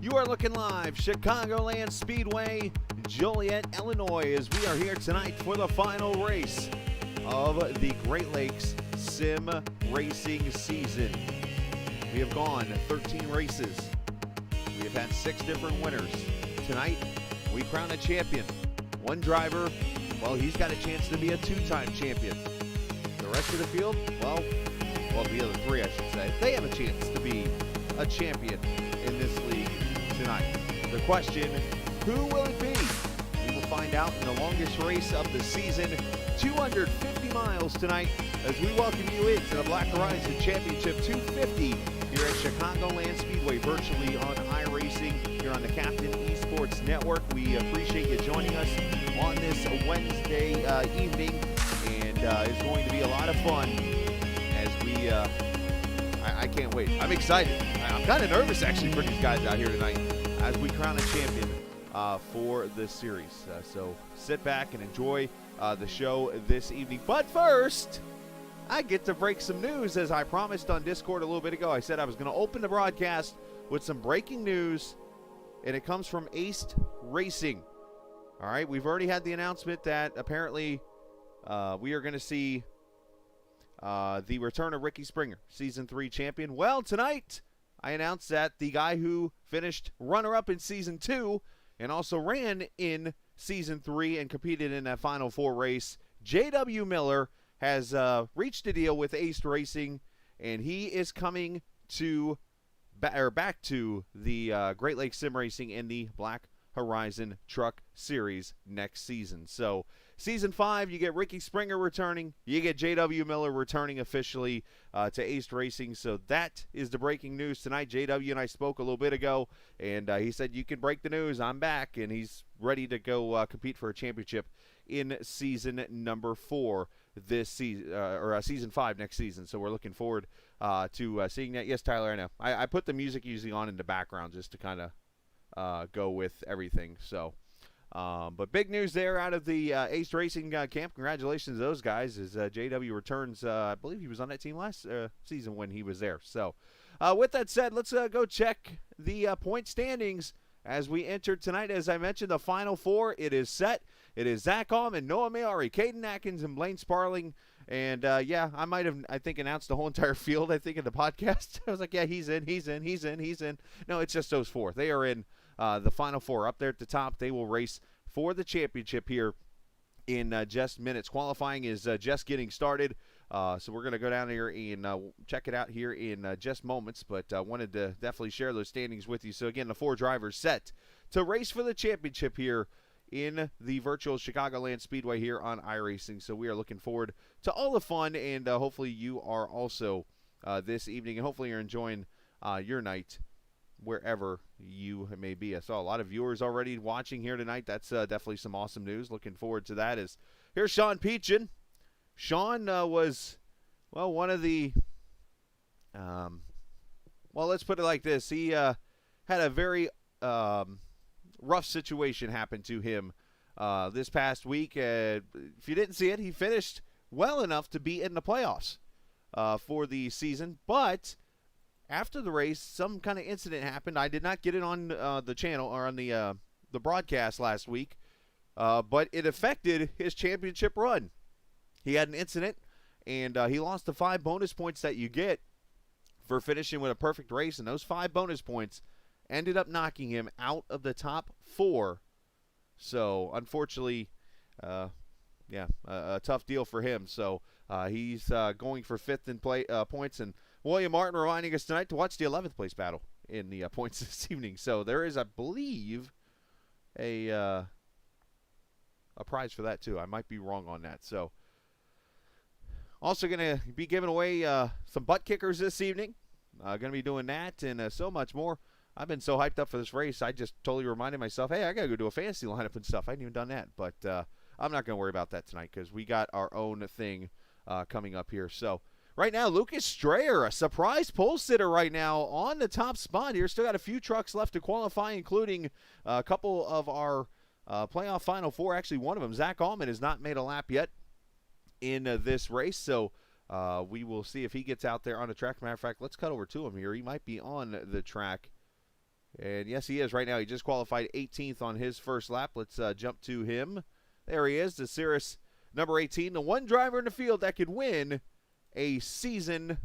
You are looking live, Chicagoland Speedway, Joliet, Illinois, as we are here tonight for the final race of the Great Lakes Sim Racing season. We have gone 13 races. We have had 6 different winners. Tonight, we crown a champion. One driver, well, he's got a chance to be a 2-time champion. The rest of the field, well, the other 3, I should say, they have a chance to be a champion in this league tonight. The question, who will it be? We will find out in the longest race of the season, 250 miles tonight, as we welcome you into the Black Horizon Championship 250 here at Chicagoland Speedway, virtually on iRacing, here on the Captain Esports Network. We appreciate you joining us on this Wednesday evening, and it's going to be a lot of fun as we, I can't wait. I'm excited. I'm kind of nervous, actually, for these guys out here tonight as we crown a champion for this series. So sit back and enjoy the show this evening. But first, I get to break some news, as I promised on Discord a little bit ago. I said I was going to open the broadcast with some breaking news, and it comes from Aced Racing. All right, we've already had the announcement that apparently we are going to see the return of Ricky Springer, Season 3 champion. Well, tonight I announced that the guy who finished runner-up in Season 2 and also ran in Season 3 and competed in that Final Four race, J.W. Miller, has reached a deal with Aced Racing, and he is coming to back to the Great Lakes Sim Racing in the Black Horizon Truck Series next season. So Season 5, you get Ricky Springer returning. You get J.W. Miller returning officially to Aced Racing. So that is the breaking news tonight. J.W. and I spoke a little bit ago, and he said, you can break the news. I'm back, and he's ready to go compete for a championship in Season number 4 this season, or Season 5 next season. So we're looking forward to seeing that. Yes, Tyler, I know. I put the music usually on in the background just to kind of go with everything. So, but big news there out of the Aced Racing camp. Congratulations to those guys as JW returns. I believe he was on that team last season when he was there. So, with that said, let's go check the point standings as we enter tonight. As I mentioned, the Final Four, it is set. It is Zack, Ahmann, Noah Maiuri, Caden, Atkings, and Blaine Sparling. And, yeah, I might have, I think, announced the whole entire field, I think, in the podcast. I was like, yeah, he's in. No, it's just those 4. They are in the Final Four up there at the top. They will race for the championship here in just minutes. Qualifying is just getting started. So we're going to go down here and check it out here in just moments. But I wanted to definitely share those standings with you. So, again, the 4 drivers set to race for the championship here in the Virtual Chicagoland Speedway here on iRacing. So we are looking forward to all the fun, and hopefully you are also this evening, and hopefully you're enjoying your night wherever you may be. I saw a lot of viewers already watching here tonight. That's definitely some awesome news. Looking forward to that. Here's Sean Peachin. Sean was, well, one of the, well, let's put it like this. He had a very rough situation happen to him this past week. If you didn't see it, he finished well enough to be in the playoffs for the season, but after the race, some kind of incident happened. I did not get it on the channel or on the broadcast last week, but it affected his championship run. He had an incident, and he lost the 5 bonus points that you get for finishing with a perfect race, and those 5 bonus points ended up knocking him out of the top 4. So, unfortunately, yeah, a tough deal for him. So, he's going for 5th in points, and William Martin reminding us tonight to watch the 11th place battle in the points this evening. So, there is, I believe, a prize for that, too. I might be wrong on that. So, also going to be giving away some butt kickers this evening. Going to be doing that and so much more. I've been so hyped up for this race, I just totally reminded myself, hey, I got to go do a fantasy lineup and stuff. I hadn't even done that, but I'm not going to worry about that tonight because we got our own thing coming up here. So right now, Lucas Strayer, a surprise pole sitter right now on the top spot here. Still got a few trucks left to qualify, including a couple of our playoff Final Four. Actually, one of them, Zack Ahmann, has not made a lap yet in this race, so we will see if he gets out there on the track. Matter of fact, let's cut over to him here. He might be on the track And yes, he is right now. He just qualified 18th on his first lap. Let's jump to him. There he is, the Cirrus number 18, the one driver in the field that could win a season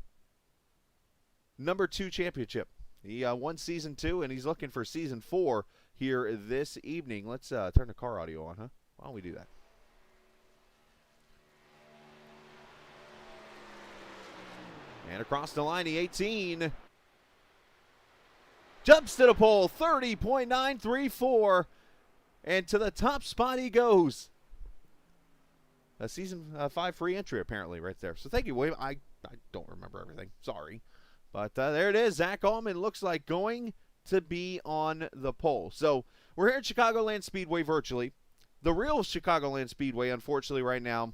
number 2 championship. He won season 2, and he's looking for season 4 here this evening. Let's turn the car audio on, huh? Why don't we do that? And across the line, the 18 jumps to the pole, 30.934, and to the top spot he goes. A season 5 free entry, apparently, right there. So thank you, William. I don't remember everything. Sorry. But there it is. Zack Ahmann looks like going to be on the pole. So we're here at Chicagoland Speedway virtually. The real Chicagoland Speedway, unfortunately, right now,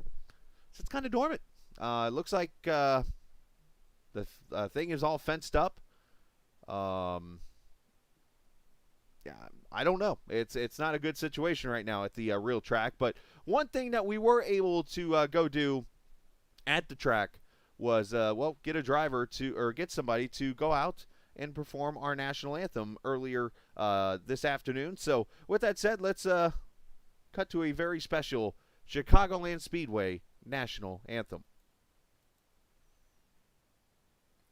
it's kind of dormant. It looks like the thing is all fenced up. Yeah, I don't know. It's not a good situation right now at the real track. But one thing that we were able to go do at the track was, well, get a driver to, or get somebody to go out and perform our national anthem earlier this afternoon. So with that said, let's cut to a very special Chicagoland Speedway national anthem.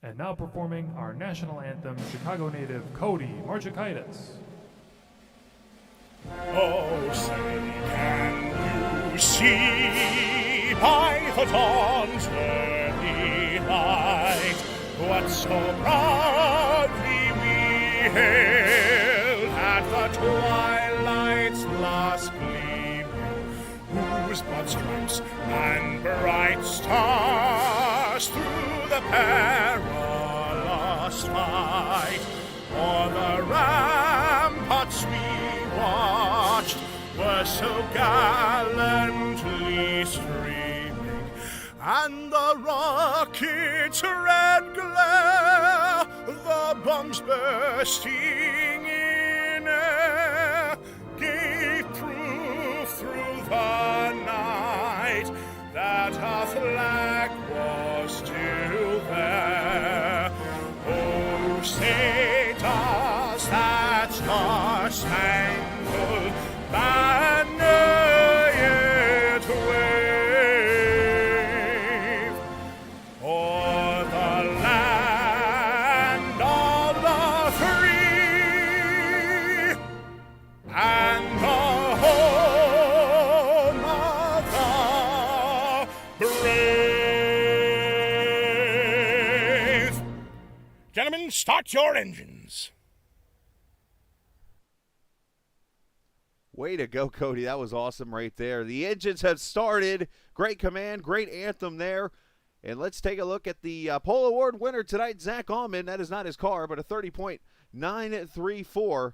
And now performing our national anthem, Chicago native Cody Marchikaitis. Oh, say, can you see by the dawn's early light what so proudly we hailed at the twilight's last gleaming, whose broad stripes and bright stars through the perilous fight o'er the ramparts we watched were so gallantly streaming, and the rocket's red glare, the bombs bursting in air, gave proof through the night that our flag was still there. Oh, say does that star-spangled banner yet wave o'er the land of the free and the home of the brave? Gentlemen, start your engines. Way to go, Cody. That was awesome right there. The engines have started. Great command, great anthem there. And let's take a look at the pole award winner tonight, Zack Ahmann. That is not his car, but a 30.934.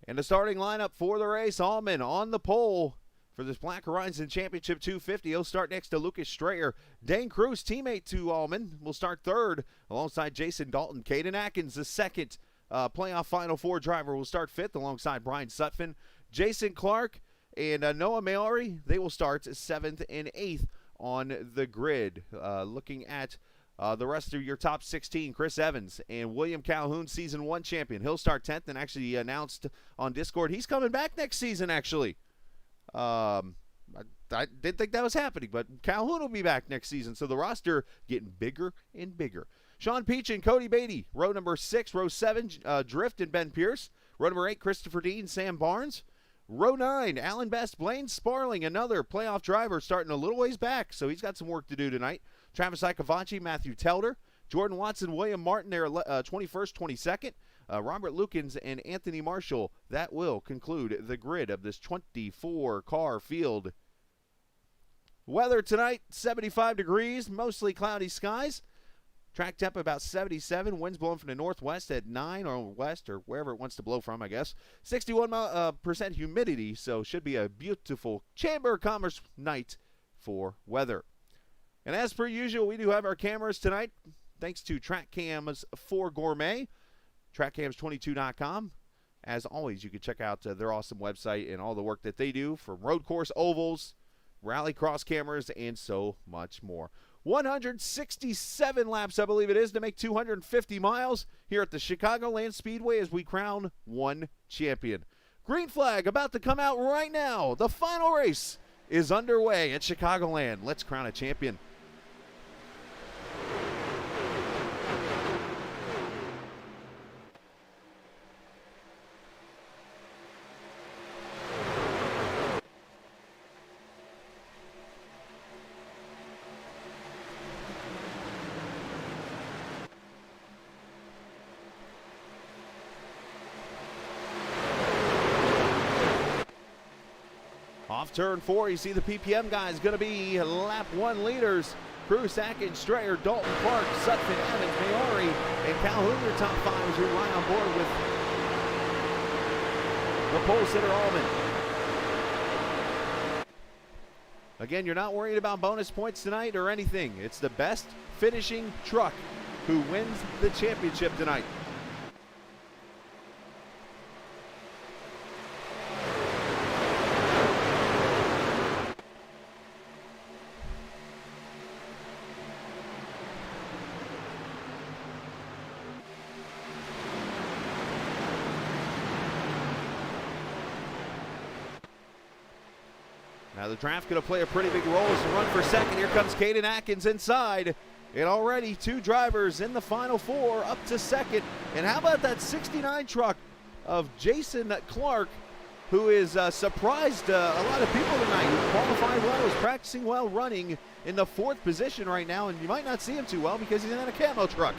And the starting lineup for the race, Ahmann on the pole for this Black Horizon Championship 250. He'll start next to Lucas Strayer. Dane Cruz, teammate to Ahmann, will start third alongside Jason Dalton. Caden Atkins, the second playoff Final Four driver, will start fifth alongside Brian Sutphin. Jason Clark and Noah Maiuri, they will start 7th and 8th on the grid. Looking at the rest of your top 16, Chris Evans and William Calhoun, Season 1 champion. He'll start 10th and actually announced on Discord he's coming back next season, actually. I didn't think that was happening, but Calhoun will be back next season, so the roster getting bigger and bigger. Sean Peach and Cody Beatty, row number 6, row 7, Drift and Ben Pierce. Row number 8, Christopher Dean, Sam Barnes. Row 9, Alan Best, Blaine Sparling, another playoff driver starting a little ways back, so he's got some work to do tonight. Travis Icavaci, Matthew Telder. Jordan Watson, William Martin, there 21st, 22nd. Robert Lukens and Anthony Marshall. That will conclude the grid of this 24-car field. Weather tonight, 75 degrees, mostly cloudy skies. Track temp about 77, winds blowing from the northwest at 9 or west or wherever it wants to blow from, I guess. 61% humidity, so should be a beautiful Chamber of Commerce night for weather. And as per usual, we do have our cameras tonight, thanks to Track Cams for Gourmet, trackcams22.com. As always, you can check out their awesome website and all the work that they do from road course ovals, rally cross cameras, and so much more. 167 laps, I believe it is, to make 250 miles here at the Chicagoland Speedway as we crown one champion. Green flag about to come out right now. The final race is underway at Chicagoland. Let's crown a champion. Off turn 4, you see the PPM guys going to be lap 1 leaders. Cruz, Atkins, Strayer, Dalton, Clark, Sutphin, Evans, Maiuri, and Calhoun, your top 5 as we ride on board with the pole sitter Ahmann. Again, you're not worried about bonus points tonight or anything. It's the best finishing truck who wins the championship tonight. Now the draft going to play a pretty big role as we run for second. Here comes Caden Atkins inside. And already 2 drivers in the final 4 up to second. And how about that 69 truck of Jason Clark, who is surprised a lot of people tonight. He qualified well, is practicing well, running in the 4th position right now. And you might not see him too well because he's in a camo truck.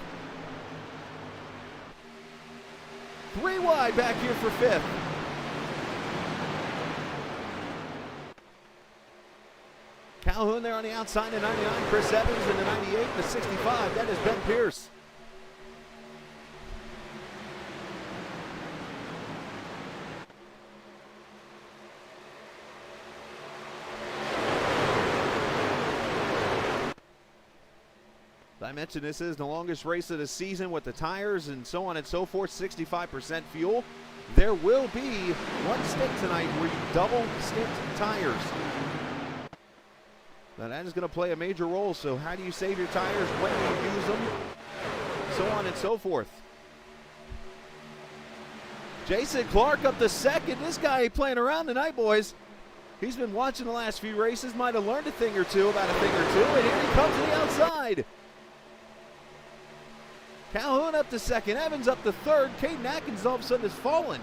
3 wide back here for 5th. Calhoun there on the outside in 99, Chris Evans in the 98, the 65, that is Ben Pierce. As I mentioned, this is the longest race of the season with the tires and so on and so forth, 65% fuel. There will be one stint tonight where you double stint tires. Now that is going to play a major role, so how do you save your tires, when do you use them, so on and so forth. Jason Clark up to second. This guy ain't playing around tonight, boys. He's been watching the last few races, might have learned a thing or two, about a thing or two, and here he comes to the outside. Calhoun up to second, Evans up to third, Caden Atkins all of a sudden has fallen.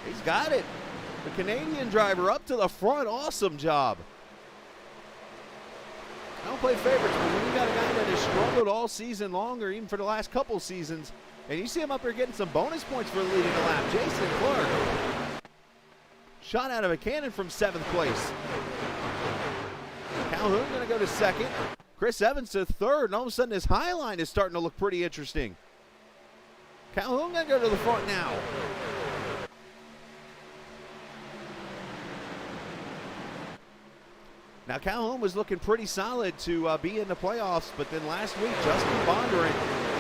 He's got it. The Canadian driver up to the front. Awesome job. I don't play favorites, but when you got a guy that has struggled all season long, or even for the last couple seasons, and you see him up here getting some bonus points for leading the lap. Jason Clark shot out of a cannon from 7th place. Calhoun going to go to second. Chris Evans to third, and all of a sudden his high line is starting to look pretty interesting. Calhoun going to go to the front now. Now Calhoun was looking pretty solid to be in the playoffs, but then last week Justin Bondurant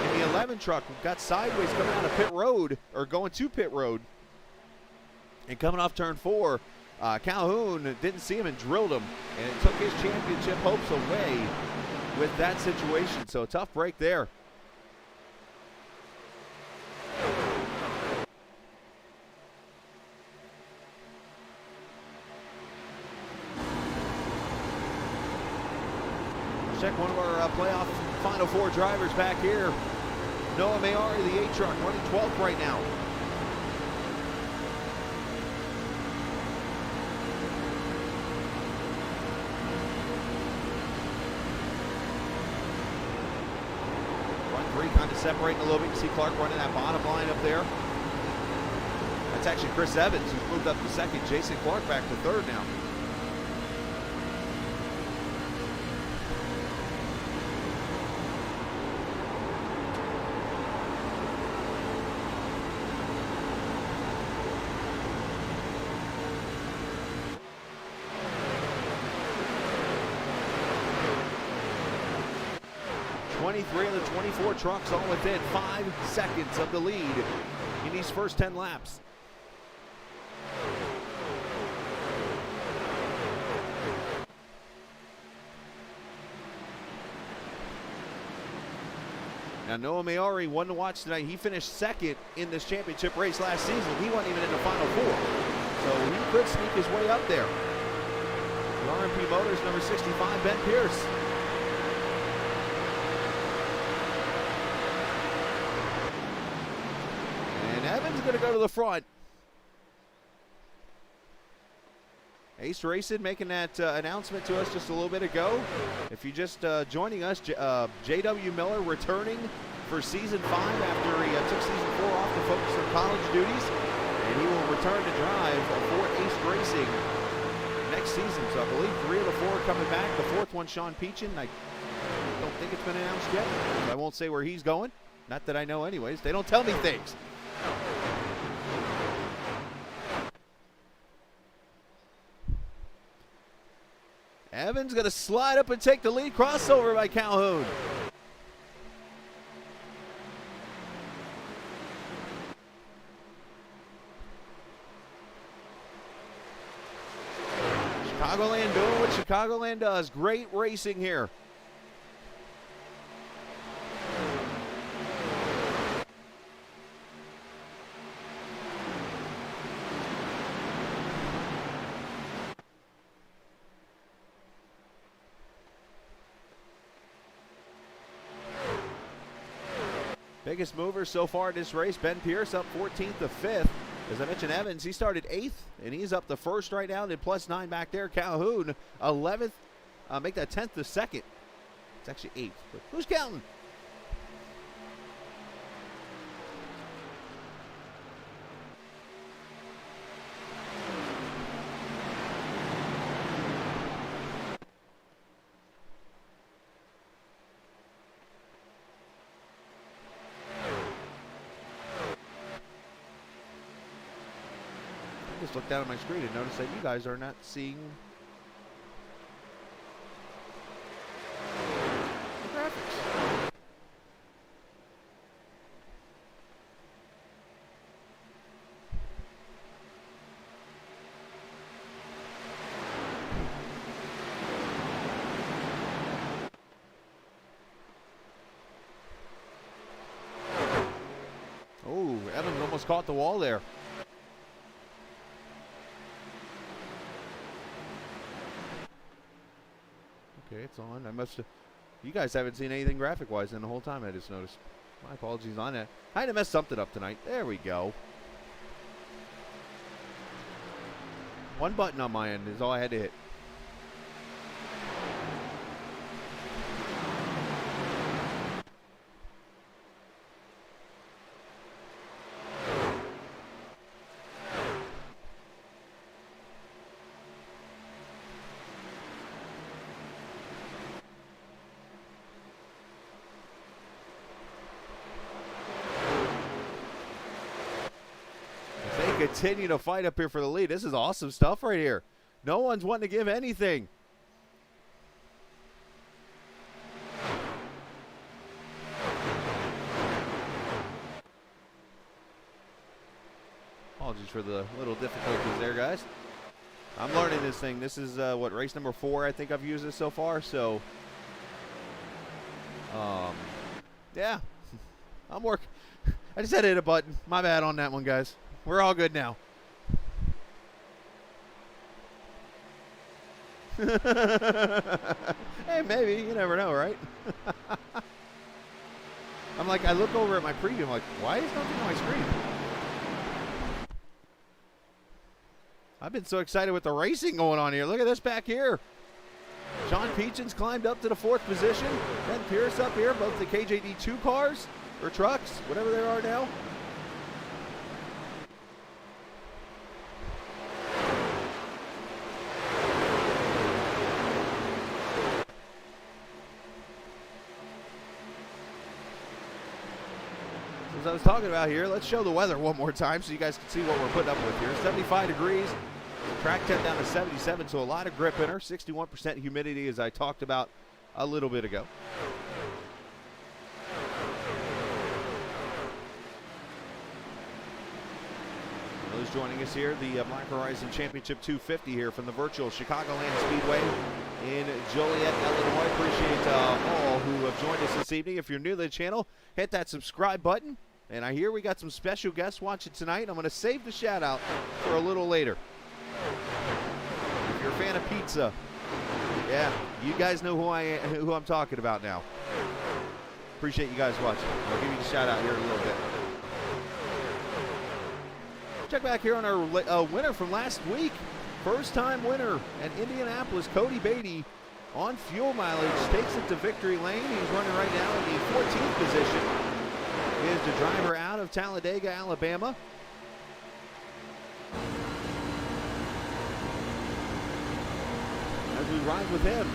in the 11 truck got sideways coming out of pit road, or going to pit road, and coming off turn 4, Calhoun didn't see him and drilled him, and it took his championship hopes away with that situation. So a tough break there. Check one of our playoff Final 4 drivers back here. Noah Maiuri, the 8 truck, running 12th right now. Run 3 kind of separating a little bit. You see Clark running that bottom line up there. That's actually Chris Evans, who's moved up to second. Jason Clark back to third now. 23 of the 24 trucks all within 5 seconds of the lead in these first 10 laps. Now, Noah Maiuri, one to watch tonight. He finished second in this championship race last season. He wasn't even in the Final Four. So he could sneak his way up there. The RMP Motors, number 65, Ben Pierce. And Evans going to go to the front. Ace Racing making that announcement to us just a little bit ago. If you're just joining us, J.W. Miller returning for Season 5 after he took Season 4 off to focus on college duties. And he will return to drive for Ace Racing next season. So I believe 3 of the 4 are coming back. The 4th one, Sean Peachin. I don't think it's been announced yet. I won't say where he's going. Not that I know anyways. They don't tell me things. Evans going to slide up and take the lead. Crossover by Calhoun. Chicagoland doing what Chicagoland does. Great racing here. Biggest mover so far in this race, Ben Pierce up 14th to 5th. As I mentioned, Evans, he started 8th, and he's up to 1st right now, and then +9 back there. Calhoun, 11th. Make that 10th to 2nd. It's actually 8th, but who's counting? Just look down at my screen and notice that you guys are not seeing the graphics. Oh, Evans almost caught the wall there. Okay, it's on. I must have. You guys haven't seen anything graphic-wise in the whole time. I just noticed. My apologies on that. I had to mess something up tonight. There we go. One button on my end is all I had to hit. Continue to fight up here for the lead. This is awesome stuff right here. No one's wanting to give anything. Apologies for the little difficulties there, guys. I'm learning this thing. This is what, race number 4 I think I've used this so far. So yeah, I'm working. I just had to hit a button. My bad on that one, guys. We're all good now. Hey, maybe. You never know, right? I'm like, I look over at my preview. I'm like, why is nothing on my screen? I've been so excited with the racing going on here. Look at this back here. Sean Peachin's climbed up to the 4th position. Ben Pierce up here, both the KJD2 cars, or trucks, whatever they are now. As I was talking about here, let's show the weather one more time so you guys can see what we're putting up with here. 75 degrees, track temp down to 77, so a lot of grip in her. 61% humidity, as I talked about a little bit ago. is joining us here, the Black Horizon Championship 250 here from the Virtual Chicagoland Speedway in Joliet, Illinois. Appreciate all who have joined us this evening. If you're new to the channel, hit that subscribe button. And I hear we got some special guests watching tonight. I'm going to save the shout out for a little later. If you're a fan of pizza, yeah, you guys know who I'm talking about now. Appreciate you guys watching. I'll give you a shout out here in a little bit. Check back here on our winner from last week. First time winner at Indianapolis, Cody Beatty on fuel mileage takes it to victory lane. He's running right now in the 14th position. Is the driver out of Talladega, Alabama. As we ride with him.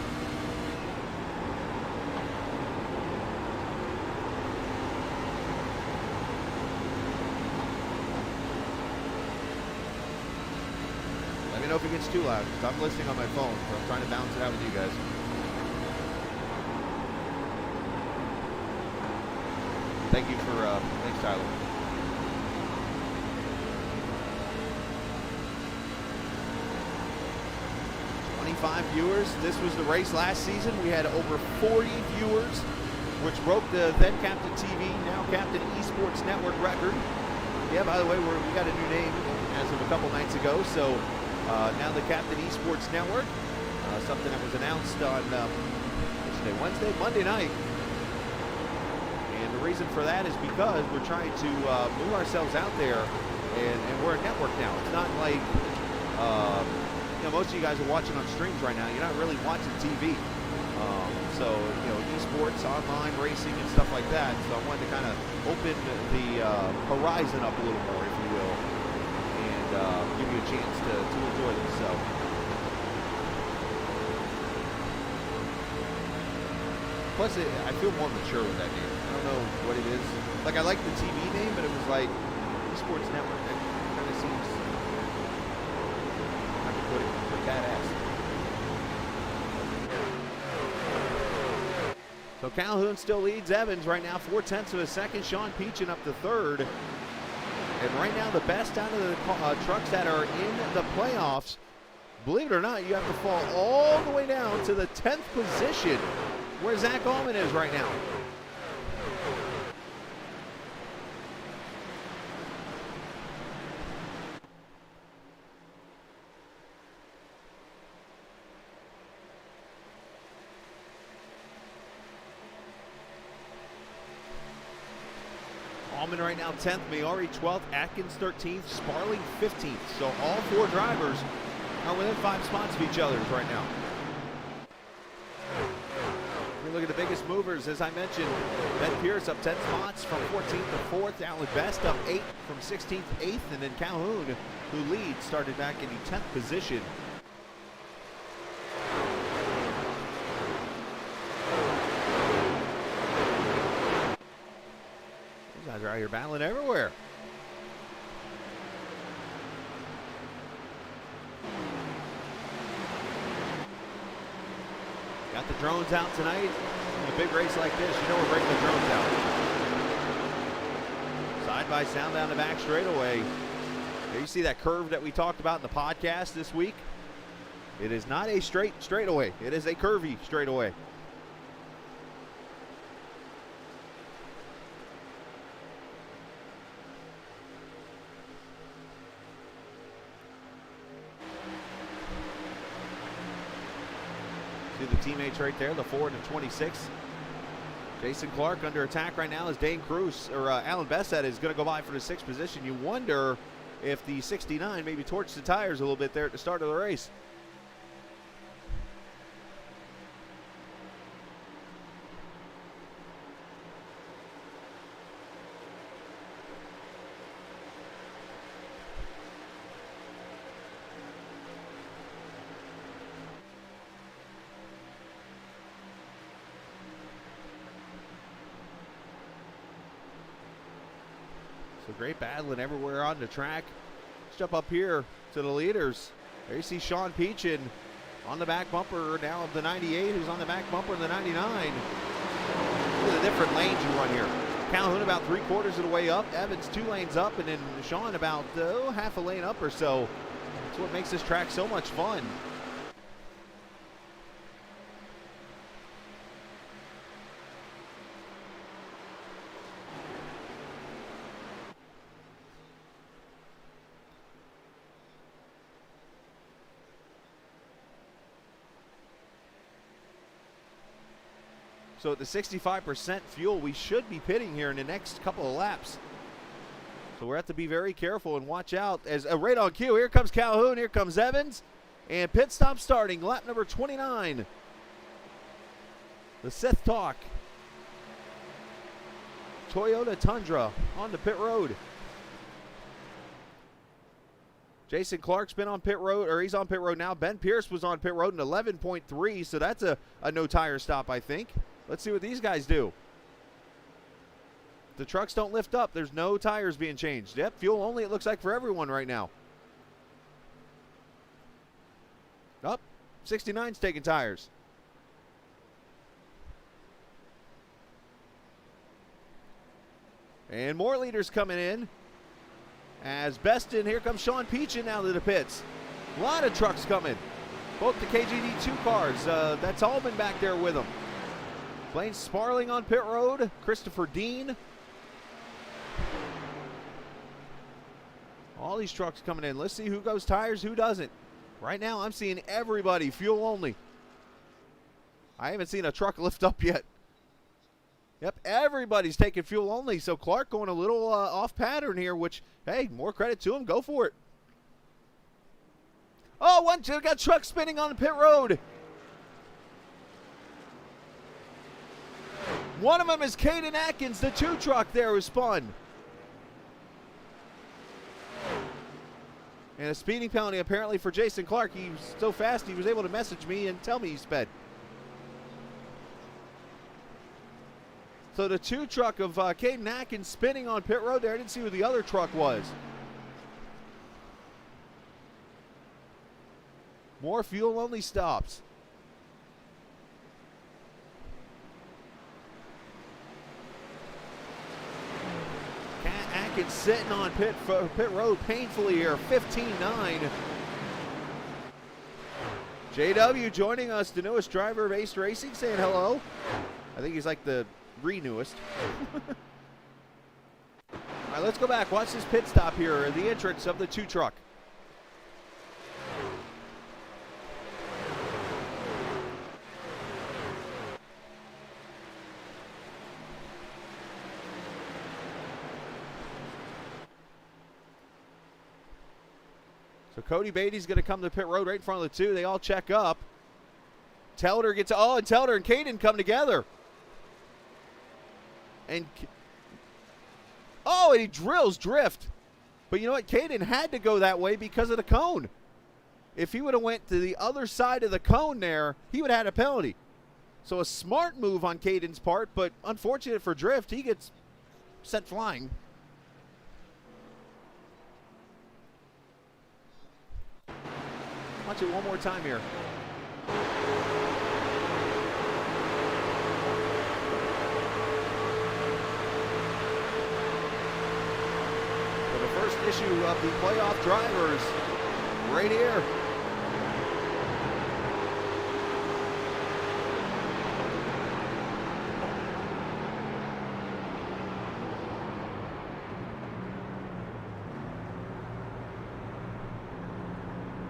Let me know if it gets too loud, because I'm listening on my phone, so I'm trying to balance it out with you guys. Thank you for, thanks Tyler. Viewers. This was the race last season. We had over 40 viewers, which broke the then Captain TV, now Captain Esports Network record. Yeah, by the way, we got a new name as of a couple nights ago, so now the Captain Esports Network, something that was announced on Monday night. And the reason for that is because we're trying to move ourselves out there, and we're a network now. It's not like most of you guys are watching on streams right now. You're not really watching TV. So, esports, online racing, and stuff like that. So I wanted to kind of open the horizon up a little more, if you will, and give you a chance to enjoy this. So, plus, I feel more mature with that name. I don't know what it is. Like, I like the TV name, but it was like Esports Network. That kind of seems pretty badass. So Calhoun still leads Evans right now, 0.4 of a second. Sean Peachin up to third. And right now the best out of the trucks that are in the playoffs, believe it or not, you have to fall all the way down to the 10th position where Zack Ahmann is right now. Ahmann right now 10th, Maiuri 12th, Atkins 13th, Sparling 15th. So all four drivers are within 5 spots of each other right now. We look at the biggest movers, as I mentioned. Ben Pierce up 10 spots from 14th to 4th. Alan Best up 8 from 16th to 8th. And then Calhoun, who leads, started back in the 10th position. Guys are out here battling everywhere. Got the drones out tonight. In a big race like this, you know we're bringing the drones out. Side by sound down the back straightaway. There you see that curve that we talked about in the podcast this week. It is not a straight straightaway. It is a curvy straightaway. See the teammates right there, the 4 and the 26. Jason Clark under attack right now as Dane Cruz, or Alan Bessett is going to go by for the 6th position. You wonder if the 69 maybe torched the tires a little bit there at the start of the race. So great battling everywhere on the track. Let's jump up here to the leaders. There you see Sean Peachin on the back bumper now of the 98, who's on the back bumper of the 99. Look at the different lanes you run here. Calhoun about 3/4 of the way up. Evans 2 lanes up, and then Sean about half a lane up or so. That's what makes this track so much fun. So at the 65% fuel, we should be pitting here in the next couple of laps. So we have to be very careful and watch out. As right on cue, here comes Calhoun, here comes Evans. And pit stop starting, lap number 29. The Sith Talk Toyota Tundra on the pit road. Jason Clark's been on pit road, or he's on pit road now. Ben Pierce was on pit road in 11.3, so that's a no tire stop, I think. Let's see what these guys do. The trucks don't lift up. There's no tires being changed. Yep, fuel only, it looks like, for everyone right now. Up, 69's taking tires. And more leaders coming in. As Beston, here comes Sean Peachin out of the pits. A lot of trucks coming. Both the KGD2 cars. That's Allman back there with them. Blaine Sparling on pit road. Christopher Dean. All these trucks coming in. Let's see who goes tires, who doesn't. Right now, I'm seeing everybody fuel only. I haven't seen a truck lift up yet. Yep, everybody's taking fuel only. So Clark going a little off pattern here, which, hey, more credit to him. Go for it. Oh, one, two, got truck spinning on the pit road. One of them is Caden Atkins, the 2 truck there who spun. And a speeding penalty apparently for Jason Clark. He was so fast he was able to message me and tell me he sped. So the 2 truck of Caden Atkins spinning on pit road there. I didn't see who the other truck was. More fuel only stops. Atkins sitting on pit road painfully here, 15.9. JW joining us, the newest driver of Ace Racing, saying hello. I think he's like the re-newest. All right, let's go back. Watch this pit stop here, the entrance of the 2 truck. So Cody Beatty's going to come to pit road right in front of the 2. They all check up. Telder gets, and Telder and Caden come together. And he drills drift. But you know what? Caden had to go that way because of the cone. If he would have went to the other side of the cone there, he would have had a penalty. So a smart move on Caden's part, but unfortunate for drift, he gets sent flying. Watch it one more time here. So the first issue of the playoff drivers right here.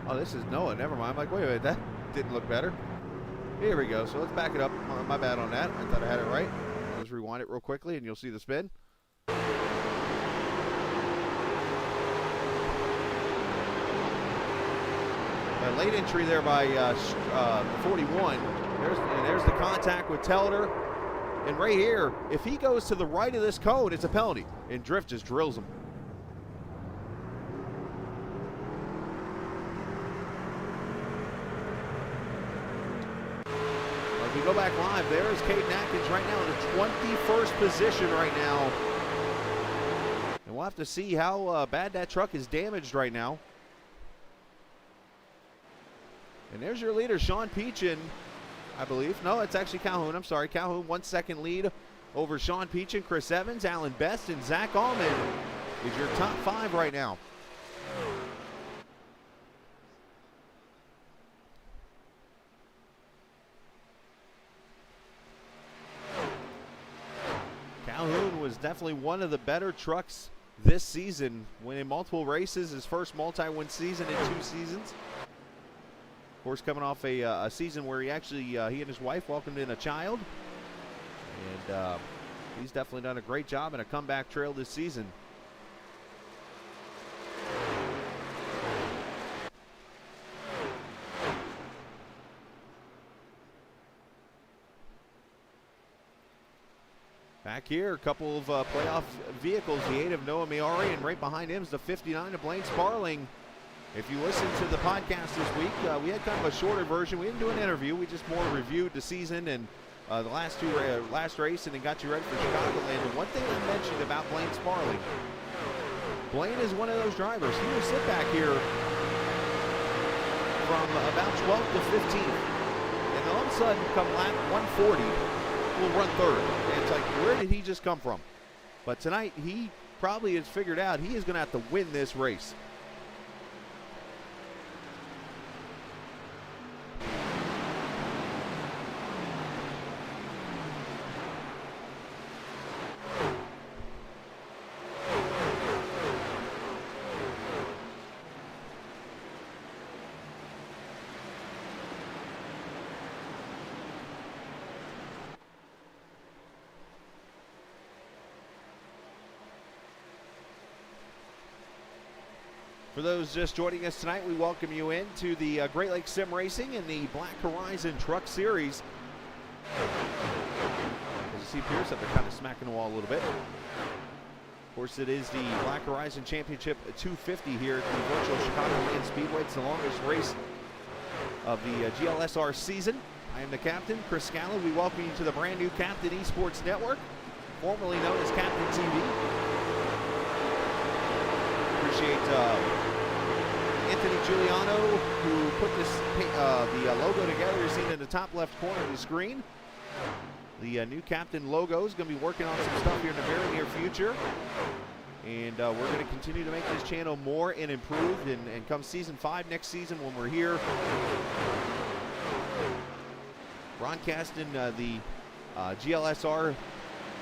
Oh, this is Noah. Never mind. I'm like, wait a minute. That didn't look better. Here we go. So let's back it up. My bad on that. I thought I had it right. I'll just rewind it real quickly, and you'll see the spin. A late entry there by 41. There's the contact with Telder. And right here, if he goes to the right of this cone, it's a penalty. And drift just drills him. We go back live. There's Caden Atkins right now in the 21st position right now. And we'll have to see how bad that truck is damaged right now. And there's your leader, Sean Peachin, I believe. No, it's actually Calhoun. I'm sorry. Calhoun, 1 second lead over Sean Peachin, Chris Evans, Alan Best, and Zack Ahmann is your top 5 right now. Calhoun was definitely one of the better trucks this season, winning multiple races, his first multi-win season in 2 seasons. Of course, coming off a season where he actually, he and his wife welcomed in a child. And he's definitely done a great job in a comeback trail this season. Back here, a couple of playoff vehicles, the 8 of Noah Maiuri, and right behind him is the 59 of Blaine Sparling. If you listen to the podcast this week, we had kind of a shorter version. We didn't do an interview. We just more reviewed the season and the last race, and then got you ready for Chicagoland. And one thing I mentioned about Blaine Sparling, Blaine is one of those drivers. He will sit back here from about 12th to 15th, and all of a sudden, come lap 140, will run 3rd. And it's like, where did he just come from? But tonight, he probably has figured out he is going to have to win this race. For those just joining us tonight, we welcome you into the Great Lakes Sim Racing in the Black Horizon Truck Series. As you see Pierce up there kind of smacking the wall a little bit. Of course, it is the Black Horizon Championship 250 here at the Virtual Chicagoland Speedway. It's the longest race of the GLSR season. I am the captain, Chris Scala. We welcome you to the brand new Captain Esports Network, formerly known as Captain TV. Appreciate Anthony Giuliano, who put this the logo together. You're seeing in the top left corner of the screen. The new Captain logo is going to be working on some stuff here in the very near future. And we're going to continue to make this channel more and improved. And come season 5 next season when we're here, broadcasting the GLSR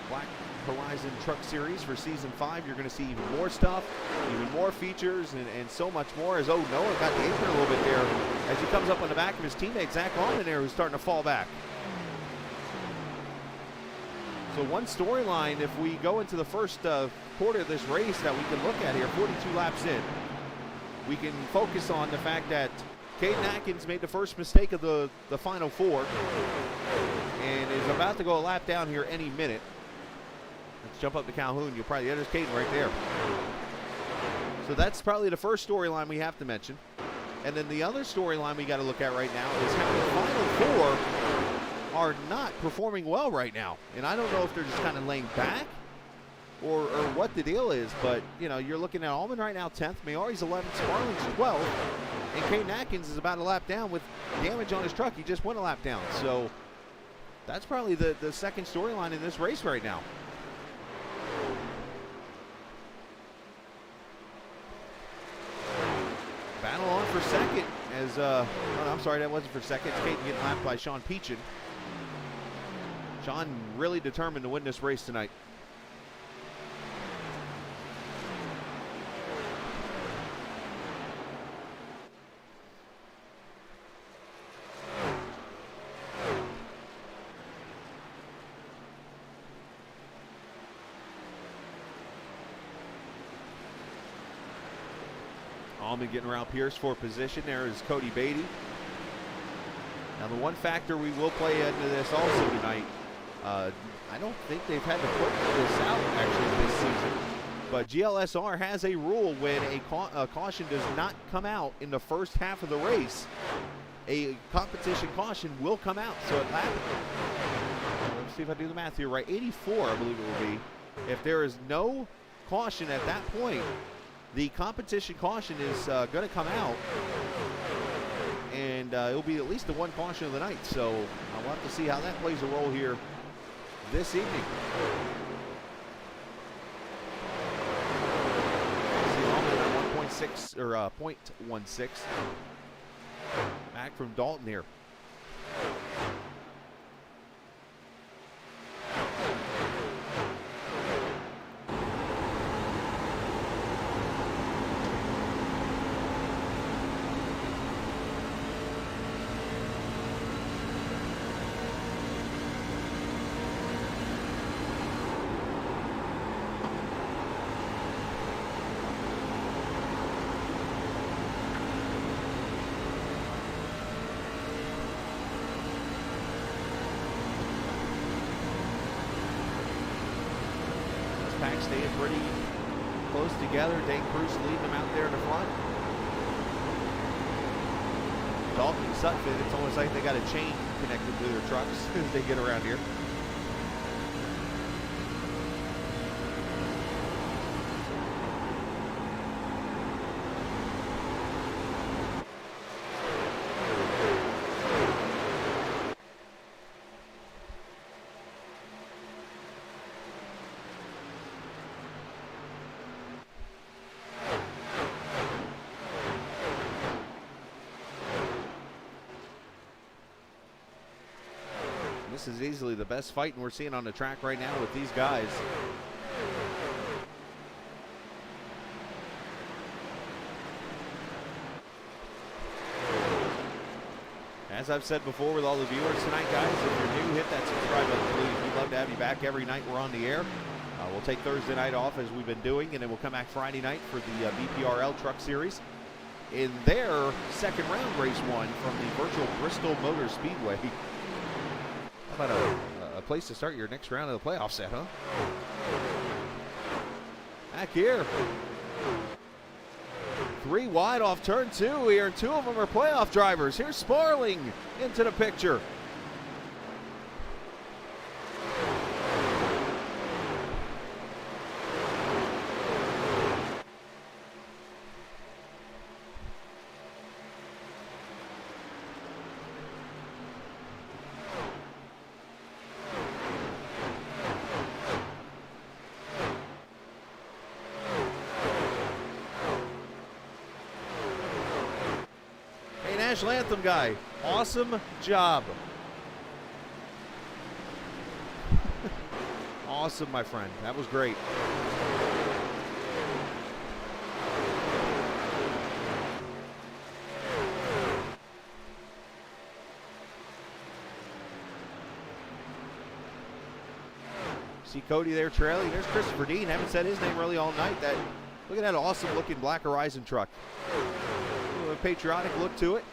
Black Horizon Truck Series for season 5. You're going to see even more stuff, even more features, and so much more. As Noah got the apron a little bit there as he comes up on the back of his teammate Zack Ahmann there, who's starting to fall back. So one storyline, if we go into the first quarter of this race that we can look at here, 42 laps in, we can focus on the fact that Caden Atkins made the first mistake of the final 4 and is about to go a lap down here any minute. Let's jump up to Calhoun. You'll probably, there's Caden right there. So that's probably the first storyline we have to mention. And then the other storyline we got to look at right now is how the final 4 are not performing well right now. And I don't know if they're just kind of laying back or what the deal is, but you know, you're looking at Ahmann right now 10th, Maiuri's 11th, Sparling's 12th, and Caden Atkins is about a lap down with damage on his truck. He just went a lap down. So that's probably the second storyline in this race right now. Battle on for second as, oh, I'm sorry, that wasn't for second. It's Caden getting lapped by Sean Peachin. Sean really determined to win this race tonight. Ahmann getting around Pierce for position. There is Cody Beatty. Now the one factor we will play into this also tonight, I don't think they've had to put this out actually this season, but GLSR has a rule when a caution does not come out in the first half of the race, a competition caution will come out. So it happens. Let's see if I do the math here right. 84, I believe it will be. If there is no caution at that point, the competition caution is going to come out, and it'll be at least the one caution of the night. So I'll have to see how that plays a role here this evening. See Ahmann at 1.6 or 0.16. Back from Dalton here. Pack staying pretty close together. Dane Cruz leading them out there in the front. Dalton and Sutphin, it's almost like they got a chain connected to their trucks as they get around here. This is easily the best fighting we're seeing on the track right now with these guys. As I've said before with all the viewers tonight, guys, if you're new, hit that subscribe button, please. We'd love to have you back every night we're on the air. We'll take Thursday night off as we've been doing, and then we'll come back Friday night for the BPRL Truck Series in their second round race one from the Virtual Bristol Motor Speedway. How about a place to start your next round of the playoffs at, huh? Back here. 3 wide off turn 2 here, and 2 of them are playoff drivers. Here's Sparling into the picture. National Anthem guy, awesome job. Awesome, my friend. That was great. See Cody there trailing. There's Christopher Dean. Haven't said his name really all night. Look at that awesome looking Black Horizon truck. A little patriotic look to it.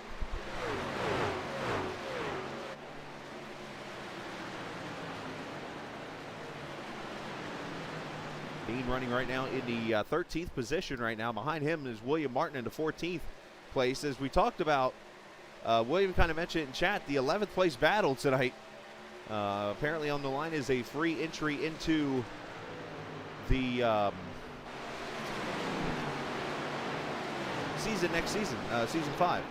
Dean running right now in the 13th position right now. Behind him is William Martin in the 14th place. As we talked about, William kind of mentioned in chat, the 11th place battle tonight. Apparently on the line is a free entry into the next season, season 5.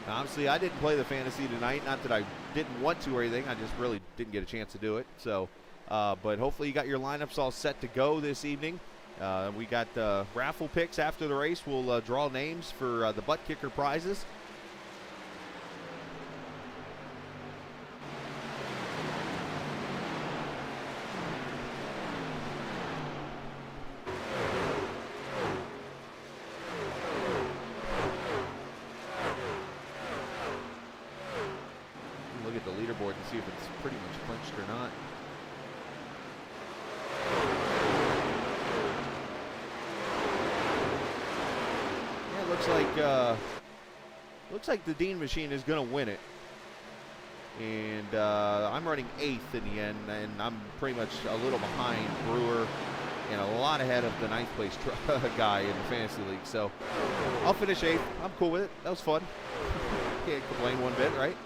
Obviously, I didn't play the fantasy tonight. Not that I didn't want to or anything. I just really didn't get a chance to do it. So, but hopefully you got your lineups all set to go this evening. We got raffle picks after the race. We'll draw names for the butt kicker prizes. Look at the leaderboard and see if it's pretty much clinched or not. Looks like the Dean machine is going to win it, and I'm running 8th in the end, and I'm pretty much a little behind Brewer and a lot ahead of the 9th place guy in the fantasy league. So I'll finish 8th. I'm cool with it. That was fun. Can't complain one bit, right?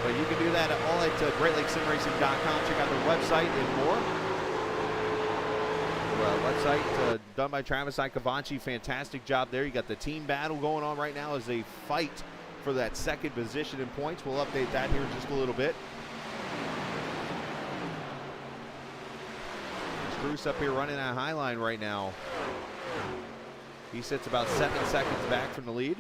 But you can do that all at GreatLakesSimRacing.com. Check out their website and more. website done by Travis Icavaci. Fantastic job there. You got the team battle going on right now as they fight for that second position in points. We'll update that here in just a little bit. Cruz up here running that high line right now. He sits about 7 seconds back from the lead.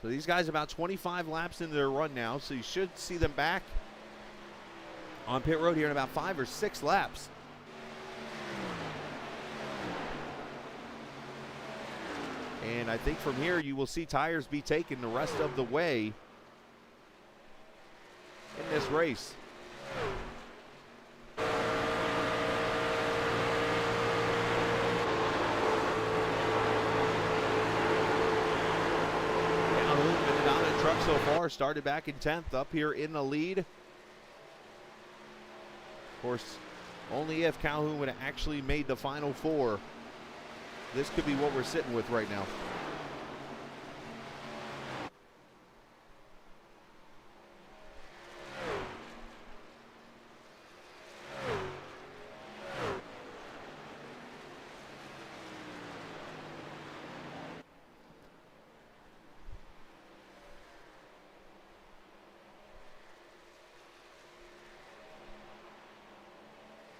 So these guys about 25 laps into their run now, so you should see them back on pit road here in about 5 or 6 laps. And I think from here you will see tires be taken the rest of the way in this race. Truck so far started back in 10th, up here in the lead. Of course, only if Calhoun would have actually made the final 4, this could be what we're sitting with right now.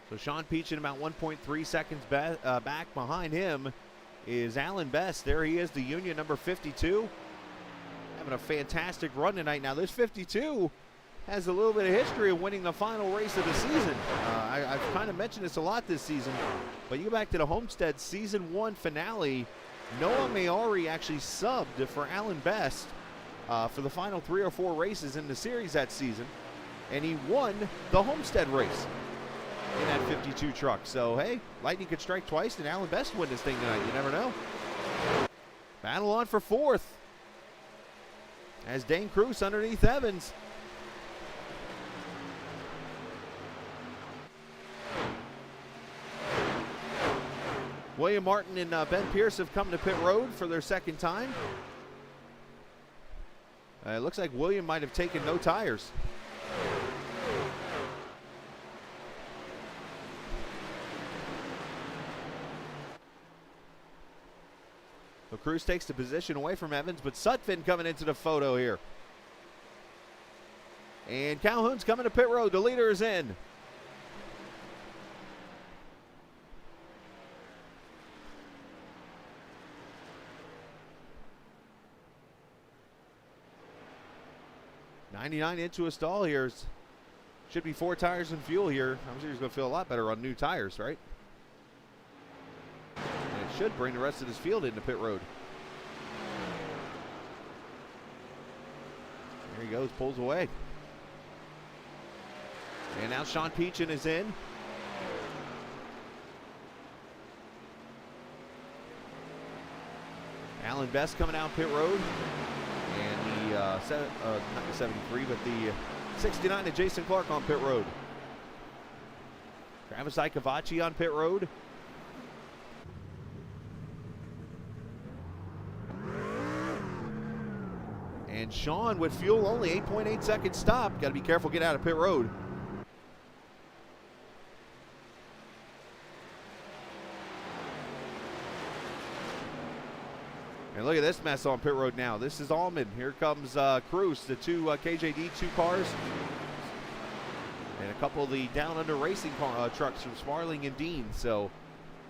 So Sean Peachin about 1.3 seconds back. Behind him is Alan Best. There he is, the Union number 52. Having a fantastic run tonight. Now this 52 has a little bit of history of winning the final race of the season. I've kind of mentioned this a lot this season, but you go back to the Homestead Season 1 finale, Noah Maiuri actually subbed for Alan Best for the final 3 or 4 races in the series that season, and he won the Homestead race in that 52 truck. So, hey, lightning could strike twice and Alan Best win this thing tonight. You never know. Battle on for 4th as Dane Cruz underneath Evans. William Martin and Ben Pierce have come to pit road for their second time. It looks like William might have taken no tires. So Cruz takes the position away from Evans, but Sutphin coming into the photo here. And Calhoun's coming to pit road. The leader is in. '99 into a stall here. Should be 4 tires and fuel here. I'm sure he's going to feel a lot better on new tires, right? And it should bring the rest of this field into pit road. There he goes, pulls away. And now Sean Peachin is in. Alan Best coming out pit road. And the, not the 73, but the 69 to Jason Clark on pit road. Travis Icavaci on pit road. And Sean with fuel only, 8.8 second stop. Got to be careful, get out of pit road. And look at this mess on pit road now. This is Ahmann. Here comes Cruz, the 2 KJD 2 cars. And a couple of the down under racing trucks from Sparling and Dean. So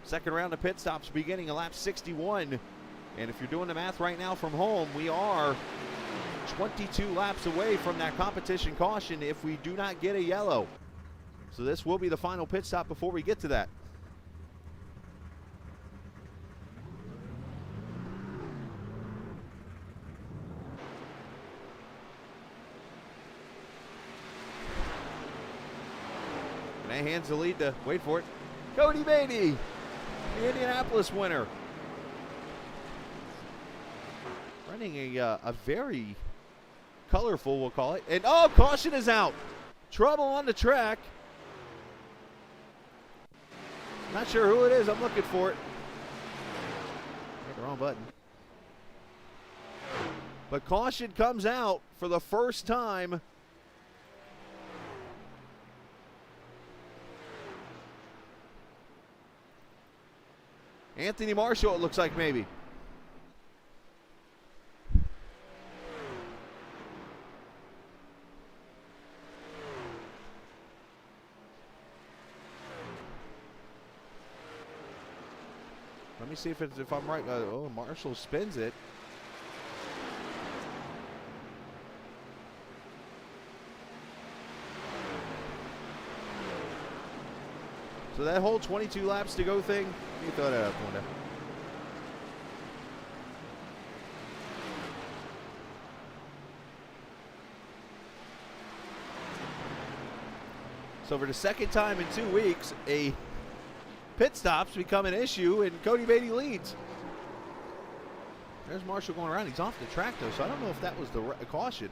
second round of pit stops beginning at lap 61. And if you're doing the math right now from home, we are 22 laps away from that competition caution if we do not get a yellow. So this will be the final pit stop before we get to that. And that hands the lead to, wait for it, Cody Beatty, the Indianapolis winner. Running a very colorful, we'll call it. And oh, caution is out. Trouble on the track. Not sure who it is. I'm looking for it. Hit the wrong button. But caution comes out for the first time. Anthony Marshall, it looks like maybe. Let me see if I'm right. Oh, Marshall spins it. So that whole 22 laps to go thing, you throw that out the window. So for the second time in 2 weeks, a pit stops become an issue, and Cody Beatty leads. There's Marshall going around. He's off the track, though, so I don't know if that was the caution.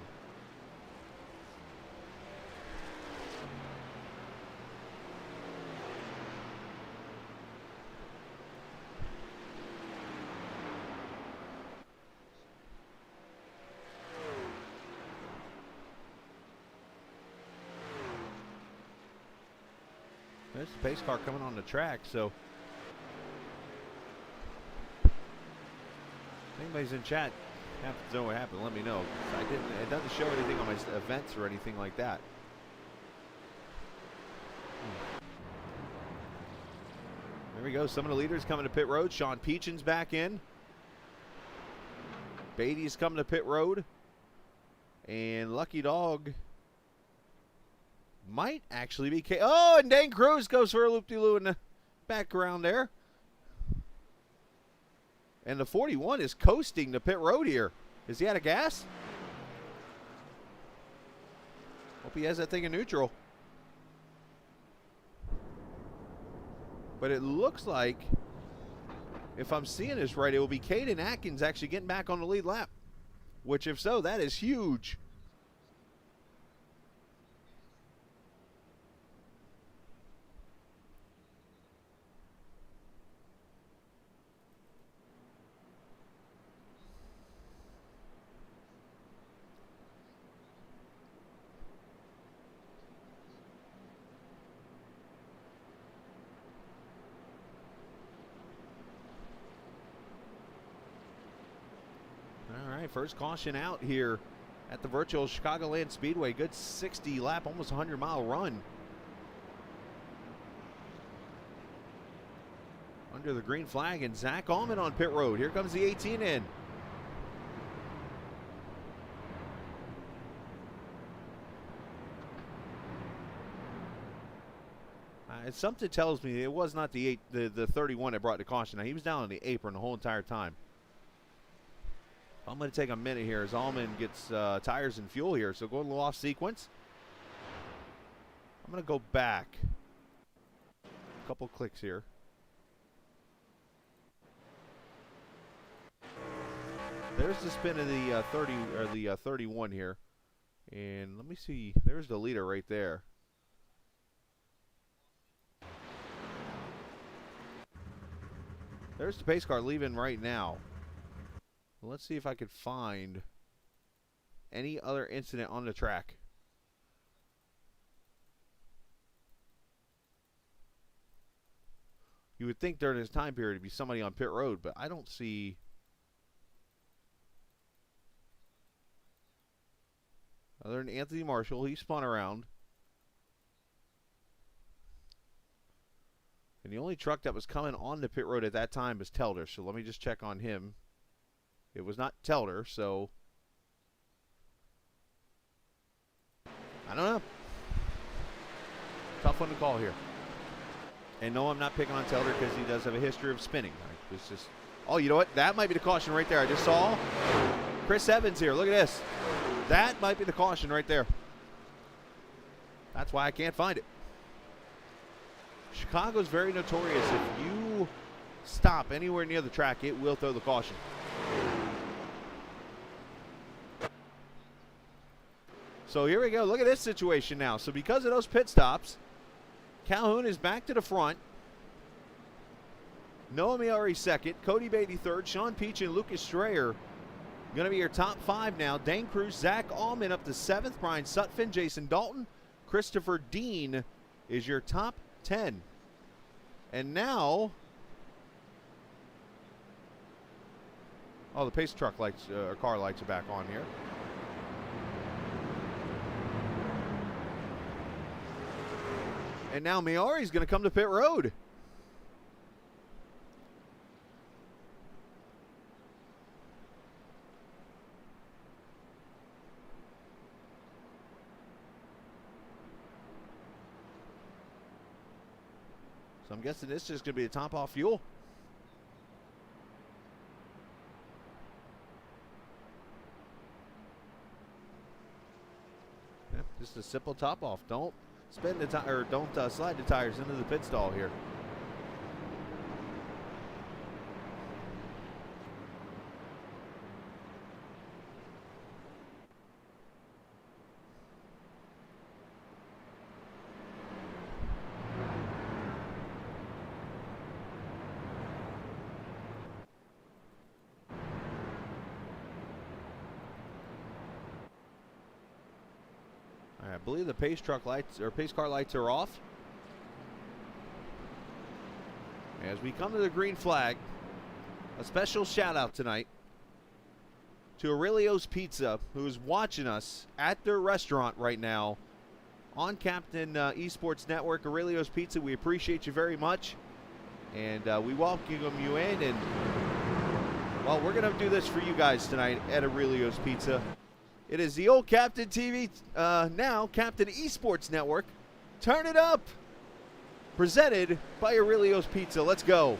There's the pace car coming on the track, so if anybody's in chat, happens to know what happened, let me know. It doesn't show anything on my events or anything like that. There we go. Some of the leaders coming to pit road. Sean Peachin's back in. Beatty's coming to pit road. And Lucky Dog might actually be oh, and Dane Cruz goes for a loop-de-loo in the background there. And the 41 is coasting to pit road here. Is he out of gas? Hope he has that thing in neutral. But it looks like, if I'm seeing this right, it will be Caden Atkins actually getting back on the lead lap. Which, if so, that is huge. First caution out here at the Virtual Chicagoland Speedway. Good 60 lap, almost 100-mile run. Under the green flag, and Zack Ahmann on pit road. Here comes the 18 in. Something tells me it was not the 31 that brought the caution. Now, he was down on the apron the whole entire time. I'm going to take a minute here as Ahmann gets tires and fuel here. So go a little off sequence. I'm going to go back a couple clicks here. There's the spin of the 31 here. And let me see. There's the leader right there. There's the pace car leaving right now. Let's see if I could find any other incident on the track. You would think during this time period it'd be somebody on pit road, but I don't see. Other than Anthony Marshall, he spun around. And the only truck that was coming on the pit road at that time was Telder, so let me just check on him. It was not Telder, so I don't know. Tough one to call here. And no, I'm not picking on Telder because he does have a history of spinning. It's just, oh, you know what? That might be the caution right there. I just saw Chris Evans here. Look at this. That might be the caution right there. That's why I can't find it. Chicago's very notorious. If you stop anywhere near the track, it will throw the caution. So here we go. Look at this situation now. So because of those pit stops, Calhoun is back to the front. Noah Maiuri second. Cody Beatty third. Sean Peach and Lucas Strayer Going to be your top 5 now. Dane Cruz, Zack, Ahmann up to 7th. Brian Sutphin, Jason Dalton, Christopher Dean is your top 10. And now, oh, the pace truck lights, or car lights are back on here. And now Maiuri's going to come to pit road. So I'm guessing this is just going to be a top off fuel. Yeah, just a simple top off. Don't spin the tire, or don't slide the tires into the pit stall here. I believe the pace truck lights or pace car lights are off. As we come to the green flag, a special shout out tonight to Aurelio's Pizza, who is watching us at their restaurant right now on Captain Esports Network. Aurelio's Pizza, we appreciate you very much, and we welcome you in. And well, we're gonna do this for you guys tonight at Aurelio's Pizza. It is the old Captain TV, now Captain Esports Network. Turn it up! Presented by Aurelio's Pizza. Let's go.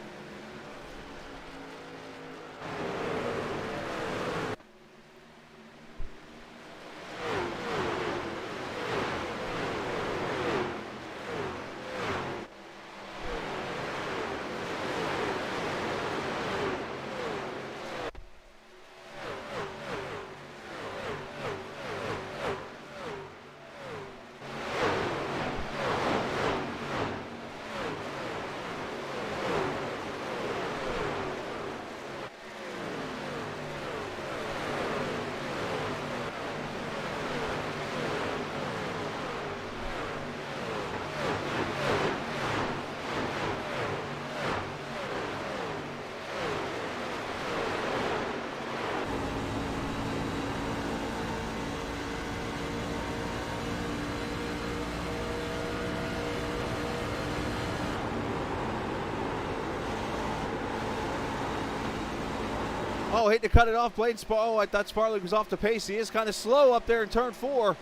Oh, hate to cut it off. Blaine Sparling. Oh, I thought Sparling was off the pace. He is kind of slow up there in turn 4.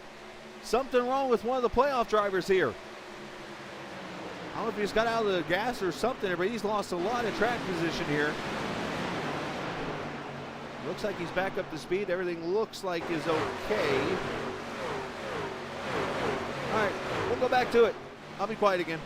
Something wrong with one of the playoff drivers here. I don't know if he just got out of the gas or something, but he's lost a lot of track position here. Looks like he's back up to speed. Everything looks like is okay. All right, we'll go back to it. I'll be quiet again.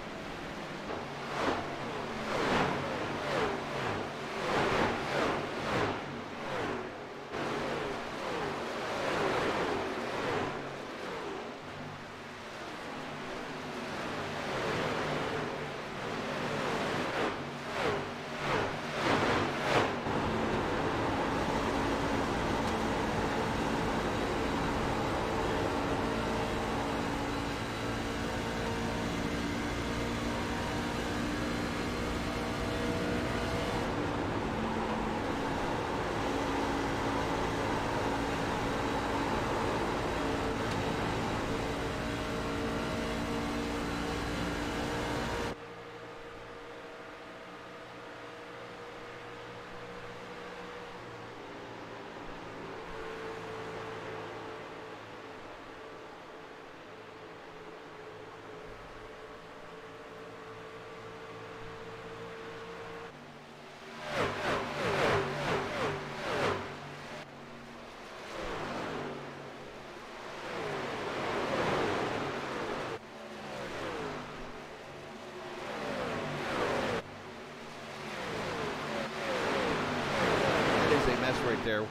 Right there.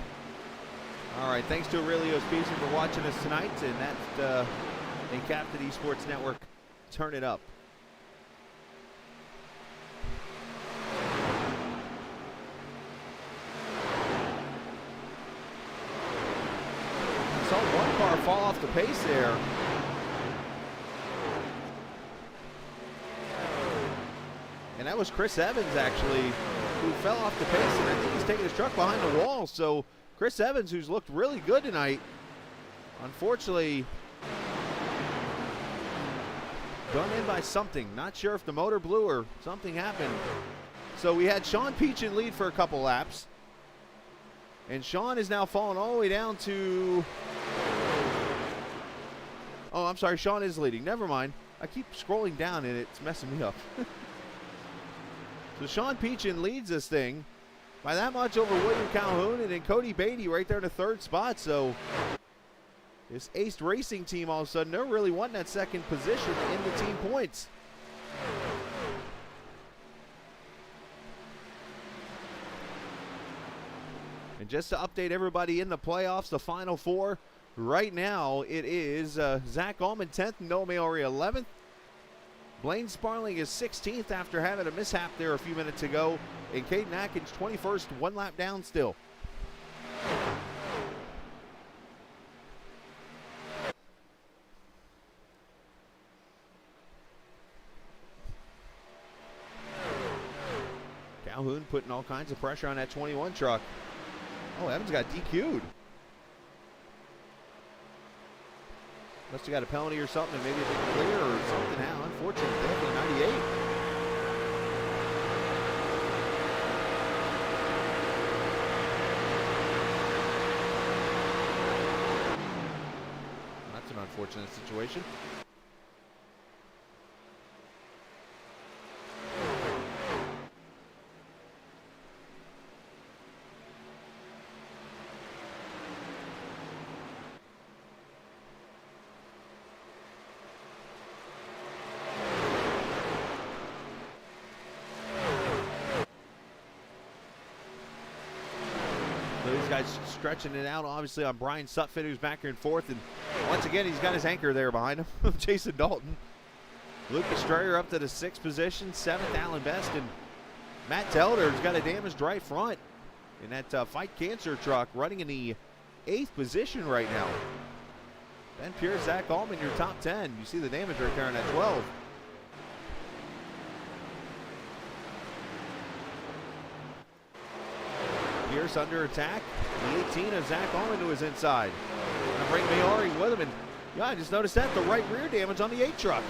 All right, thanks to Aurelio's Pizza for watching us tonight, and that's a Captain Esports Network. Turn it up. fall off the pace there. And that was Chris Evans, actually, who fell off the pace, and I think he's taking his truck behind the wall. So Chris Evans, who's looked really good tonight, unfortunately done in by something. Not sure if the motor blew or something happened. So we had Sean Peach in lead for a couple laps. And Sean is now falling all the way down to... Oh, I'm sorry, Sean is leading. Never mind. I keep scrolling down and it's messing me up. So Sean Peachin leads this thing by that much over William Calhoun, and then Cody Beatty right there in the third spot. So this Ace Racing team, all of a sudden, they're really wanting that second position in the team points. And just to update everybody in the playoffs, the Final Four, right now it is Zack Ahmann 10th and Noah Maiuri 11th. Blaine Sparling is 16th after having a mishap there a few minutes ago. And Caden Atkins 21st, one lap down still. Calhoun putting all kinds of pressure on that 21 truck. Oh, Evans got DQ'd. Must have got a penalty or something, maybe it didn't clear or something. How unfortunate, definitely 98. That's an unfortunate situation. These guys stretching it out, obviously, on Brian Sutphin, who's back here in fourth. And once again, he's got his anchor there behind him, Jason Dalton. Lucas Strayer up to the 6th position, 7th, Alan Best. And Matt Telder's got a damaged right front in that Fight Cancer truck, running in the 8th position right now. Ben Pierce, Zack Allman, your top 10. You see the damage right there on that 12. Pierce under attack. The 18 of Zack Allman to his inside. Gonna bring Maiuri with him, and yeah, I just noticed that, the right rear damage on the 8 truck.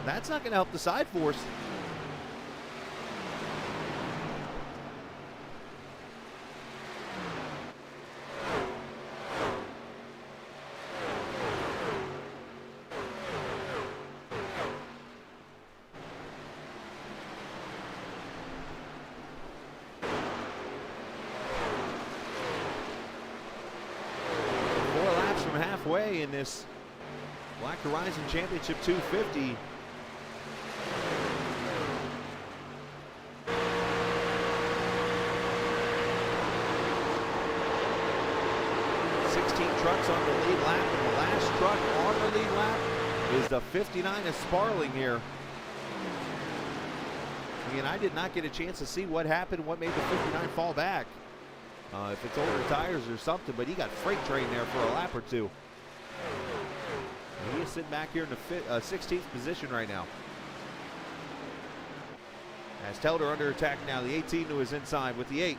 That's not gonna help the side force. Halfway in this Black Horizon Championship 250. Trucks on the lead lap, and the last truck on the lead lap is the 59 of Sparling here. Again, I did not get a chance to see what happened, what made the 59 fall back. If it's older tires or something, but he got freight trained there for a lap or two. And he is sitting back here in the 16th position right now. As Telder under attack now, the 18 to his inside with the 8.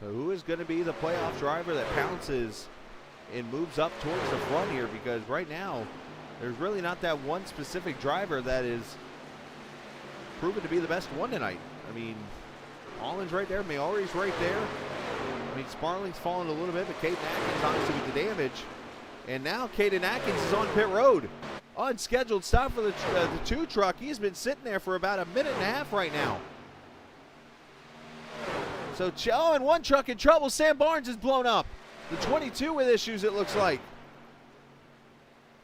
So who is going to be the playoff driver that pounces and moves up towards the front here? Because right now, there's really not that one specific driver that is proven to be the best one tonight. I mean, Allen's right there, Maiuri's right there. I mean, Sparling's fallen a little bit, but Caden Atkins obviously with the damage. And now Caden Atkins is on pit road. unscheduled stop for the 2 truck. He's been sitting there for about a minute and a half right now. So, and 1 truck in trouble. Sam Barnes is blown up. The 22 with issues, it looks like.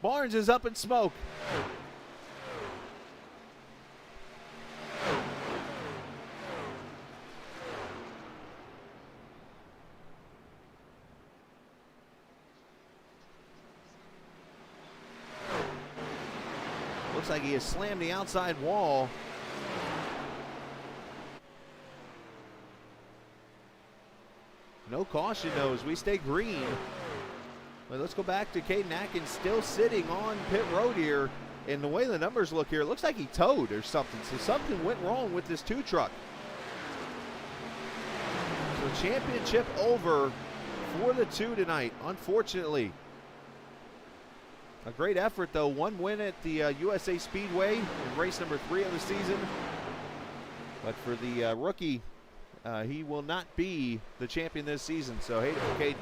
Barnes is up in smoke. Looks like he has slammed the outside wall. No caution though as we stay green. But let's go back to Caden Atkins still sitting on pit road here. And the way the numbers look here, it looks like he towed or something. So something went wrong with this 2 truck. So championship over for the 2 tonight, unfortunately. A great effort though, 1 win at the USA Speedway in race number 3 of the season. But for the rookie, he will not be the champion this season, so hate it for Caden.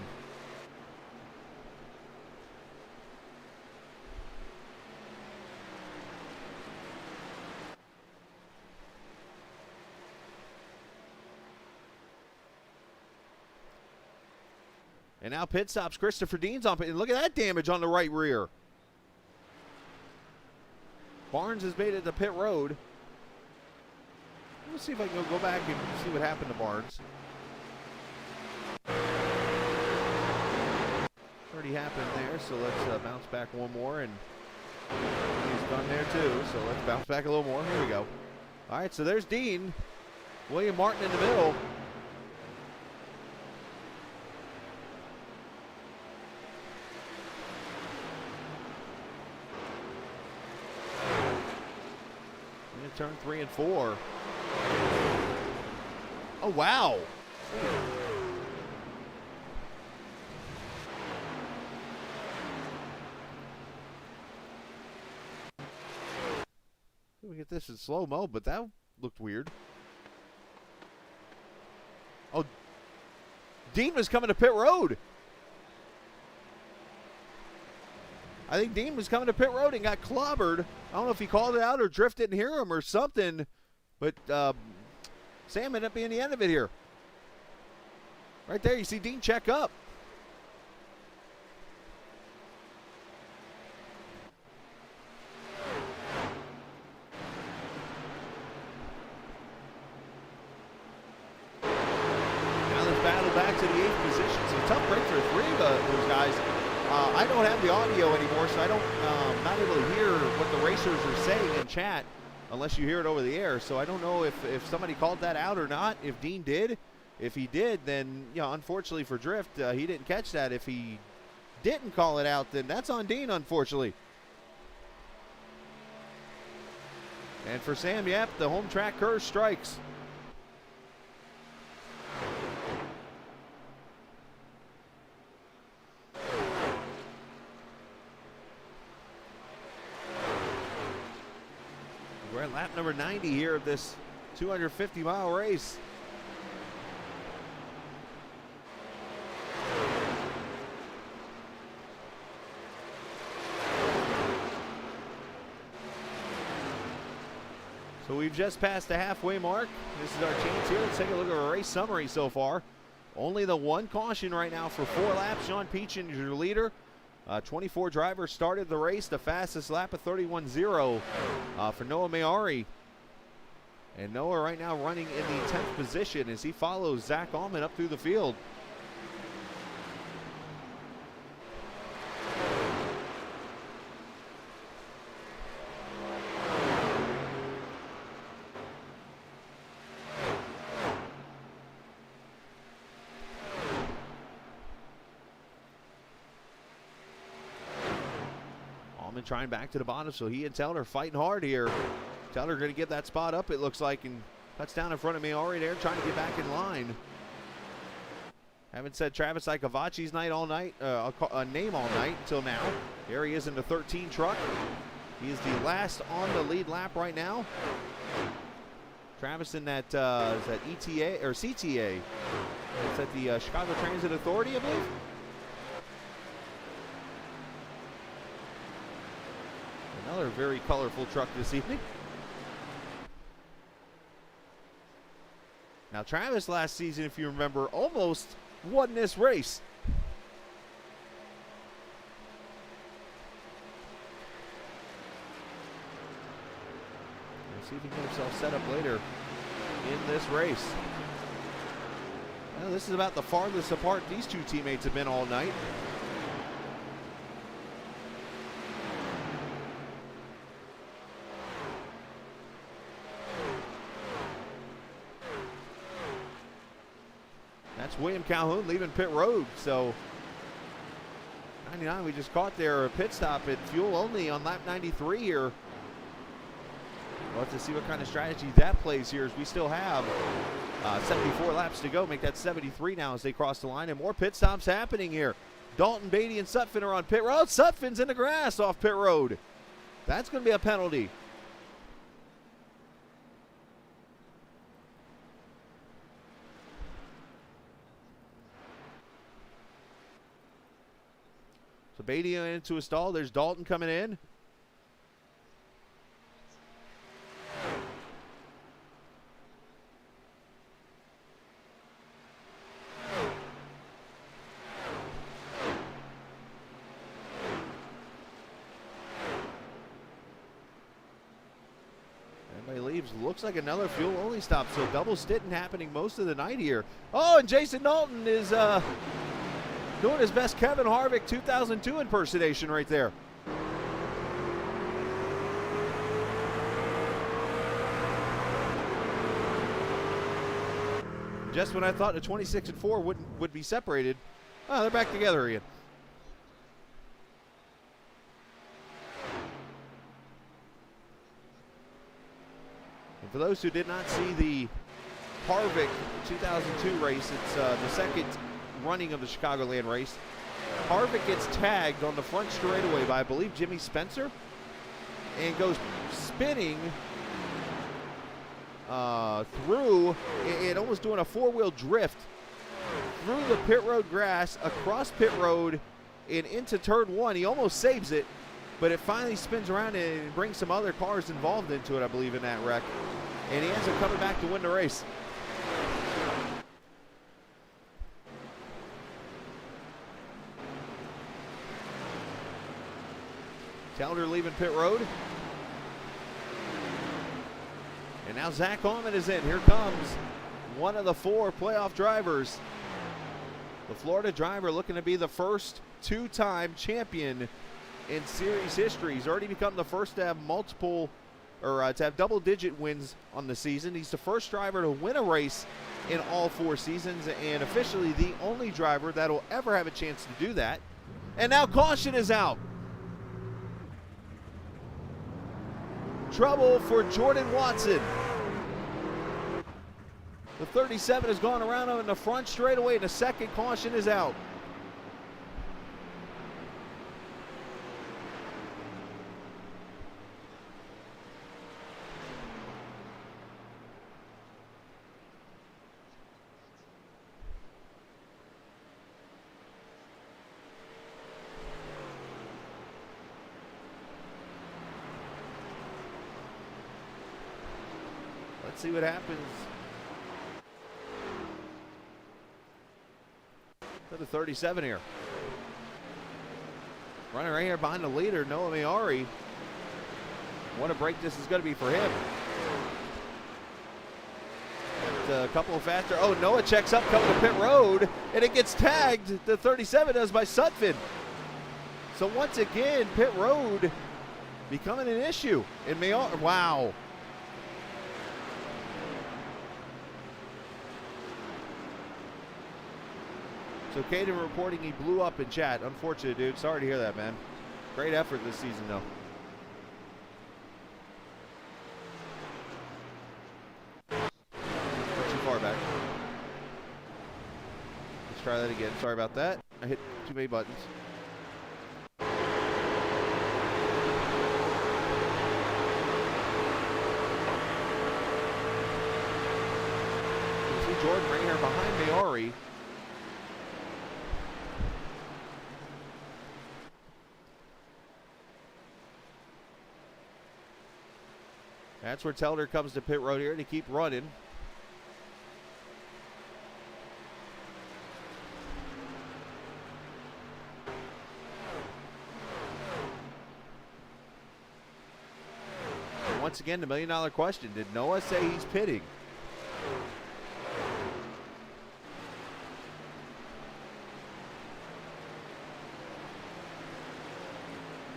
And now pit stops. Christopher Dean's on pit. And look at that damage on the right rear. Barnes has made it to pit road. Let's see if I can go back and see what happened to Barnes. Already happened there, so let's bounce back one more. And he's done there too, so let's bounce back a little more. Here we go. All right, so there's Dean. William Martin in the middle. Turn 3 and 4. Oh, wow. We get this in slow-mo, but that looked weird. Oh, Dean was coming to pit road. I think Dean was coming to pit road and got clobbered. I don't know if he called it out or Drift didn't hear him or something, but Sam ended up being the end of it here. Right there, you see Dean check up. Now let's battle back to the 8th position. So tough break for 3 of those guys. I don't have the audio anymore, so I don't not able to hear what the racers are saying in chat unless you hear it over the air. So I don't know if somebody called that out or not. If Dean did, if he did, then unfortunately for Drift, he didn't catch that. If he didn't call it out, then that's on Dean, unfortunately. And for Sam, yep, the home track curse strikes. We're at lap number 90 here of this 250-mile race. So we've just passed the halfway mark. This is our chance here. Let's take a look at our race summary so far. Only the 1 caution right now for 4 laps. Sean Peachin is your leader. 24 drivers started the race. The fastest lap of 31.0 for Noah Maiuri. And Noah right now running in the 10th position as he follows Zack Ahmann up through the field. Ahmann trying back to the bottom, so he and Teller fighting hard here. Teller going to get that spot up, it looks like, and cuts down in front of Maiuri there, trying to get back in line. Haven't said Travis Ikavachi's name all night until now. Here he is in the 13 truck. He is the last on the lead lap right now. Travis in that, is that ETA or CTA? Is that the Chicago Transit Authority, I believe? Another very colorful truck this evening. Now, Travis last season, if you remember, almost won this race. We'll see if he can get himself set up later in this race. Well, this is about the farthest apart these two teammates have been all night. That's William Calhoun leaving pit road. So 99, we just caught their pit stop at fuel only on lap 93 here. We'll have to see what kind of strategy that plays here, as we still have 74 laps to go. Make that 73 now as they cross the line, and more pit stops happening here. Dalton, Beatty, and Sutphin are on pit road. Sutphin's in the grass off pit road. That's going to be a penalty. So Beatty into a stall. There's Dalton coming in. Looks like another fuel only stop, so double stitting happening most of the night here. Oh, and Jason Dalton is doing his best Kevin Harvick 2002 impersonation right there. Just when I thought the 26 and 4 would be separated, oh, they're back together again. For those who did not see the Harvick 2002 race, it's the second running of the Chicagoland race. Harvick gets tagged on the front straightaway by, I believe, Jimmy Spencer, and goes spinning through, and almost doing a four-wheel drift through the pit road grass, across pit road, and into turn one. He almost saves it, but it finally spins around and brings some other cars involved into it, I believe, in that wreck. And he ends up coming back to win the race. Calder leaving pit road. And now Zack Ahmann is in. Here comes one of the four playoff drivers. The Florida driver looking to be the first two-time champion in series history. He's already become the first to have to have double-digit wins on the season. He's the first driver to win a race in all four seasons, and officially the only driver that'll ever have a chance to do that. And now caution is out. Trouble for Jordan Watson. The 37 has gone around him in the front straightaway, and the second caution is out. Let's see what happens. To the 37 here. Running right here behind the leader, Noah Maiuri. What a break this is going to be for him. A couple of faster. Oh, Noah checks up coming to pit road, and it gets tagged. The 37 does by Sutphin. So once again, pit road becoming an issue. And Maiuri, wow. So Caden reporting he blew up in chat. Unfortunate, dude. Sorry to hear that, man. Great effort this season, though. Not too far back. Let's try that again. Sorry about that. I hit too many buttons. You see Jordan right here behind Maiuri. That's where Telder comes to pit road here to keep running. And once again, the million-dollar question, did Noah say he's pitting?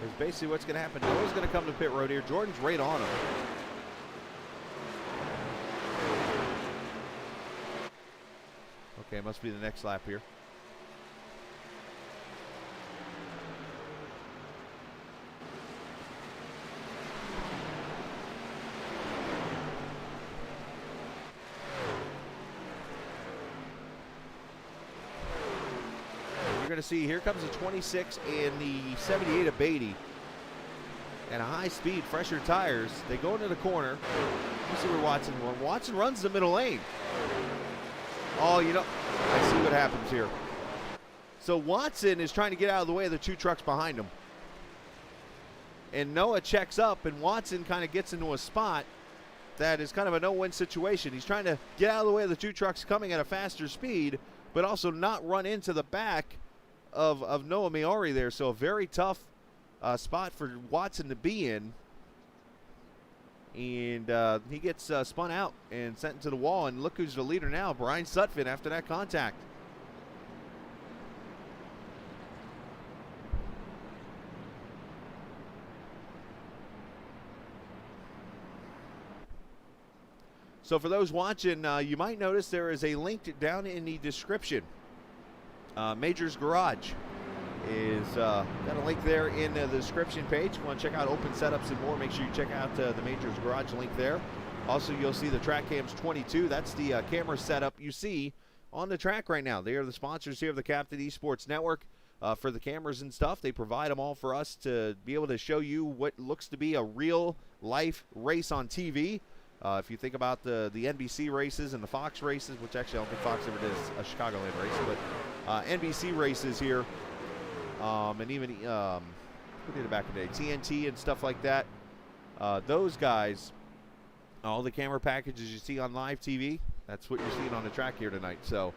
Is basically what's going to happen. Noah's going to come to pit road here. Jordan's right on him. Okay, must be the next lap here. You're going to see here comes the 26 and the 78 of Beatty. And a high speed, fresher tires. They go into the corner. You see where Watson runs. Watson runs the middle lane. Oh, you know, I see what happens here. So Watson is trying to get out of the way of the two trucks behind him. And Noah checks up, and Watson kind of gets into a spot that is kind of a no-win situation. He's trying to get out of the way of the two trucks coming at a faster speed, but also not run into the back of Noah Maiuri there. So a very tough spot for Watson to be in. And he gets spun out and sent into the wall. And look who's the leader now, Brian Sutphin, after that contact. So for those watching, you might notice there is a link down in the description. Major's Garage is got a link there in the description page. If you want to check out open setups and more, make sure you check out the Major's Garage link there. Also, you'll see the Track Cams 22. That's the camera setup you see on the track right now. They are the sponsors here of the Captain Esports Network for the cameras and stuff. They provide them all for us to be able to show you what looks to be a real life race on TV. If you think about the NBC races and the Fox races, which actually I don't think Fox ever did a Chicagoland race, but NBC races here, and even who did it back in the day, TNT and stuff like that. Those guys, all the camera packages you see on live TV, that's what you're seeing on the track here tonight. So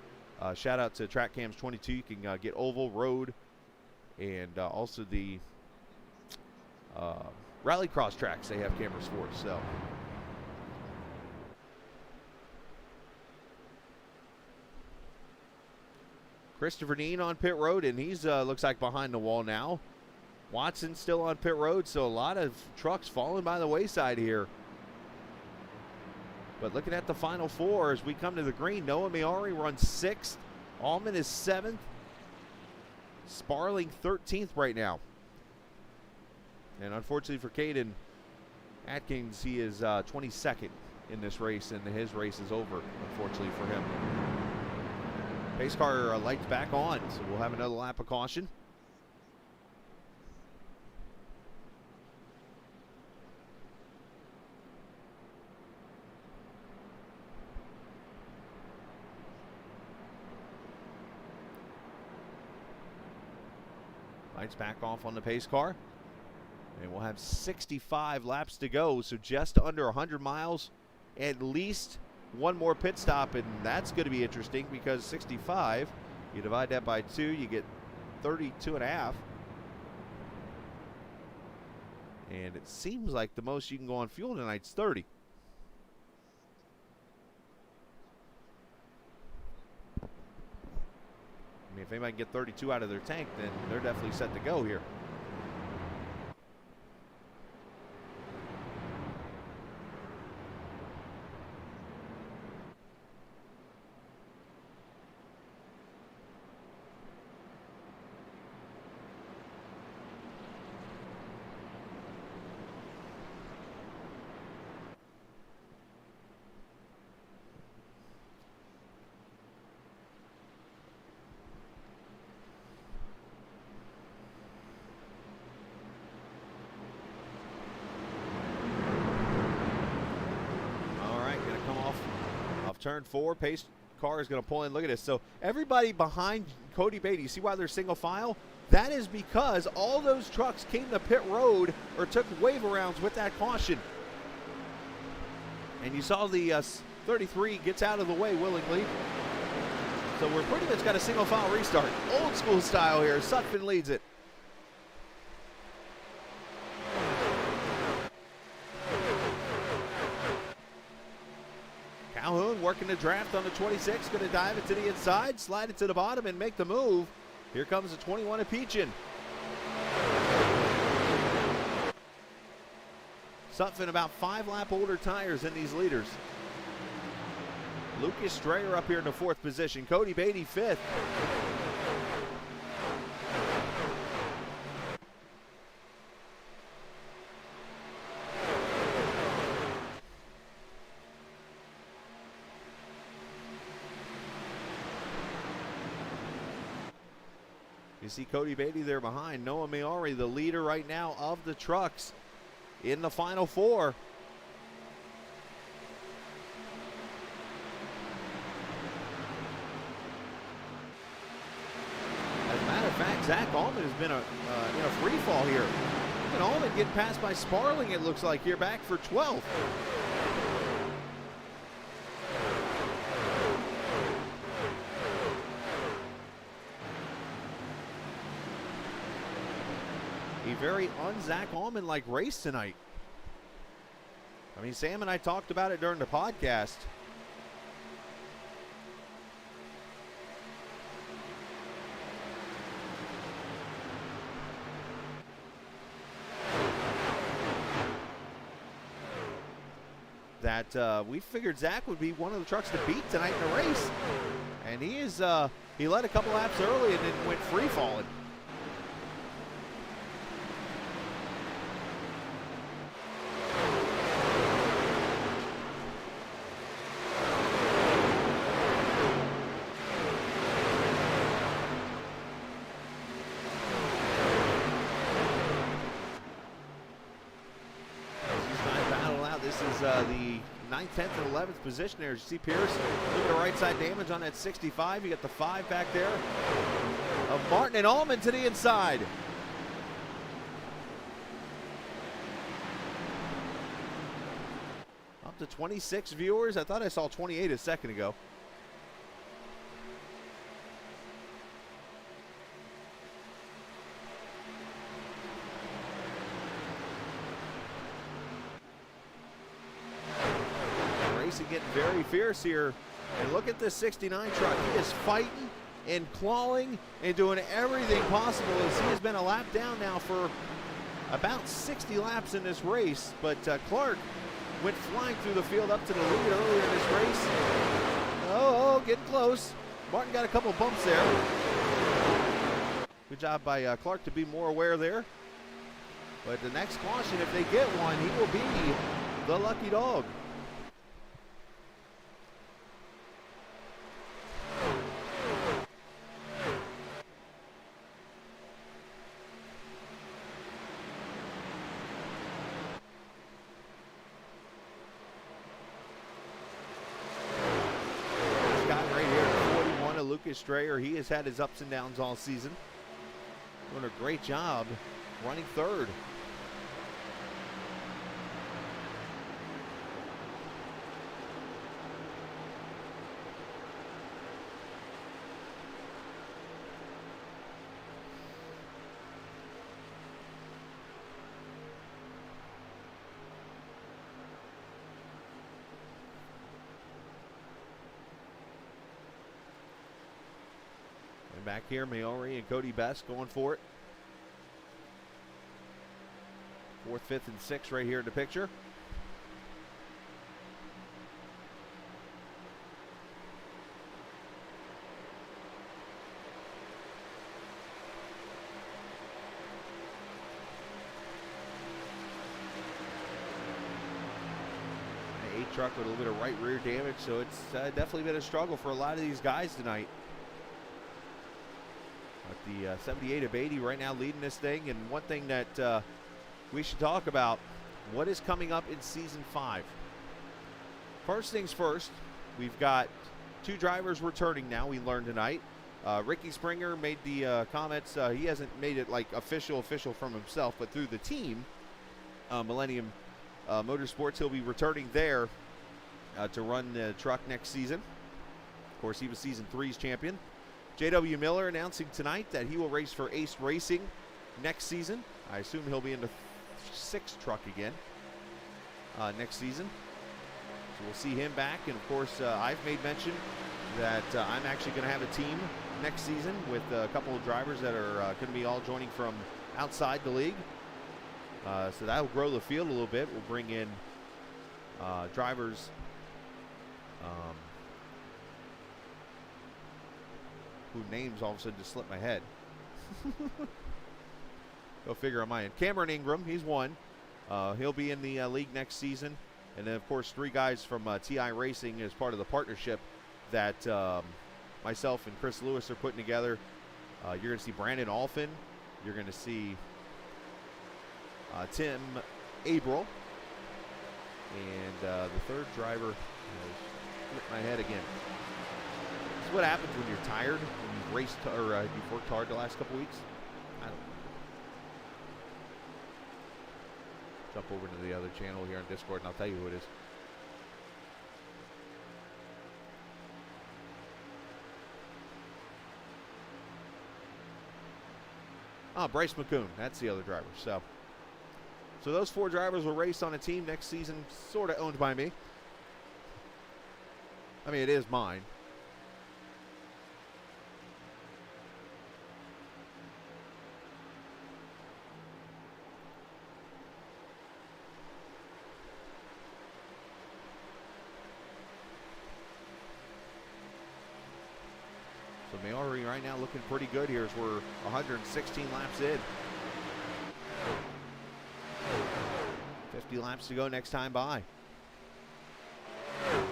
shout out to Track Cams 22. You can get oval, road, and also the rallycross tracks they have cameras for. So. Christopher Dean on pit road, and he's looks like behind the wall now. Watson still on pit road, so a lot of trucks falling by the wayside here. But looking at the final four as we come to the green, Noah Maiuri runs 6th. Ahmann is 7th. Sparling 13th right now. And unfortunately for Caden Atkings, he is 22nd in this race, and his race is over, unfortunately for him. Pace car lights back on, so we'll have another lap of caution. Lights back off on the pace car. And we'll have 65 laps to go, so just under 100 miles, at least one more pit stop, and that's going to be interesting because 65, you divide that by 2, you get 32 and a half. And it seems like the most you can go on fuel tonight's 30. I mean, if anybody can get 32 out of their tank, then they're definitely set to go here. Turn 4, pace car is going to pull in. Look at this. So everybody behind Cody Beatty, you see why they're single file? That is because all those trucks came to pit road or took wave arounds with that caution. And you saw the 33 gets out of the way willingly. So we're pretty much got a single file restart. Old school style here. Sutphin leads it. Calhoun working the draft on the 26. Going to dive it to the inside, slide it to the bottom, and make the move. Here comes the 21 of Peachin. Sutphin about 5 lap older tires than these leaders. Lucas Strayer up here in the 4th position. Cody Beatty 5th. You see Cody Beatty there behind. Noah Maiuri, the leader right now of the trucks in the final 4. As a matter of fact, Zack Ahmann has been in a free fall here. And Ahmann getting passed by Sparling, it looks like, here back for 12th. A very un-Zack Ahmann-like race tonight. I mean, Sam and I talked about it during the podcast. That we figured Zack would be one of the trucks to beat tonight in the race. And he is, he led a couple laps early and then went free-falling. The 9th, 10th, and 11th position there. As you see Pierce, look at the right side damage on that 65. You got the 5 back there of Martin and Ahmann to the inside. Up to 26 viewers. I thought I saw 28 a second ago. Getting very fierce here. And look at this 69 truck. He is fighting and clawing and doing everything possible as he has been a lap down now for about 60 laps in this race. But Clark went flying through the field up to the lead earlier in this race. Oh, getting close. Martin got a couple bumps there. Good job by Clark to be more aware there. But the next caution, if they get one, he will be the lucky dog. Lucas Strayer, he has had his ups and downs all season. Doing a great job running 3rd. Back here, Maiuri and Cody Best going for it. 4th, 5th, and 6th right here in the picture. An 8 truck with a little bit of right rear damage, so it's definitely been a struggle for a lot of these guys tonight. But the 78 of 80 right now leading this thing. And one thing that we should talk about, what is coming up in Season 5. First things first, we've got 2 drivers returning now, we learned tonight. Ricky Springer made the comments. He hasn't made it like official from himself, but through the team, Millennium Motorsports, he'll be returning there to run the truck next season. Of course, he was Season 3's champion. J.W. Miller announcing tonight that he will race for Ace Racing next season. I assume he'll be in the 6th truck again next season. So we'll see him back. And, of course, I've made mention that I'm actually going to have a team next season with a couple of drivers that are going to be all joining from outside the league. So that will grow the field a little bit. We'll bring in drivers whose names all of a sudden just slipped my head. Go figure on my end. Cameron Ingram, he's one. He'll be in the league next season. And then, of course, 3 guys from TI Racing as part of the partnership that myself and Chris Lewis are putting together. You're going to see Brandon Alphin. You're going to see Tim Abril. And the 3rd driver, slipped my head again. This is what happens when you're tired, when you've raced or you've worked hard the last couple weeks. I don't know. Jump over to the other channel here on Discord and I'll tell you who it is. Oh, Bryce McCoon. That's the other driver. So those 4 drivers will race on a team next season, sort of owned by me. I mean, it is mine. So Maiuri right now looking pretty good here as we're 116 laps in. 50 laps to go next time by. Yeah,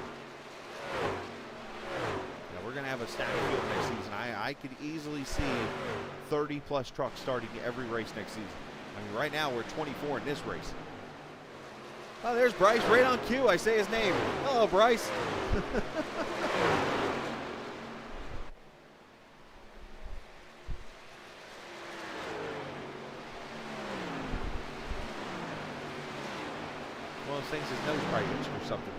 we're going to have a stacked field next season. I could easily see 30-plus trucks starting every race next season. I mean, right now we're 24 in this race. Oh, there's Bryce right on cue. I say his name. Hello, Bryce. One of those things, his nose probably itched or something.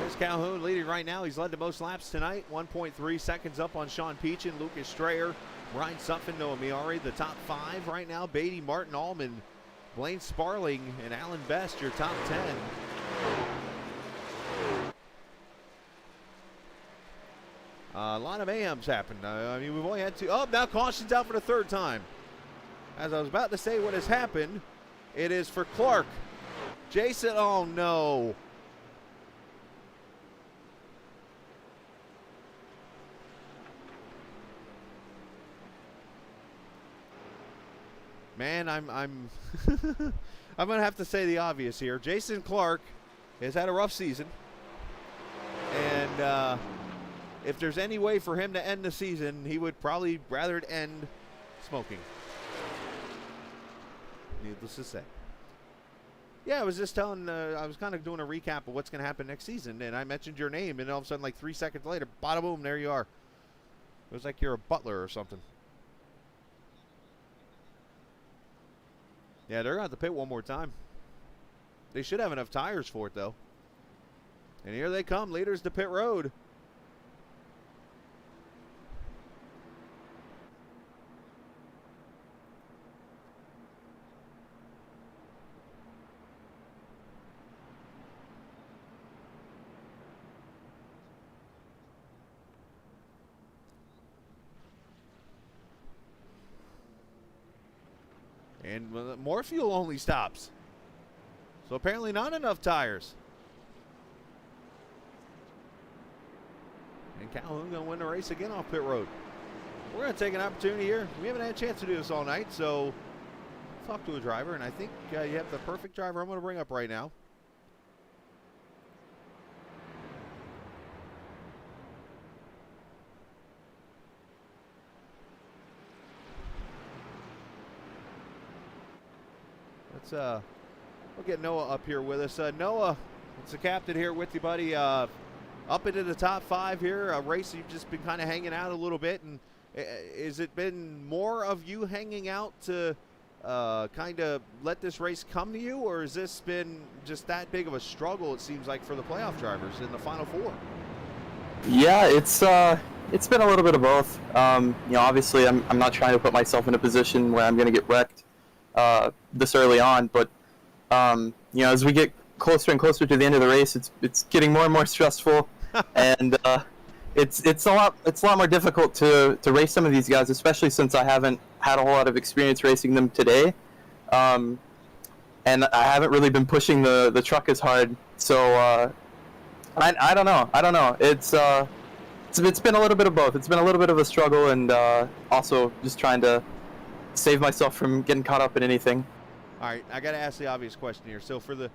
There's Calhoun leading right now. He's led the most laps tonight. 1.3 seconds up on Sean Peachin, Lucas Strayer, Ryan Sutphin, Noah Maiuri. The top 5 right now, Beatty, Martin Allman, Blaine Sparling, and Alan Best, your top 10. A lot of mayhems happened. I mean, we've only had 2. Oh, now caution's out for the 3rd time. As I was about to say what has happened, it is for Clark. Jason, oh no. Man, I'm I'm gonna have to say the obvious here. Jason Clark has had a rough season. And if there's any way for him to end the season, he would probably rather it end smoking. Needless to say. Yeah, I was just telling, I was kind of doing a recap of what's going to happen next season, and I mentioned your name, and all of a sudden, like 3 seconds later, bada boom, there you are. It was like you're a butler or something. Yeah, they're going to have to pit one more time. They should have enough tires for it, though. And here they come, leaders to pit road. And more fuel only stops. So apparently not enough tires. And Calhoun going to win the race again off pit road. We're going to take an opportunity here. We haven't had a chance to do this all night, so talk to a driver, and I think you have the perfect driver I'm going to bring up right now. We'll get Noah up here with us. Noah, it's the captain here with you, buddy. Up into the top 5 here. A race you've just been kind of hanging out a little bit. And has it been more of you hanging out to kind of let this race come to you, or has this been just that big of a struggle, it seems like, for the playoff drivers in the Final Four? Yeah, it's been a little bit of both. Obviously, I'm not trying to put myself in a position where I'm going to get wrecked this early on, but as we get closer and closer to the end of the race, it's getting more and more stressful, and it's a lot more difficult to race some of these guys, especially since I haven't had a whole lot of experience racing them today, and I haven't really been pushing the truck as hard. So I don't know. It's been a little bit of both. It's been a little bit of a struggle, and also just trying to save myself from getting caught up in anything. All right, I got to ask the obvious question here. So for the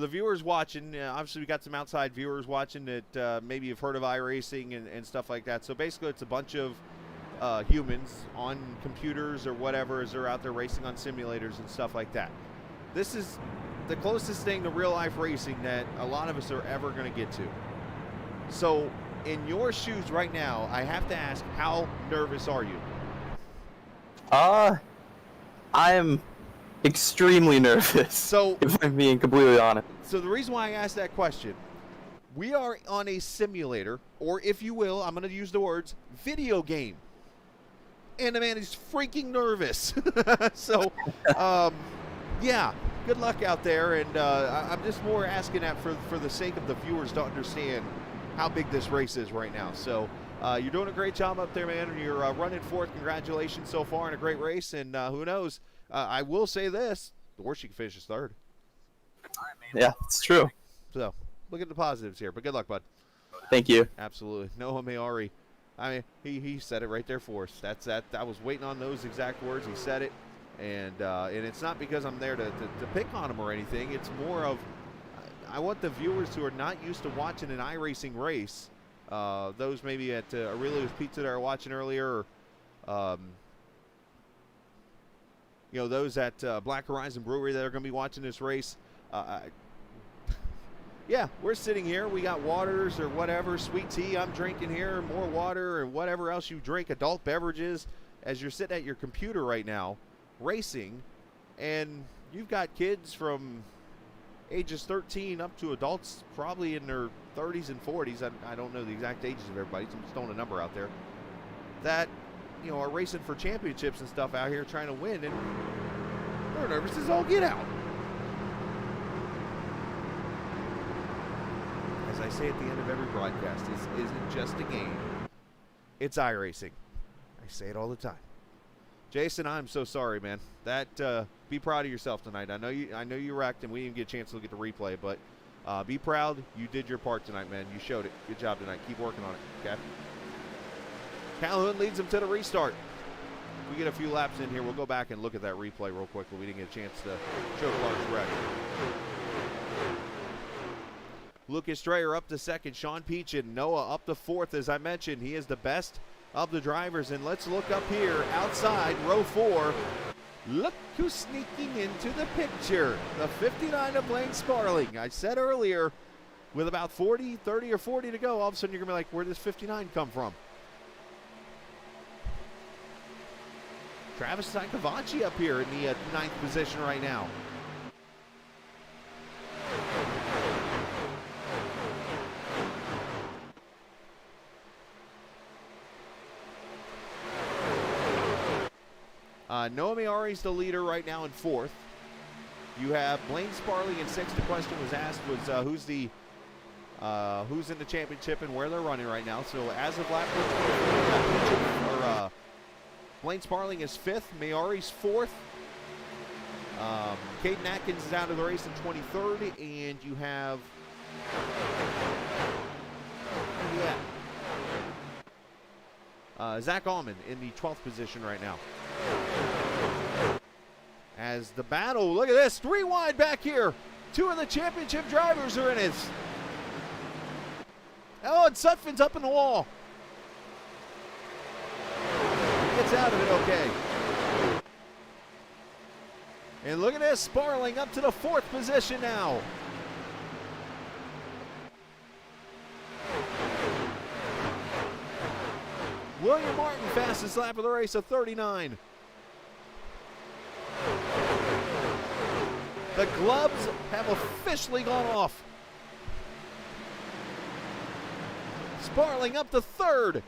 viewers watching, obviously we got some outside viewers watching that maybe you've heard of iRacing and stuff like that. So basically it's a bunch of humans on computers or whatever as they're out there racing on simulators and stuff like that. This is the closest thing to real life racing that a lot of us are ever going to get to. So in your shoes right now, I have to ask, how nervous are you? I am extremely nervous. So, if I'm being completely honest. So the reason why I asked that question, we are on a simulator, or if you will, I'm going to use the words, video game. And the man is freaking nervous. So, yeah, good luck out there. And I'm just more asking that for the sake of the viewers to understand how big this race is right now. So you're doing a great job up there, man. You're running fourth. Congratulations so far in a great race. And who knows, I will say this, the worst you can finish is third. Yeah, it's true. So look at the positives here. But good luck, bud. Thank you. Absolutely. Noah Maiuri. I mean, he said it right there for us. That's that. I was waiting on those exact words. He said it. And it's not because I'm there to pick on him or anything. It's more of I want the viewers who are not used to watching an iRacing race, those maybe at Aurelio's Pizza that are watching earlier, or, those at Black Horizon Brewery that are going to be watching this race. Yeah, we're sitting here. We got waters or whatever, sweet tea I'm drinking here, more water or whatever else you drink, adult beverages, as you're sitting at your computer right now racing, and you've got kids from ages 13 up to adults probably in their 30s and 40s. I don't know the exact ages of everybody, so I'm just throwing a number out there, that are racing for championships and stuff out here trying to win, and they're nervous as all get out. As I say at the end of every broadcast, this isn't just a game, it's iRacing. I say it all the time. Jason, I'm so sorry, man. That be proud of yourself tonight. I know you wrecked, and we didn't get a chance to look at the replay, but be proud. You did your part tonight, man. You showed it. Good job tonight. Keep working on it, okay? Calhoun leads him to the restart. If we get a few laps in here, we'll go back and look at that replay real quick, but we didn't get a chance to show Clark's wreck. Lucas Strayer up to second. Sean Peachin. Noah up to fourth. As I mentioned, he is the best of the drivers. And let's look up here outside row 4. Look who's sneaking into the picture. The 59 of Blaine Sparling. I said earlier, with about 30 or 40 to go, all of a sudden you're going to be like, where does 59 come from? Travis Saccavacci up here in the 9th position right now. Noah Maiuri's the leader right now in 4th. You have Blaine Sparling in 6th. The question was asked was who's in the championship and where they're running right now. So as of lap 24, Blaine Sparling is 5th. Maiuri's 4th. Caden Atkins is out of the race in 23rd, and you have Zack Ahmann in the 12th position right now. As the battle, look at this, 3 wide back here. 2 of the championship drivers are in it. Oh, and Sutphin's up in the wall. He gets out of it okay. And look at this, Sparling up to the 4th position now. William Martin, fastest lap of the race, of 39. The gloves have officially gone off. Sparling up to third.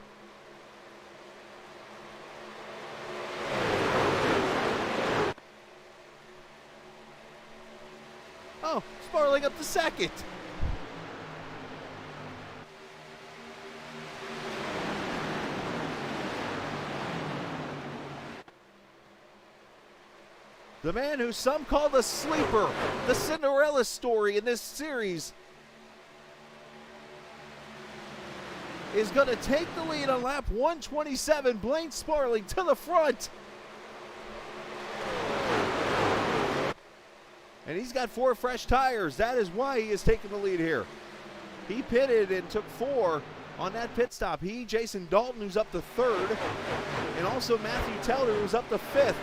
Oh, Sparling up to second. The man who some call the sleeper, the Cinderella story in this series, is going to take the lead on lap 127. Blaine Sparling to the front. And he's got 4 fresh tires. That is why he is taking the lead here. He pitted and took 4 on that pit stop. He, Jason Dalton, who's up to 3rd, and also Matthew Telder, who's up to 5th.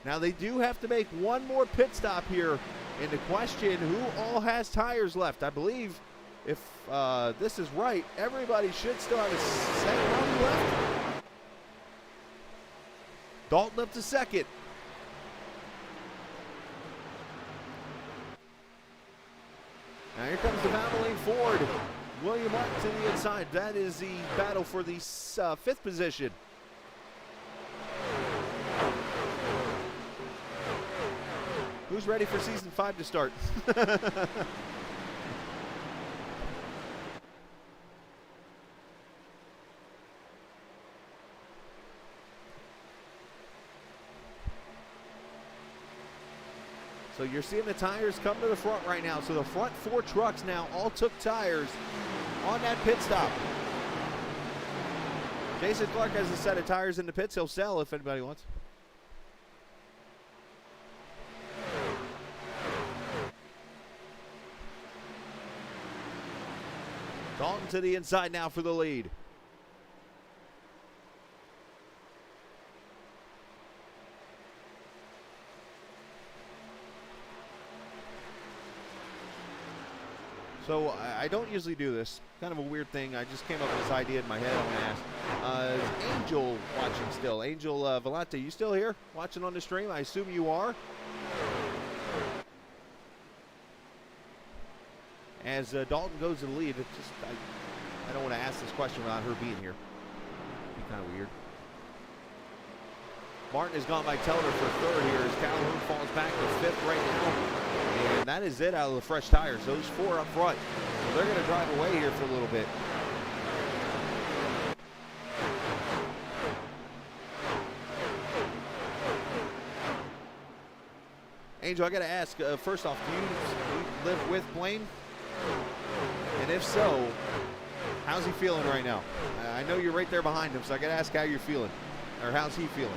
Now they do have to make one more pit stop here, and the question, who all has tires left? I believe, if this is right, everybody should still have a second round left. Dalton up to second. Now here comes the battling Ford. William Martin to the inside. That is the battle for the 5th position. Who's ready for season 5 to start? So you're seeing the tires come to the front right now. So the front 4 trucks now all took tires on that pit stop. Jason Clark has a set of tires in the pits he'll sell if anybody wants. Dalton to the inside now for the lead. So I don't usually do this. Kind of a weird thing. I just came up with this idea in my head. I'm going to ask. Is Angel watching still? Angel Vellante, you still here watching on the stream? I assume you are. As Dalton goes to the lead, it's just, I don't want to ask this question without her being here. It'd be kind of weird. Martin has gone by Telder for 3rd here as Calhoun falls back to 5th right now. And that is it out of the fresh tires. Those 4 up front. So they're going to drive away here for a little bit. Angel, I got to ask, first off, do you live with Blaine? And if so, how's he feeling right now? I know you're right there behind him, so I got to ask how you're feeling. Or how's he feeling?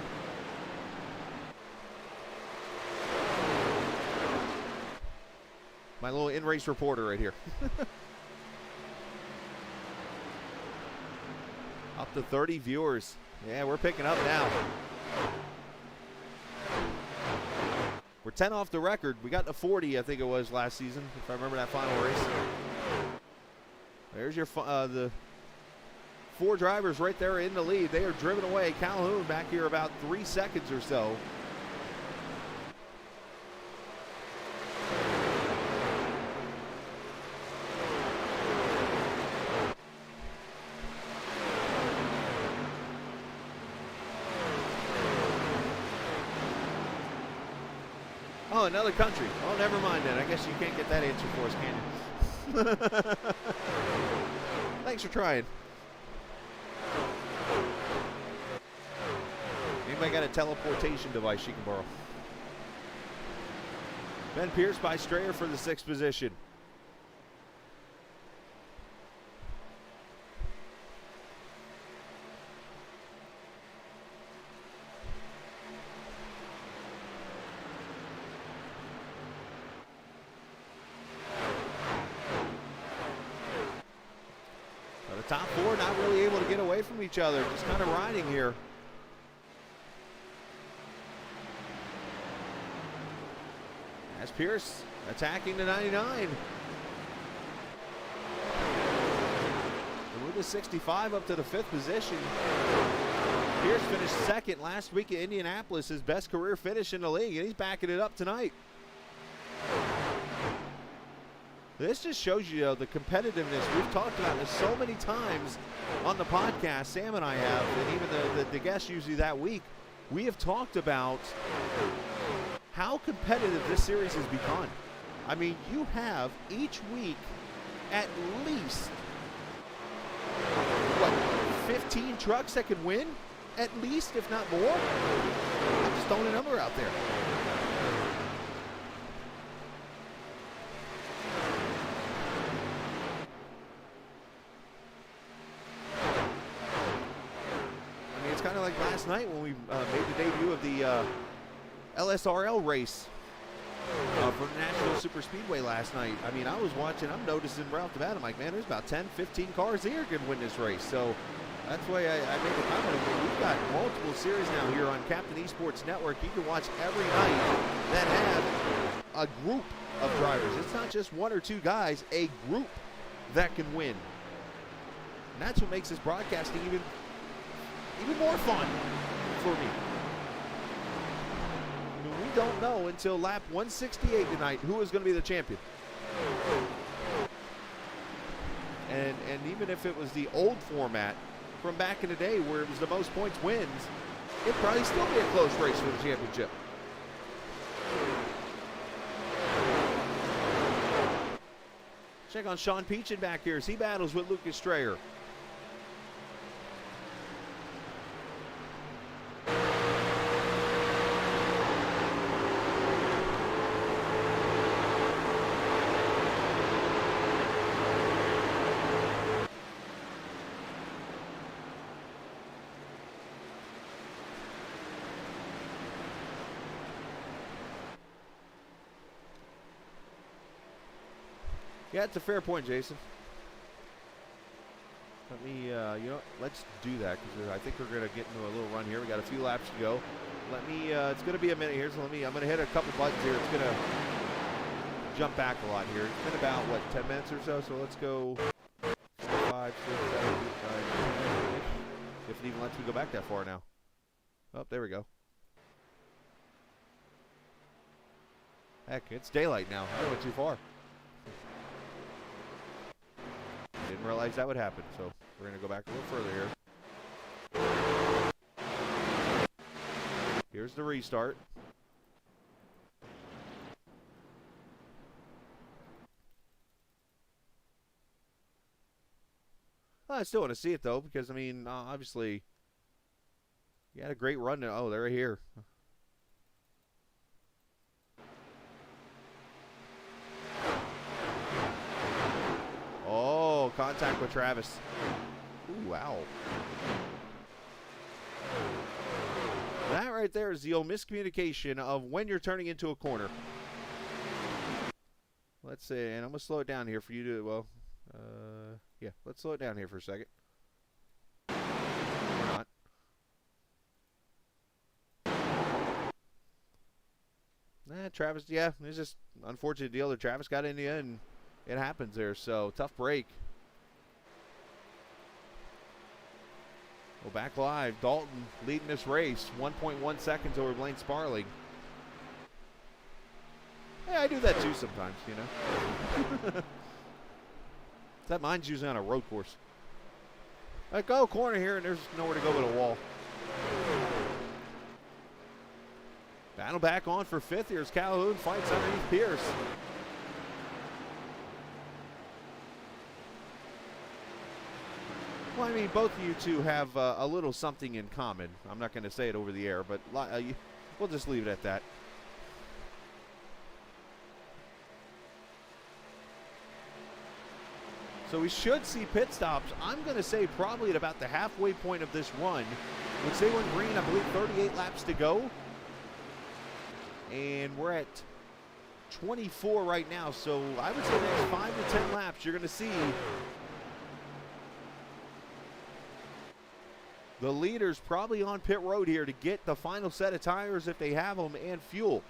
My little in-race reporter right here. Up to 30 viewers. Yeah, we're picking up now. We're 10 off the record. We got to 40, I think it was, last season, if I remember that final race. There's your the 4 drivers right there in the lead. They are driven away. Calhoun back here about 3 seconds or so. Oh, another country. Oh, never mind then. I guess you can't get that answer for us, can you? Thanks for trying. Anybody got a teleportation device she can borrow? Ben Pierce by Strayer for the 6th position. Top 4 not really able to get away from each other, just kind of riding here. As Pierce attacking the 99. And with to 65 up to the 5th position. Pierce finished 2nd last week at Indianapolis, his best career finish in the league, and he's backing it up tonight. This just shows you the competitiveness. We've talked about this so many times on the podcast, Sam and I have, and even the guests usually that week. We have talked about how competitive this series has become. I mean, you have each week at least, 15 trucks that can win? At least, if not more? I'm just throwing a number out there. I mean, it's kind of like last night when we made the debut of the LSRL race for National Super Speedway last night. I mean, I was watching, I'm noticing right off the bat, I'm like, man, there's about 10, 15 cars here can win this race. So that's why I made the comment. We've got multiple series now here on Captain Esports Network. You can watch every night that have a group of drivers. It's not just one or two guys, a group that can win. And that's what makes this broadcasting even more fun for me. I mean, we don't know until lap 168 tonight who is going to be the champion. And even if it was the old format from back in the day where it was the most points wins, it'd probably still be a close race for the championship. Check on Sean Peachin back here as he battles with Lucas Strayer. Yeah, it's a fair point, Jason. Let me, let's do that because I think we're going to get into a little run here. We got a few laps to go. Let me, it's going to be a minute here, so I'm going to hit a couple buttons here. It's going to jump back a lot here. It's been about, 10 minutes or so? So let's go 5, 6, 7, 8, 9, 10-ish. If it even lets me go back that far now. Oh, there we go. Heck, it's daylight now. I went too far. Didn't realize that would happen, so we're going to go back a little further here. Here's the restart. I still want to see it, though, because, I mean, obviously, you had a great run. Oh, they're here. Oh, contact with Travis. Ooh, wow. That right there is the old miscommunication of when you're turning into a corner. Let's see, and I'm going to slow it down here for you to, well, yeah, let's slow it down here for a second. Or not. Travis, yeah, it's just an unfortunate deal that Travis got in the end. It happens there, so tough break. Well, back live, Dalton leading this race, 1.1 seconds over Blaine Sparling. Yeah, I do that too sometimes, you know. That mine's usually on a road course. I go corner here and there's nowhere to go but a wall. Battle back on for 5th. Here's Calhoun, fights underneath Pierce. Well, I mean, both of you two have a little something in common. I'm not going to say it over the air, but we'll just leave it at that. So we should see pit stops, I'm going to say probably at about the halfway point of this run, which they went green, I believe 38 laps to go. And we're at 24 right now, so I would say the next 5 to 10 laps, you're going to see the leaders probably on pit road here to get the final set of tires if they have them and fuel.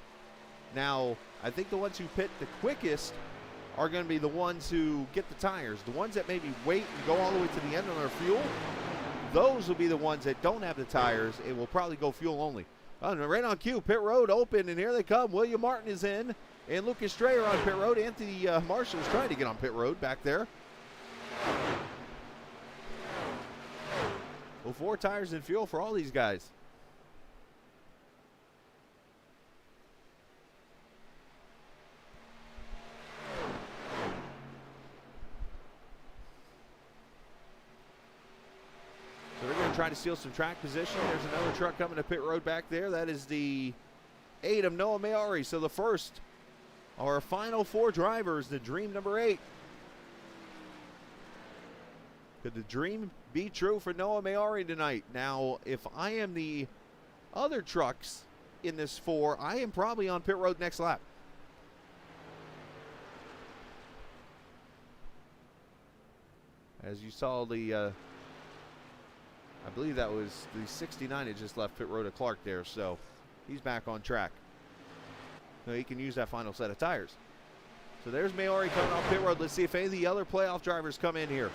Now, I think the ones who pit the quickest are going to be the ones who get the tires. The ones that maybe wait and go all the way to the end on their fuel, those will be the ones that don't have the tires. It will probably go fuel only. Oh, no, right on cue, pit road open, and here they come. William Martin is in, and Lucas Strayer on pit road. Anthony Marshall is trying to get on pit road back there. Well, 4 tires and fuel for all these guys. So they're going to try to steal some track position. There's another truck coming to pit road back there. That is the 8 of Noah Maiuri. So the first, our final 4 drivers, the dream number 8. Could the dream be true for Noah Maiuri tonight? Now, if I am the other trucks in this 4, I am probably on pit road next lap. As you saw the I believe that was the 69 that just left pit road of Clark there, so he's back on track. So he can use that final set of tires. So there's Maiuri coming off pit road. Let's see if any of the other playoff drivers come in here.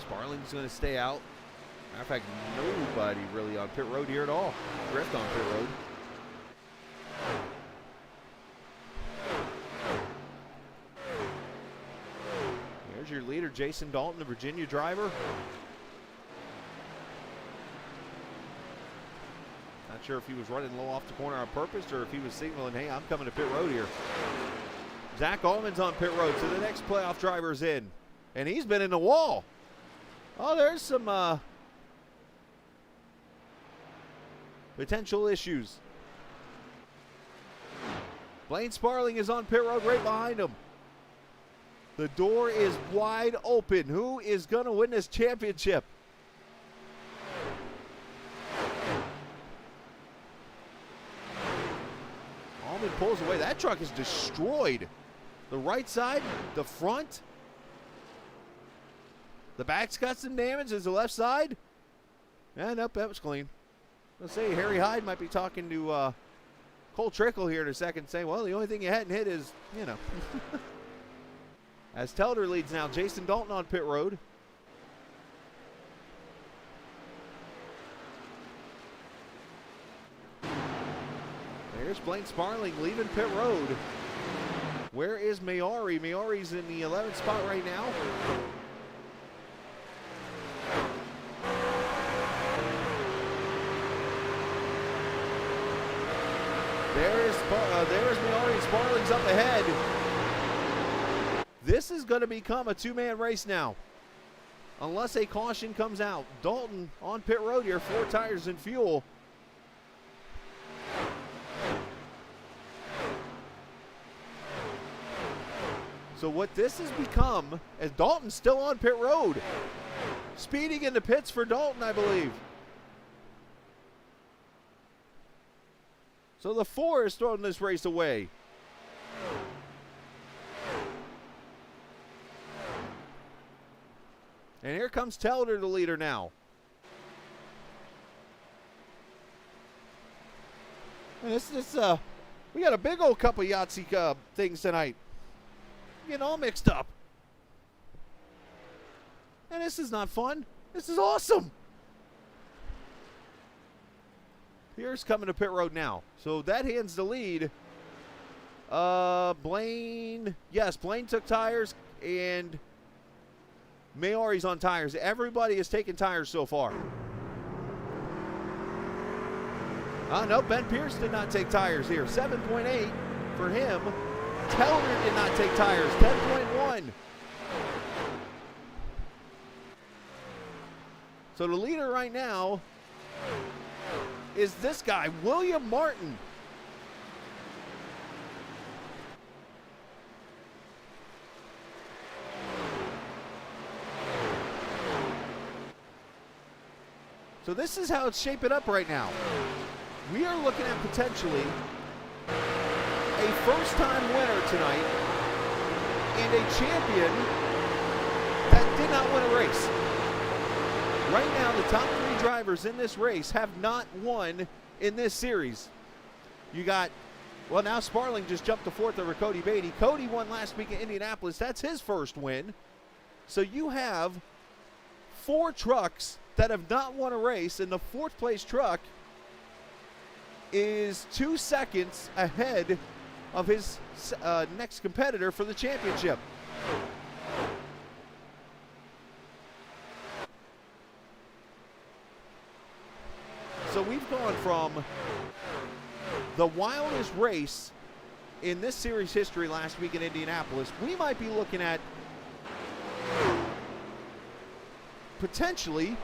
Sparling's going to stay out. Matter of fact, nobody really on pit road here at all. Drift on pit road. Here's your leader, Jason Dalton, the Virginia driver. Not sure if he was running low off the corner on purpose or if he was signaling, hey, I'm coming to pit road here. Zack Ahmann's on pit road, so the next playoff driver's in. And he's been in the wall. Oh, there's some potential issues. Blaine Sparling is on pit road right behind him. The door is wide open. Who is going to win this championship? Ahmann pulls away. That truck is destroyed. The right side, the front. The back's got some damage. Is the left side? Nope, that was clean. Let's say Harry Hyde might be talking to Cole Trickle here in a second, saying, well, the only thing you hadn't hit is, you know. As Telder leads now, Jason Dalton on pit road. There's Blaine Sparling leaving pit road. Where is Maiuri? Maiuri's in the 11th spot right now. There's Maiuri. Sparling's up ahead. This is going to become a 2-man race now, unless a caution comes out. Dalton on pit road here, 4 tires and fuel. So what this has become, as Dalton's still on pit road, speeding in the pits for Dalton, I believe. So the 4 is throwing this race away. And here comes Telder, the leader now. And we got a big old couple Yahtzee things tonight. Getting all mixed up. And this is not fun. This is awesome. Here's coming to pit road now. So that hands the lead. Blaine. Yes, Blaine took tires and Maiuri's on tires. Everybody has taken tires so far. No, Ben Pierce did not take tires here. 7.8 for him. Telder did not take tires. 10.1. So the leader right now is this guy, William Martin. So this is how it's shaping up right now. We are looking at potentially a first-time winner tonight and a champion that did not win a race. Right now, the top 3 drivers in this race have not won in this series. You got, well, now Sparling just jumped to 4th over Cody Beatty. Cody won last week in Indianapolis. That's his first win. So you have 4 trucks that have not won a race, and the 4th place truck is 2 seconds ahead of his next competitor for the championship. So we've gone from the wildest race in this series history last week in Indianapolis. We might be looking at potentially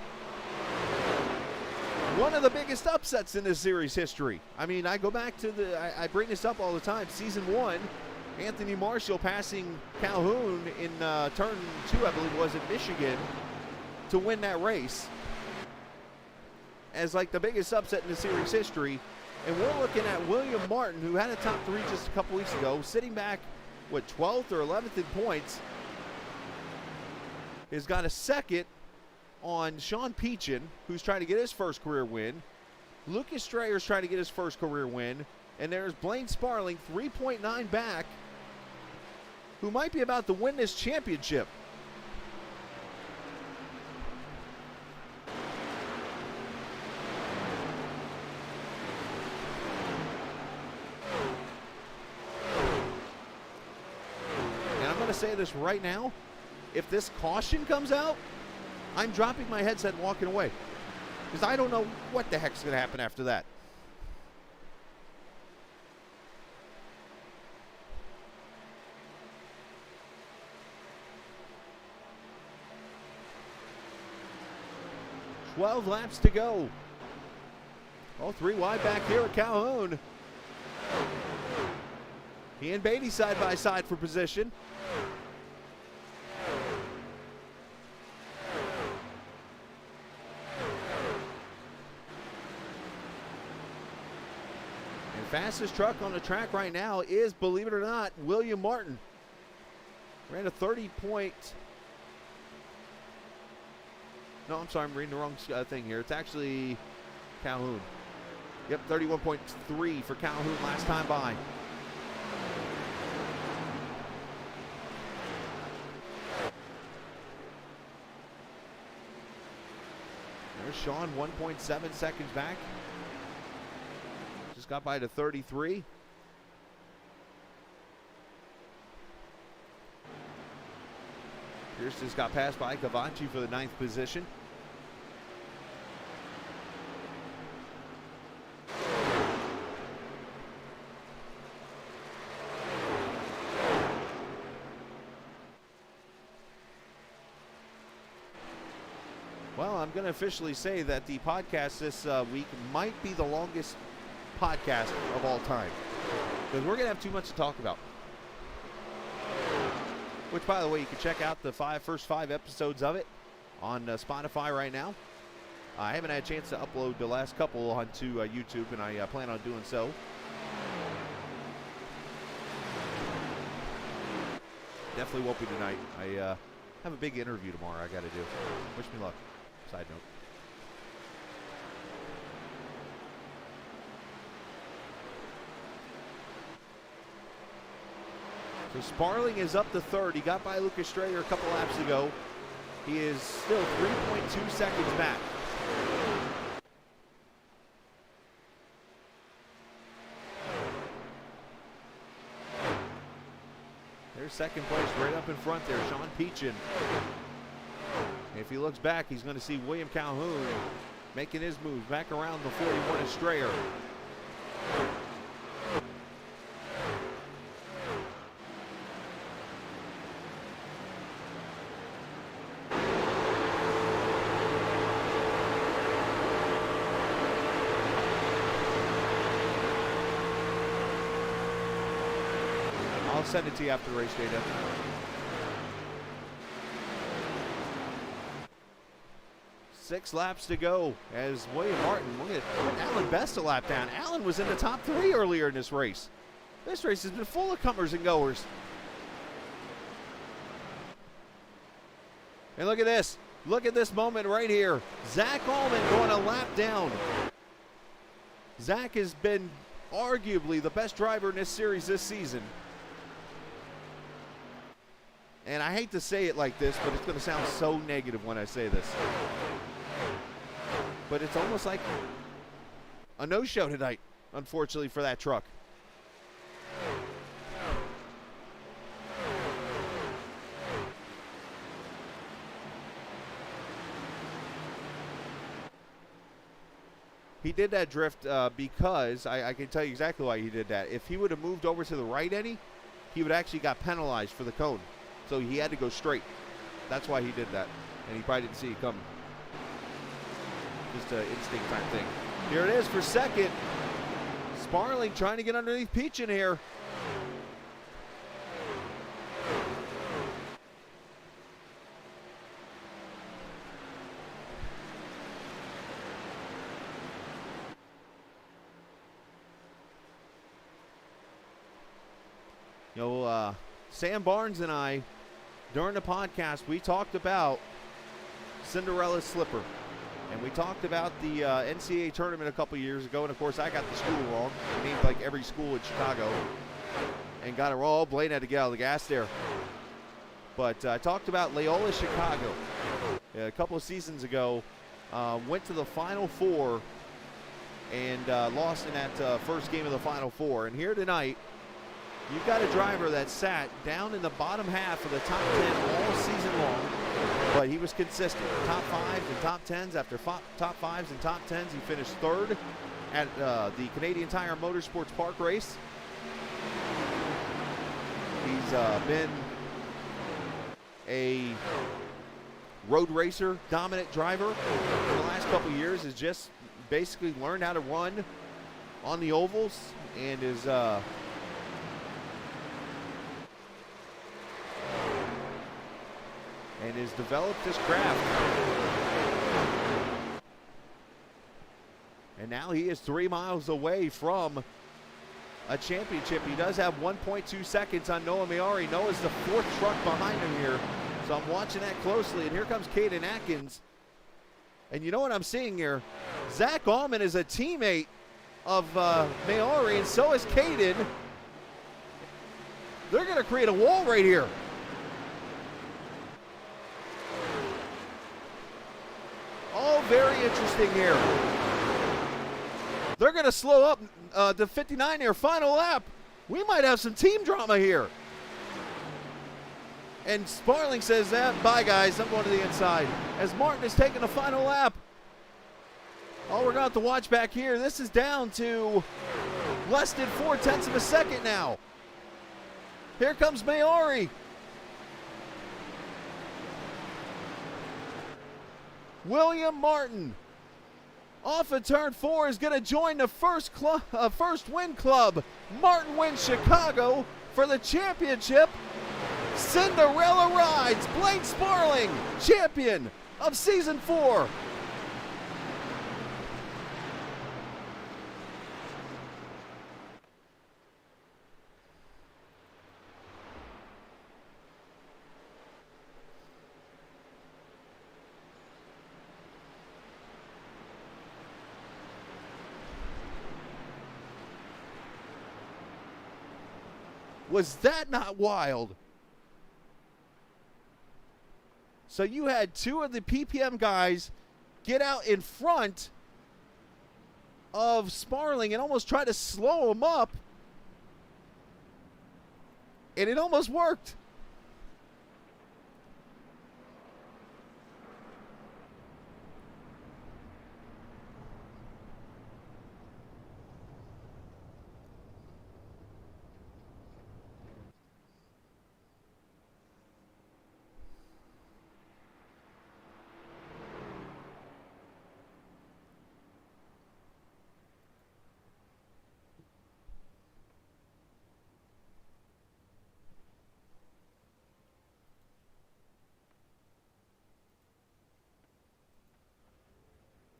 one of the biggest upsets in this series history. I mean, I go back to I bring this up all the time. Season 1, Anthony Marshall passing Calhoun in turn 2, I believe it was, in Michigan to win that race as like the biggest upset in the series history. And we're looking at William Martin, who had a top 3 just a couple weeks ago, sitting back, what, 12th or 11th in points. Has got a second on Sean Peachin, who's trying to get his first career win. Lucas Strayer's trying to get his first career win. And there's Blaine Sparling, 3.9 back, who might be about to win this championship. And I'm going to say this right now. If this caution comes out, I'm dropping my headset and walking away, because I don't know what the heck's going to happen after that. "12 laps to go." All 3 wide back here at Calhoun. He and Beatty side by side for position. Fastest truck on the track right now is, believe it or not, William Martin. Ran a 30 point. No, I'm sorry, I'm reading the wrong thing here. It's actually Calhoun. Yep, 31.3 for Calhoun last time by. There's Sean, 1.7 seconds back. Just got by to 33. Pierce just got passed by Cavacci for the 9th position. Well, I'm going to officially say that the podcast this week might be the longest podcast of all time, because we're going to have too much to talk about. Which, by the way, you can check out the first 5 episodes of it on Spotify right now. I haven't had a chance to upload the last couple onto YouTube, and I plan on doing so. Definitely won't be tonight. I have a big interview tomorrow I got to do. Wish me luck. Side note. So Sparling is up to 3rd. He got by Lucas Strayer a couple laps ago. He is still 3.2 seconds back. There's second place right up in front there, Sean Peachin. If he looks back, he's going to see William Calhoun making his move back around the 41 is Strayer. I'll send it to you after the race data. Six laps to go as William Martin, look at Alan Best a lap down. Alan was in the top 3 earlier in this race. This race has been full of comers and goers. And look at this. Look at this moment right here. Zack Ahmann going a lap down. Zack has been arguably the best driver in this series this season. And I hate to say it like this, but it's going to sound so negative when I say this. But it's almost like a no-show tonight, unfortunately, for that truck. He did that drift because, I can tell you exactly why he did that. If he would have moved over to the right any, he would actually got penalized for the cone. So he had to go straight. That's why he did that. And he probably didn't see it coming. Just an instinct type thing. Here it is for second. Sparling trying to get underneath Peach in here. You know, Sam Barnes and I, during the podcast, we talked about Cinderella's slipper. And we talked about the NCAA tournament a couple years ago. And, of course, I got the school wrong. I named, like, every school in Chicago. And got it wrong. Blaine had to get out of the gas there. But I talked about Loyola Chicago. A couple of seasons ago. Went to the Final Four. And lost in that first game of the Final Four. And here tonight, you've got a driver that sat down in the bottom half of the top 10 all season long, but he was consistent. Top 5s and top 10s after top 5s and top 10s. He finished third at the Canadian Tire Motorsports Park race. He's been a road racer, dominant driver for the last couple years. Has just basically learned how to run on the ovals and is developed his craft. And now he is 3 miles away from a championship. He does have 1.2 seconds on Noah Maiuri. Noah's the fourth truck behind him here. So I'm watching that closely. And here comes Caden Atkins. And you know what I'm seeing here? Zack Ahmann is a teammate of Maiuri, and so is Caden. They're going to create a wall right here. All very interesting here. They're going to slow up to 59 here, final lap. We might have some team drama here. And Sparling says that, bye guys, I'm going to the inside. As Martin is taking the final lap. Oh, we're going to have to watch back here. This is down to less than 0.4 of a second now. Here comes Maiuri. William Martin off of turn 4 is going to join the first win club. Martin wins Chicago for the championship. Cinderella rides. Blaine Sparling, champion of season 4. Was that not wild? So you had two of the PPM guys get out in front of Sparling and almost try to slow him up. And it almost worked.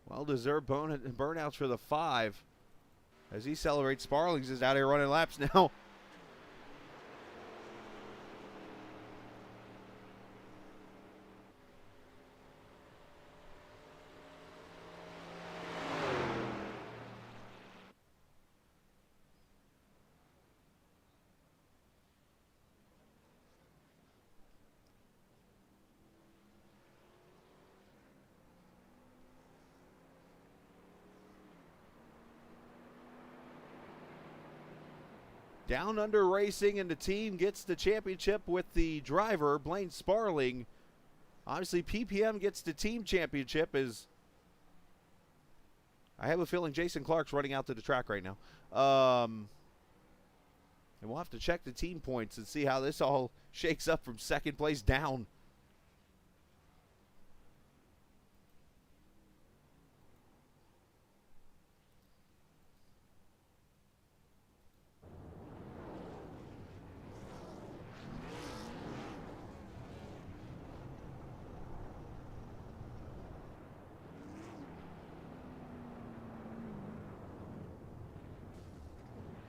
Well-deserved burnouts for the 5 as he celebrates. Sparling's is out here running laps now. Down Under Racing, and the team gets the championship with the driver, Blaine Sparling. Obviously, PPM gets the team championship as I have a feeling Jason Clark's running out to the track right now. And we'll have to check the team points and see how this all shakes up from second place down.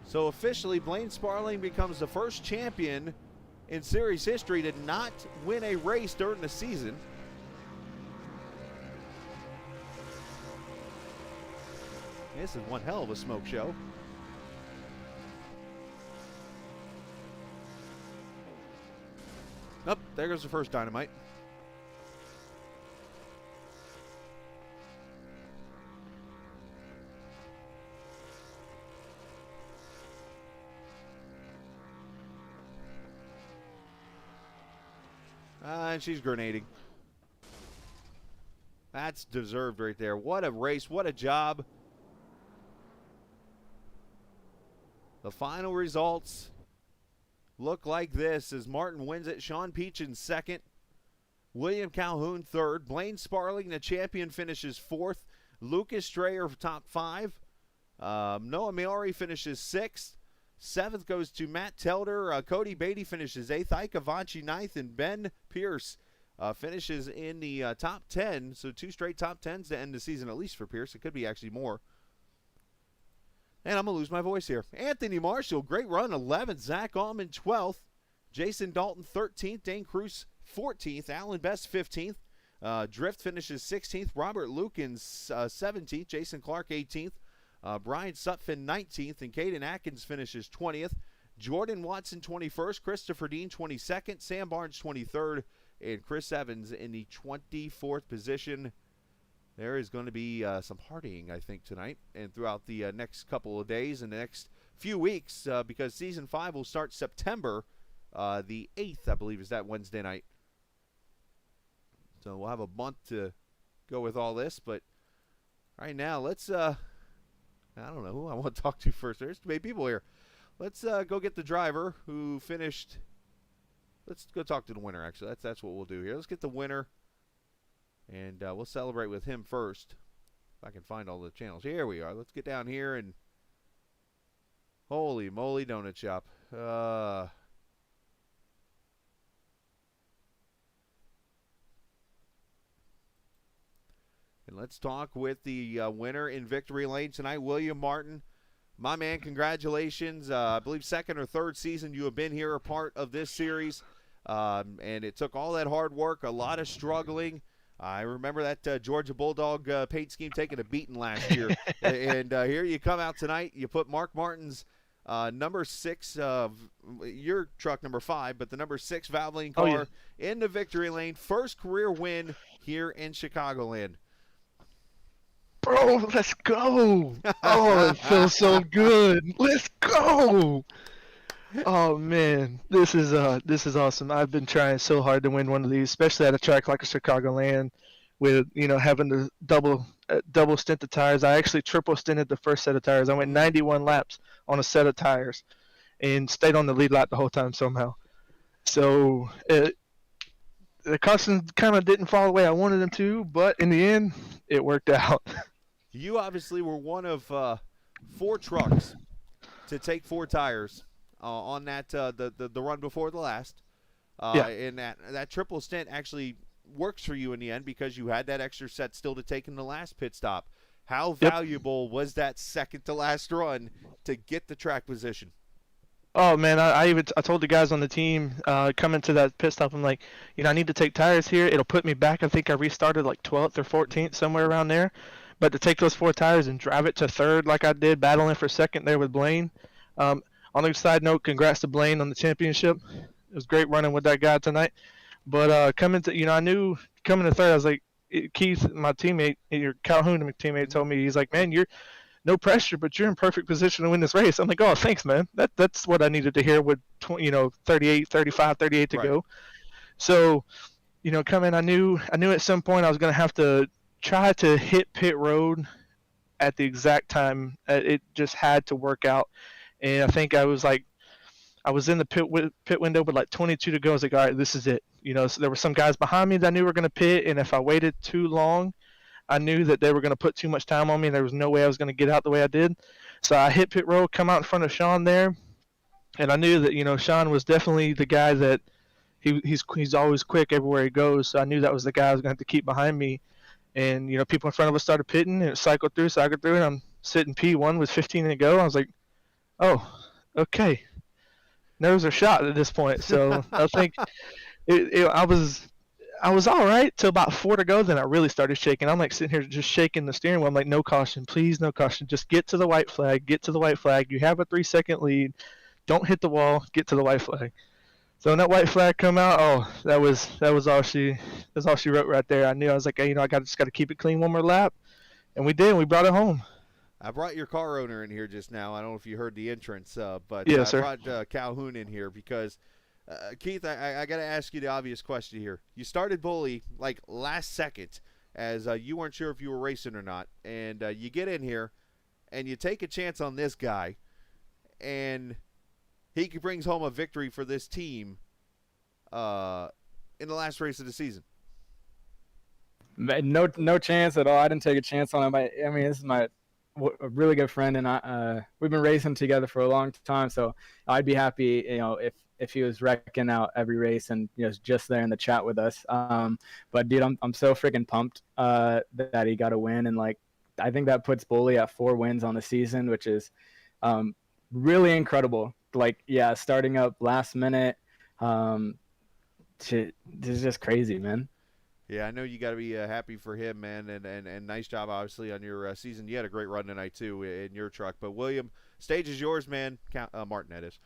So officially, Blaine Sparling becomes the first champion in series history to not win a race during the season. This is one hell of a smoke show. Nope, there goes the first dynamite. And she's grenading. That's deserved right there. What a race. What a job. The final results look like this as Martin wins it. Sean Peach in second. William Calhoun third. Blaine Sparling, the champion, finishes fourth. Lucas Strayer top five. Noah Maiuri finishes sixth. Seventh goes to Matt Telder. Cody Beatty finishes eighth. Ike Avanci ninth. And Ben Pierce finishes in the top 10. So 2 straight top 10s to end the season, at least for Pierce. It could be actually more. And I'm going to lose my voice here. Anthony Marshall, great run, 11th. Zack Ahmann, 12th. Jason Dalton, 13th. Dane Cruz, 14th. Alan Best, 15th. Drift finishes 16th. Robert Lukens, 17th. Jason Clark, 18th. Brian Sutphin, 19th, and Caden Atkins finishes 20th. Jordan Watson, 21st. Christopher Dean, 22nd. Sam Barnes, 23rd. And Chris Evans in the 24th position. There is going to be some partying, I think, tonight and throughout the next couple of days and the next few weeks because Season 5 will start September the 8th, I believe, is that Wednesday night. So we'll have a month to go with all this, but right now, let's I don't know who I want to talk to first. There's too many people here. Let's go get the driver who finished. Let's go talk to the winner, actually. That's what we'll do here. Let's get the winner, and we'll celebrate with him first. If I can find all the channels. Here we are. Let's get down here and holy moly donut shop. And let's talk with the winner in victory lane tonight, William Martin. My man, congratulations. I believe second or third season you have been here a part of this series. And it took all that hard work, a lot of struggling. I remember that Georgia Bulldog paint scheme taking a beating last year. And here you come out tonight. You put Mark Martin's number 6, your truck number 5, but the number 6 Valvoline car in the victory lane. First career win here in Chicagoland. Bro, let's go. Oh, it feels so good. Let's go. Oh man, this is awesome. I've been trying so hard to win one of these, especially at a track like a Chicagoland with, having to double stint the tires. I actually triple stinted the first set of tires. I went 91 laps on a set of tires and stayed on the lead lap the whole time somehow. So the caution kind of didn't fall the way I wanted them to, but in the end, it worked out. You obviously were one of 4 trucks to take 4 tires on that the run before the last. And that triple stint actually works for you in the end because you had that extra set still to take in the last pit stop. How valuable was that second to last run to get the track position? Oh man, I told the guys on the team coming to that pit stop, I'm like, I need to take tires here. It'll put me back. I think I restarted like 12th or 14th, somewhere around there. But to take those 4 tires and drive it to third like I did, battling for second there with Blaine. On the side note, congrats to Blaine on the championship. It was great running with that guy tonight. But coming to, I knew coming to third, I was like, Keith, my teammate, your Calhoun teammate, told me, he's like, man, no pressure, but you're in perfect position to win this race. I'm like, oh, thanks, man. That's what I needed to hear with 38, 35, 38 to Right. go. So, coming, I knew at some point I was going to have to try to hit pit road at the exact time. It just had to work out. And I think I was in the pit window with like 22 to go. I was like, all right, this is it. So there were some guys behind me that I knew were going to pit, and if I waited too long, I knew that they were going to put too much time on me. There was no way I was going to get out the way I did. So I hit pit road, come out in front of Sean there, and I knew that Sean was definitely the guy that he's always quick everywhere he goes. So I knew that was the guy I was going to have to keep behind me. And people in front of us started pitting, and it cycled through, and I'm sitting P1 with 15 to go. I was like, oh, okay. Nerves are shot at this point. So I think I was all right till about 4 to go. Then I really started shaking. I'm like sitting here just shaking the steering wheel. I'm like, no caution, please, no caution. Just get to the white flag. Get to the white flag. You have a 3-second lead. Don't hit the wall. Get to the white flag. So when that white flag come out, oh, that was all she wrote right there. I knew. I was like, I just got to keep it clean one more lap, and we did. And we brought it home. I brought your car owner in here just now. I don't know if you heard the entrance, but yeah, I sir. brought Calhoun in here because, Keith, I got to ask you the obvious question here. You started Bully like last second as you weren't sure if you were racing or not, and you get in here and you take a chance on this guy, and he brings home a victory for this team in the last race of the season. No chance at all. I didn't take a chance on him. I mean, this is a really good friend, and we've been racing together for a long time. So I'd be happy, if he was wrecking out every race and just there in the chat with us. But dude, I'm so freaking pumped that he got a win, and I think that puts Bully at 4 wins on the season, which is really incredible. Starting up last minute, it's just crazy, man. Yeah, I know you got to be happy for him, man, and nice job, obviously, on your season. You had a great run tonight, too, in your truck. But, William, stage is yours, man. Martin, that is.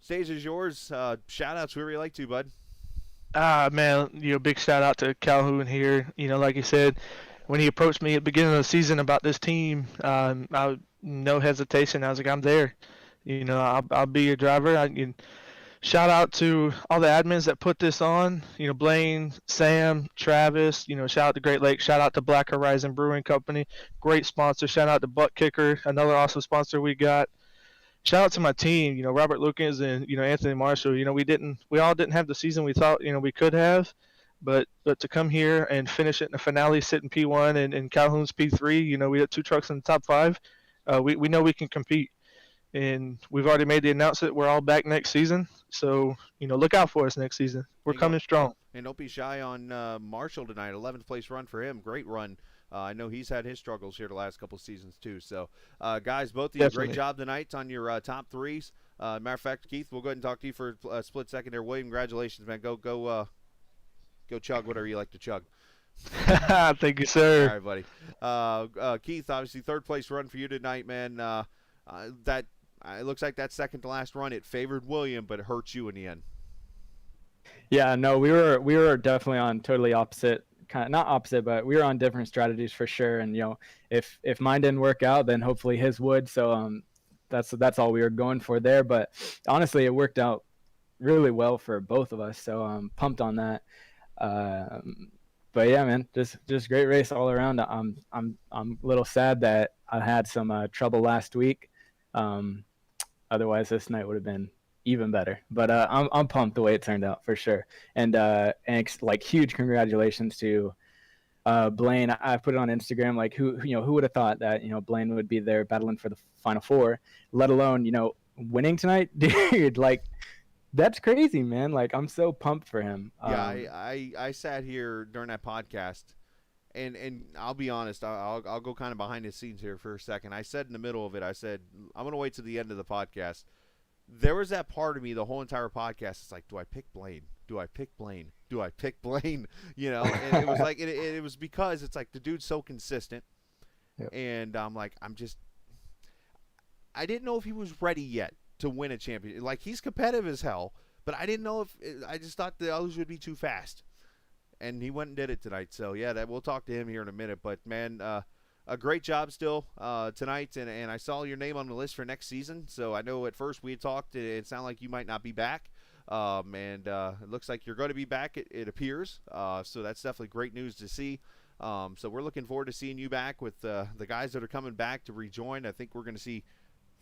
Stage is yours. Shout-outs, whoever you like to, bud. Man, big shout-out to Calhoun here. Like you said, when he approached me at the beginning of the season about this team, no hesitation. I was like, I'm there. I'll be your driver. Shout out to all the admins that put this on. Blaine, Sam, Travis. Shout out to Great Lakes. Shout out to Black Horizon Brewing Company. Great sponsor. Shout out to Butt Kicker, another awesome sponsor we got. Shout out to my team. Robert Lucas and Anthony Marshall. We all didn't have the season we thought we could have, but to come here and finish it in the finale, sitting P1 and Calhoun's P3. We had 2 trucks in the top 5. We know we can compete. And we've already made the announcement we're all back next season. So, look out for us next season. We're coming strong. And don't be shy on Marshall tonight. 11th place run for him. Great run. I know he's had his struggles here the last couple of seasons too. So, guys, both of you, great job tonight on your top 3s. Matter of fact, Keith, we'll go ahead and talk to you for a split second there. William, congratulations, man. Go chug whatever you like to chug. Thank you, sir. All right, buddy. Keith, obviously, 3rd place run for you tonight, man. It looks like that second to last run, it favored William, but it hurt you in the end. Yeah, no, we were definitely on totally opposite, not opposite, but we were on different strategies for sure. And if mine didn't work out, then hopefully his would. So that's all we were going for there. But honestly, it worked out really well for both of us. So I'm pumped on that. But yeah, man, just great race all around. I'm a little sad that I had some trouble last week. Otherwise this night would have been even better, but I'm pumped the way it turned out for sure. And huge congratulations to Blaine. I put it on Instagram, who would have thought that Blaine would be there battling for the Final 4, let alone winning tonight. Dude, that's crazy, man. I'm so pumped for him. I sat here during that podcast, and I'll be honest, I'll go kind of behind the scenes here for a second. I said in the middle of it, I said, I'm going to wait to the end of the podcast. There was that part of me the whole entire podcast. It's like, do I pick Blaine? Do I pick Blaine? Do I pick Blaine? And it was like, it was because it's like the dude's so consistent. Yep. And I'm like, I didn't know if he was ready yet to win a championship. He's competitive as hell, but I didn't know I just thought the others would be too fast. And he went and did it tonight. So, yeah, we'll talk to him here in a minute. But, man, a great job still tonight, and I saw your name on the list for next season. So I know at first we had talked, it sounded like you might not be back, and it looks like you're going to be back. It appears. So that's definitely great news to see. So we're looking forward to seeing you back with the guys that are coming back to rejoin. I think we're going to see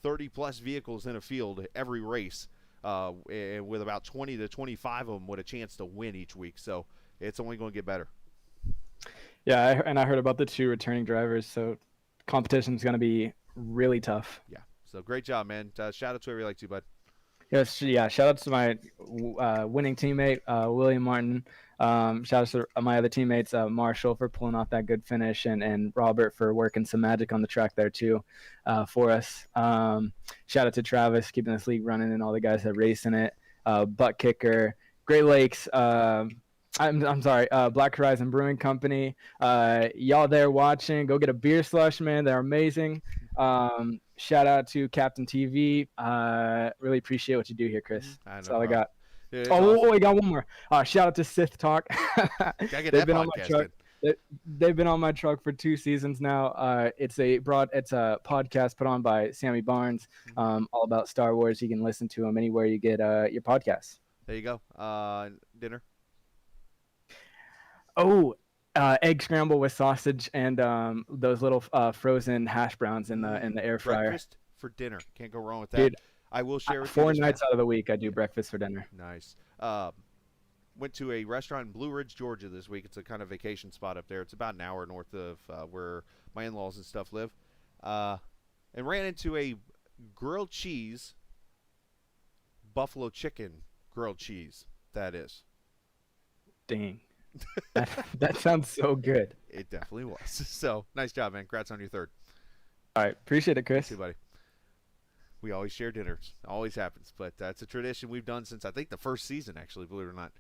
30-plus vehicles in a field every race, and with about 20 to 25 of them with a chance to win each week. So it's only going to get better. Yeah, and I heard about the 2 returning drivers, so competition is going to be really tough. Yeah, so great job, man. Shout out to whoever you like to, bud. Yes, yeah. Shout out to my winning teammate, William Martin. Shout out to my other teammates, Marshall for pulling off that good finish, and Robert for working some magic on the track there too, for us. Shout out to Travis keeping this league running and all the guys that race in it. Butt Kicker, Great Lakes. I'm sorry, Black Horizon Brewing Company. Y'all there watching, go get a beer slush, man. They're amazing. Shout out to Captain TV. Really appreciate what you do here, Chris. That's all I got. Yeah, Oh, we got one more. Shout out to Sith Talk. They've been on my truck. They've been on my truck for 2 seasons now. It's a podcast put on by Sammy Barnes, all about Star Wars. You can listen to them anywhere you get your podcasts. There you go. Dinner. Oh, egg scramble with sausage and those little frozen hash browns in the air fryer. Breakfast for dinner. Can't go wrong with that. Dude, I will share with 4 you. nights out of the week I do breakfast for dinner. Nice. Went to a restaurant in Blue Ridge, Georgia this week. It's a kind of vacation spot up there. It's about an hour north of where my in-laws and stuff live. And ran into a grilled cheese, buffalo chicken grilled cheese, that is. Dang. that sounds so good. It definitely was. So, nice job, man. Congrats on your 3rd. All right. Appreciate it, Chris. See you, buddy. We always share dinners. Always happens. But it's a tradition we've done since, I think, the first season, actually, believe it or not.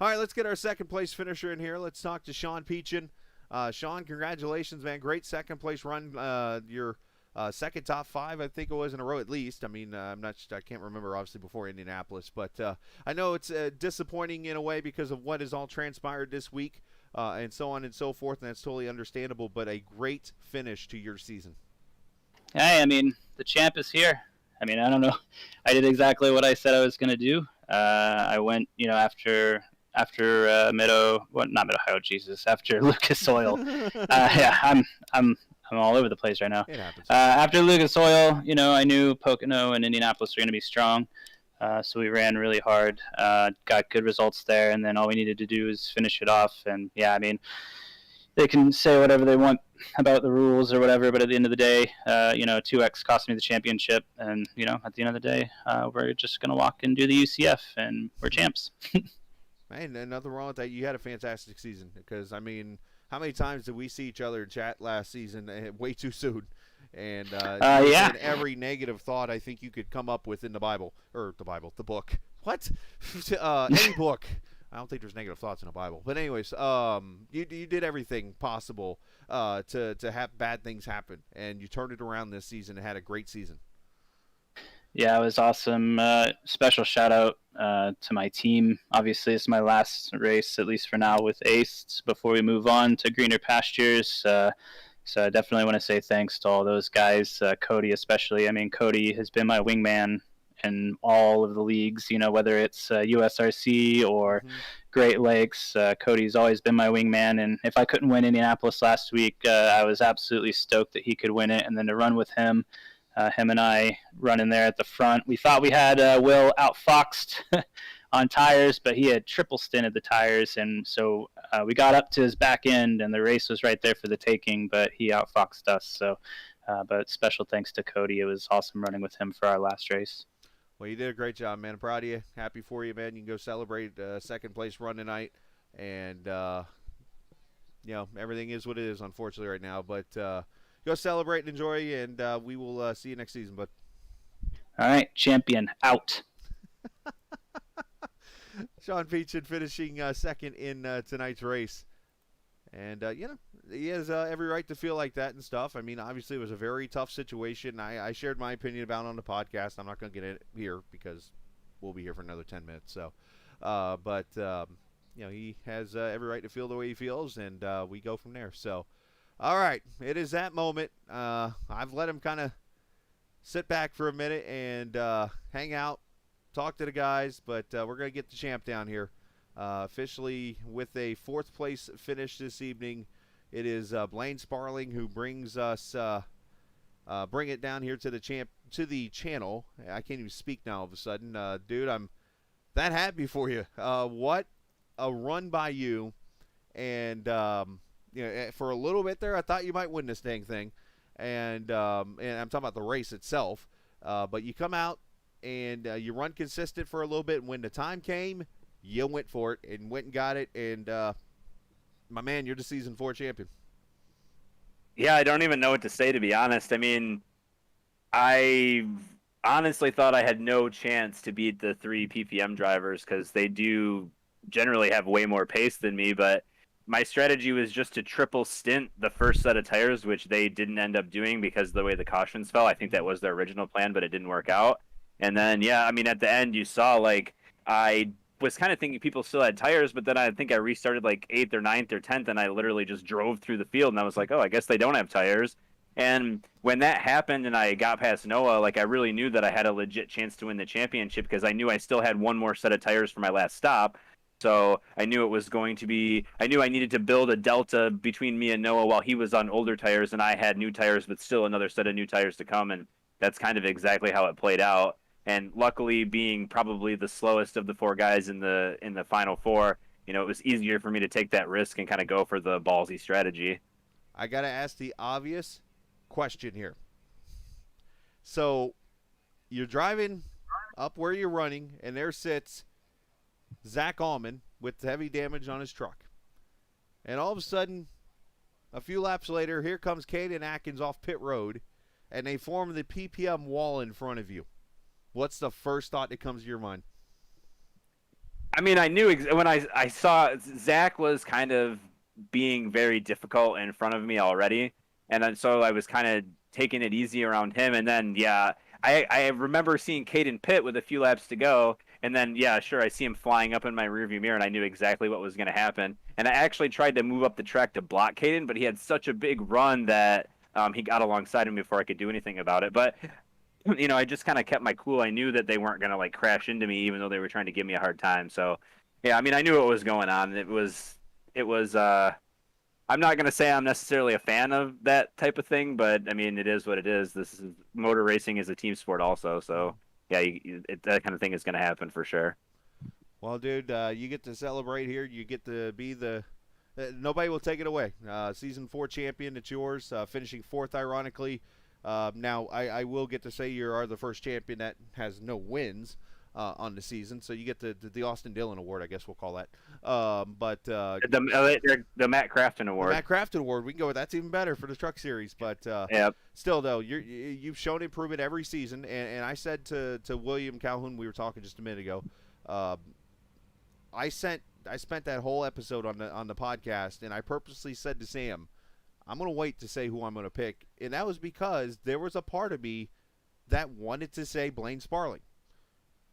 All right, let's get our second-place finisher in here. Let's talk to Sean Peachin. Sean, congratulations, man. Great second-place run. Your second top 5, I think it was, in a row at least. I mean, I can't remember, obviously, before Indianapolis. But I know it's disappointing in a way because of what has all transpired this week and so on and so forth, and that's totally understandable. But a great finish to your season. Hey, I mean, the champ is here. I mean, I don't know. I did exactly what I said I was going to do. I went, after after Lucas Oil. Yeah, I'm all over the place right now. It happens. After Lucas Oil, I knew Pocono and Indianapolis were going to be strong. So we ran really hard, got good results there, and then all we needed to do was finish it off. And yeah, I mean, they can say whatever they want about the rules or whatever, but at the end of the day, 2X cost me the championship, and at the end of the day, we're just gonna walk and do the UCF, and we're champs. Man, nothing wrong with that. You had a fantastic season because, I mean, how many times did we see each other in chat last season way too soon? And yeah, every negative thought I think you could come up with in the book. What? Any book. I don't think there's negative thoughts in the Bible. But anyways, you did everything possible to have bad things happen, and you turned it around this season and had a great season. Yeah, it was awesome. Special shout out to my team. Obviously, it's my last race, at least for now, with Ace before we move on to greener pastures. So I definitely want to say thanks to all those guys, Cody especially. I mean, Cody has been my wingman in all of the leagues, whether it's USRC or Great Lakes. Cody's always been my wingman, and if I couldn't win Indianapolis last week, I was absolutely stoked that he could win it, and then to run with him. Him and I running there at the front. We thought we had Will outfoxed on tires, but he had triple stinted the tires, and so we got up to his back end, and the race was right there for the taking, but he outfoxed us. So, but special thanks to Cody. It was awesome running with him for our last race. Well, you did a great job, man. I'm proud of you. Happy for you, man. You can go celebrate second place run tonight, and everything is what it is, unfortunately, right now. But go celebrate and enjoy, and we will see you next season, bud. All right, champion out. Sean Peachin finishing second in tonight's race. And, he has every right to feel like that and stuff. I mean, obviously, it was a very tough situation. I shared my opinion about it on the podcast. I'm not going to get it here because we'll be here for another 10 minutes. So, he has every right to feel the way he feels, and we go from there. So, All right, it is that moment. I've let him kind of sit back for a minute and hang out, talk to the guys, but we're going to get the champ down here. Officially with a 4th place finish this evening, it is Blaine Sparling who brings us bring it down here to the channel. I can't even speak now all of a sudden. Dude, I'm that happy for you. What a run by you. And for a little bit there, I thought you might win this dang thing. And I'm talking about the race itself. But you come out and you run consistent for a little bit. And when the time came, you went for it and went and got it. And, my man, you're the Season 4 champion. Yeah, I don't even know what to say, to be honest. I mean, I honestly thought I had no chance to beat the 3 PPM drivers because they do generally have way more pace than me. But my strategy was just to triple stint the first set of tires, which they didn't end up doing because of the way the cautions fell. I think that was their original plan, but it didn't work out. And then, yeah, I mean, at the end, you saw, like, I was kind of thinking people still had tires, but then I think I restarted like 8th or 9th or 10th, and I literally just drove through the field, and I was like, oh, I guess they don't have tires. And when that happened and I got past Noah, like, I really knew that I had a legit chance to win the championship because I knew I still had one more set of tires for my last stop. So I knew it was going to be, I knew I needed to build a delta between me and Noah while he was on older tires and I had new tires, but still another set of new tires to come. And that's kind of exactly how it played out. And luckily, being probably the slowest of the 4 guys in the final 4, it was easier for me to take that risk and kind of go for the ballsy strategy. I got to ask the obvious question here. So you're driving up where you're running, and there sits Zack Ahmann with heavy damage on his truck. And all of a sudden, a few laps later, here comes Caden Atkins off pit road, and they form the PPM wall in front of you. What's the first thought that comes to your mind? I mean, I knew when I saw Zack was kind of being very difficult in front of me already, and so I was kind of taking it easy around him. And then, yeah, I remember seeing Caden pit with a few laps to go, and then, yeah, sure, I see him flying up in my rearview mirror, and I knew exactly what was going to happen. And I actually tried to move up the track to block Caden, but he had such a big run that he got alongside him before I could do anything about it. But I just kind of kept my cool. I knew that they weren't going to like crash into me, even though they were trying to give me a hard time. So, yeah, I mean, I knew what was going on. It was, I'm not going to say I'm necessarily a fan of that type of thing, but I mean, it is what it is. Motor racing is a team sport also. So yeah, that kind of thing is going to happen for sure. Well, dude, you get to celebrate here. You get to be nobody will take it away. Season 4 champion, it's yours. Finishing 4th, ironically. Now, I will get to say you are the first champion that has no wins on the season, so you get the Austin Dillon Award, I guess we'll call that. But the Matt Crafton Award. The Matt Crafton Award, we can go with that's even better for the Truck Series. But yep. Still, though, you've shown improvement every season, and I said to William Calhoun, we were talking just a minute ago, I spent that whole episode on the podcast, and I purposely said to Sam, I'm going to wait to say who I'm going to pick. And that was because there was a part of me that wanted to say Blaine Sparling.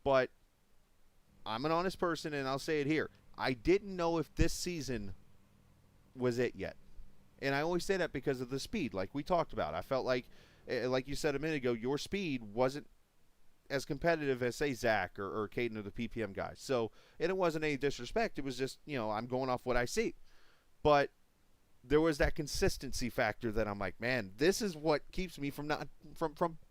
But I'm an honest person, and I'll say it here. I didn't know if this season was it yet. And I always say that because of the speed, like we talked about. I felt like you said a minute ago, your speed wasn't as competitive as, say, Zack or Caden or the PPM guys. So, and it wasn't any disrespect. It was just, I'm going off what I see. But there was that consistency factor that I'm like, man, this is what keeps me from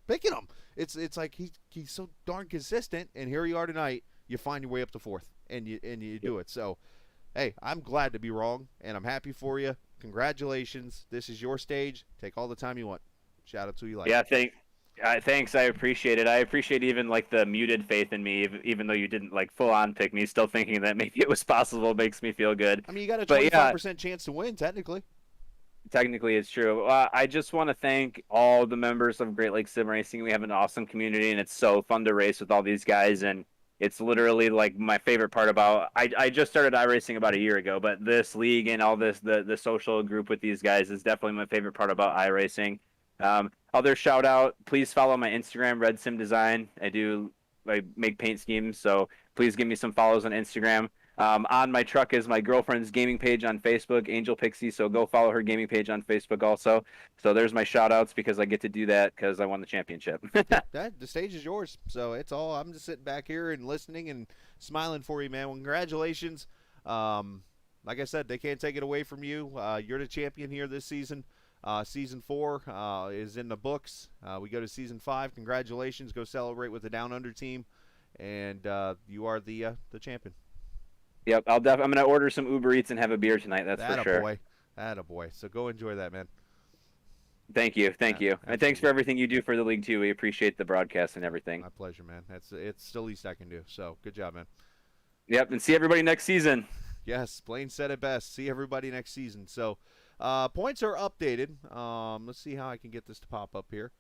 picking him. It's like he's so darn consistent, and here you are tonight. You find your way up to 4th, and you do it. So, hey, I'm glad to be wrong, and I'm happy for you. Congratulations. This is your stage. Take all the time you want. Shout out to you. Yeah, thanks. I appreciate it. I appreciate even like the muted faith in me, even though you didn't like full on pick me. Still thinking that maybe it was possible makes me feel good. I mean, you got a 25% chance to win, technically. Technically, it's true. I just want to thank all the members of Great Lakes Sim Racing. We have an awesome community, and it's so fun to race with all these guys. And it's literally like my favorite part about. I just started iRacing about a year ago, but this league and all this the social group with these guys is definitely my favorite part about iRacing. Other shout out, please follow my Instagram, Red Sim Design. I make paint schemes, so please give me some follows on Instagram. On my truck is my girlfriend's gaming page on Facebook, Angel Pixie. So go follow her gaming page on Facebook also. So there's my shout outs because I get to do that because I won the championship. The stage is yours. So it's all. I'm just sitting back here and listening and smiling for you, man. Well, congratulations. Like I said, they can't take it away from you. You're the champion here this season. Season 4 is in the books. We go to Season 5. Congratulations. Go celebrate with the Down Under team. And you are the champion. Yep, I'm going to order some Uber Eats and have a beer tonight. That's for sure. Attaboy. So go enjoy that, man. Thank you. And thanks for everything you do for the league, too. We appreciate the broadcast and everything. My pleasure, man. It's the least I can do. So good job, man. Yep, and see everybody next season. Yes, Blaine said it best. See everybody next season. So points are updated. Let's see how I can get this to pop up here.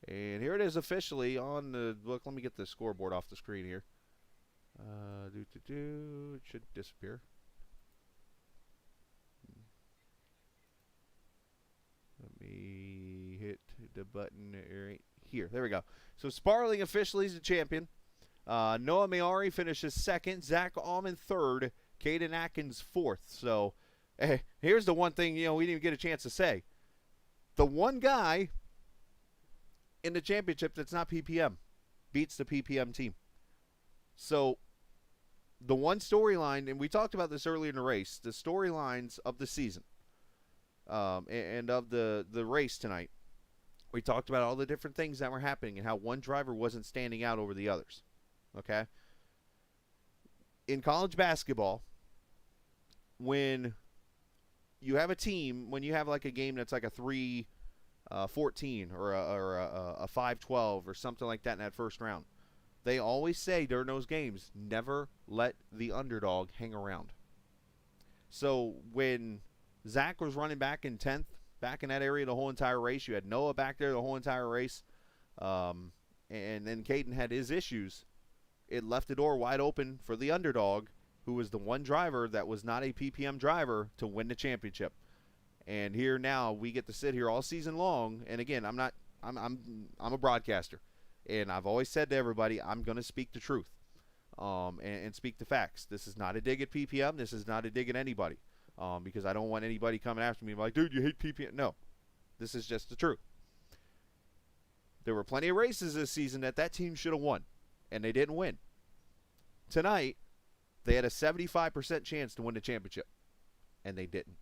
And here it is officially on the look. Let me get the scoreboard off the screen here. It should disappear. Let me hit the button right here. There we go. So Sparling officially is the champion. Noah Maiuri finishes second. Zack Ahmann third. Caden Atkins fourth. So here's the one thing we didn't even get a chance to say. The one guy in the championship that's not PPM beats the PPM team. So the one storyline, and we talked about this earlier in the race, the storylines of the season and of the race tonight, we talked about all the different things that were happening and how one driver wasn't standing out over the others. Okay? In college basketball, when you have a team, when you have like a game that's like a 3-14 or a 5-12 or something like that in that first round, they always say during those games, never let the underdog hang around. So when Zack was running back in 10th, back in that area the whole entire race, you had Noah back there the whole entire race, and then Caden had his issues. It left the door wide open for the underdog, who was the one driver that was not a PPM driver, to win the championship. And here now we get to sit here all season long. And again, I'm a broadcaster. And I've always said to everybody, I'm going to speak the truth and speak the facts. This is not a dig at PPM. This is not a dig at anybody because I don't want anybody coming after me like, dude, you hate PPM. No, this is just the truth. There were plenty of races this season that team should have won, and they didn't win. Tonight, they had a 75% chance to win the championship, and they didn't.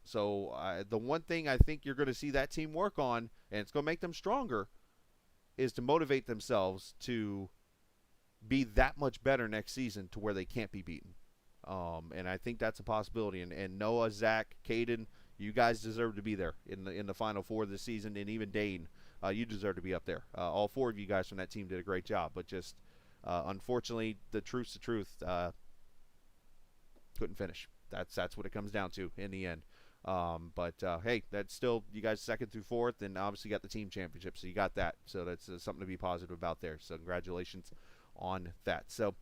So the one thing I think you're going to see that team work on, and it's going to make them stronger, is to motivate themselves to be that much better next season to where they can't be beaten. And I think that's a possibility. And Noah, Zack, Caden, you guys deserve to be there in the Final Four this season. And even Dane, you deserve to be up there. All four of you guys from that team did a great job. But just unfortunately, the truth's the truth. Couldn't finish. That's what it comes down to in the end. But hey, that's still you guys second through fourth, and obviously got the team championship, so you got that. So that's something to be positive about there. So congratulations on that. So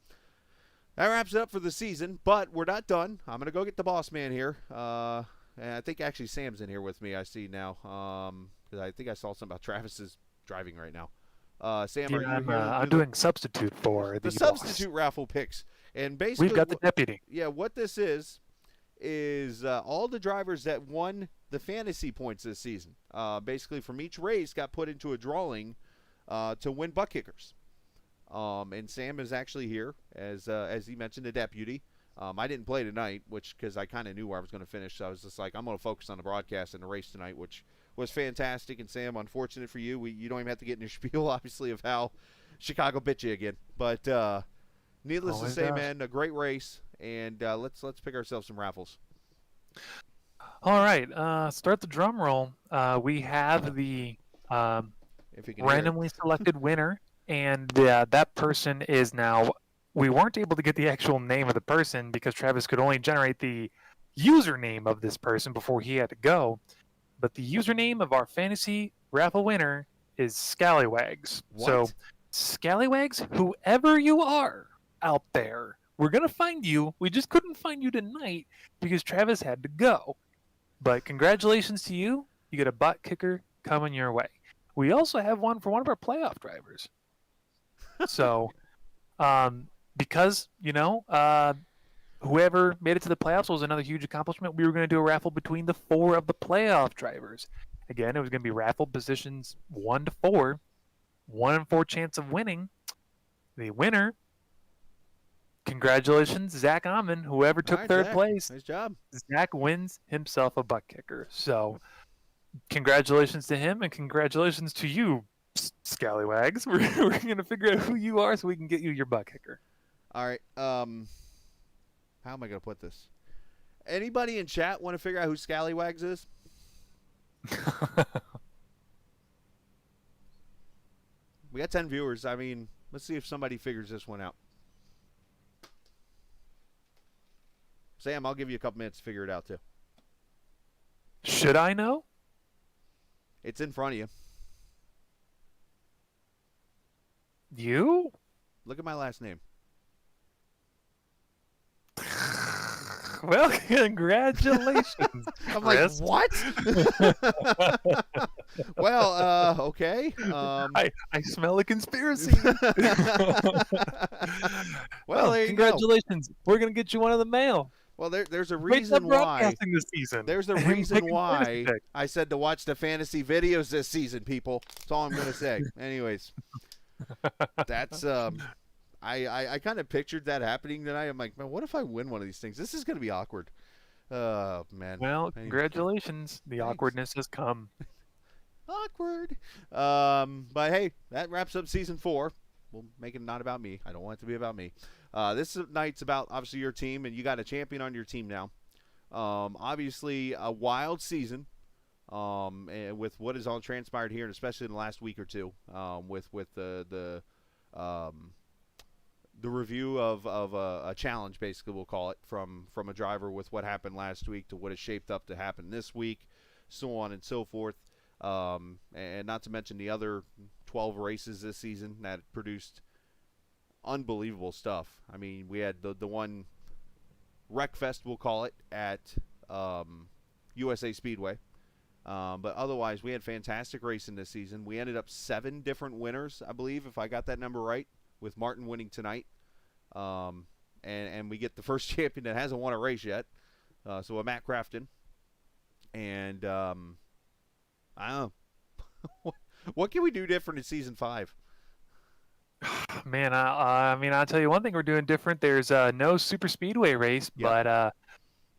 that wraps it up for the season, but we're not done. I'm gonna go get the boss man here. And I think actually Sam's in here with me. I see now because I think I saw something about Travis is driving right now. Sam, are you here? I'm doing substitute for the substitute raffle picks, and basically we've got the deputy. Yeah, what this is all the drivers that won the fantasy points this season, basically from each race, got put into a drawing to win butt kickers. And Sam is actually here as he mentioned, the deputy. I didn't play tonight, because I kind of knew where I was going to finish. So I was just like, I'm going to focus on the broadcast and the race tonight, which was fantastic. And Sam, unfortunate for you, you don't even have to get in your spiel, obviously, of how Chicago bit you again. But needless to say, man, a great race. And let's pick ourselves some raffles. All right, start the drum roll. We have the randomly selected winner, and that person is now. We weren't able to get the actual name of the person because Travis could only generate the username of this person before he had to go. But the username of our fantasy raffle winner is Scallywags. What? So, Scallywags, whoever you are out there, we're going to find you. We just couldn't find you tonight because Travis had to go. But congratulations to you. You get a butt kicker coming your way. We also have one for one of our playoff drivers. So, because, whoever made it to the playoffs was another huge accomplishment. We were going to do a raffle between the 4 of the playoff drivers. Again, it was going to be raffle positions 1 to 4, 1 in 4 chance of winning. The winner, congratulations, Zack Ahmann, whoever took third Zach. place. Nice job. Zack wins himself a butt kicker. So, congratulations to him, and congratulations to you, scallywags. We're going to figure out who you are so we can get you your butt kicker. All right. How am I going to put this? Anybody in chat want to figure out who Scallywags is? We got 10 viewers. I mean, let's see if somebody figures this one out. Sam, I'll give you a couple minutes to figure it out, too. Should I know? It's in front of you. You? Look at my last name. Well, congratulations. I'm like, Chris. what? Well, okay. I smell a conspiracy. Well, there you go. Congratulations. We're going to get you one in the mail. Well, there's a Great reason why. broadcasting this season. There's a And reason picking why fantasy picks. I said to watch the fantasy videos this season, people. That's all I'm going to say. Anyways, that's I kind of pictured that happening tonight. I'm like, man, what if I win one of these things? This is going to be awkward. Man. Well, Anyway. congratulations. The Thanks. awkwardness has come. Awkward. But hey, that wraps up season 4. We'll make it not about me. I don't want it to be about me. This night's about obviously your team, and you got a champion on your team now. Obviously a wild season. And with what has all transpired here, and especially in the last week or two, with the review of a challenge, basically we'll call it, from a driver with what happened last week to what is shaped up to happen this week, so on and so forth. And not to mention the other 12 races this season that produced unbelievable stuff. I mean, we had the one Wreckfest, we'll call it, at USA Speedway. But otherwise, we had fantastic racing this season. We ended up 7 different winners, I believe, if I got that number right, with Martin winning tonight. And we get the first champion that hasn't won a race yet. So a Matt Crafton. And I don't know. What can we do different in season 5? Man, I mean, I'll tell you one thing we're doing different. There's no super speedway race, Yeah.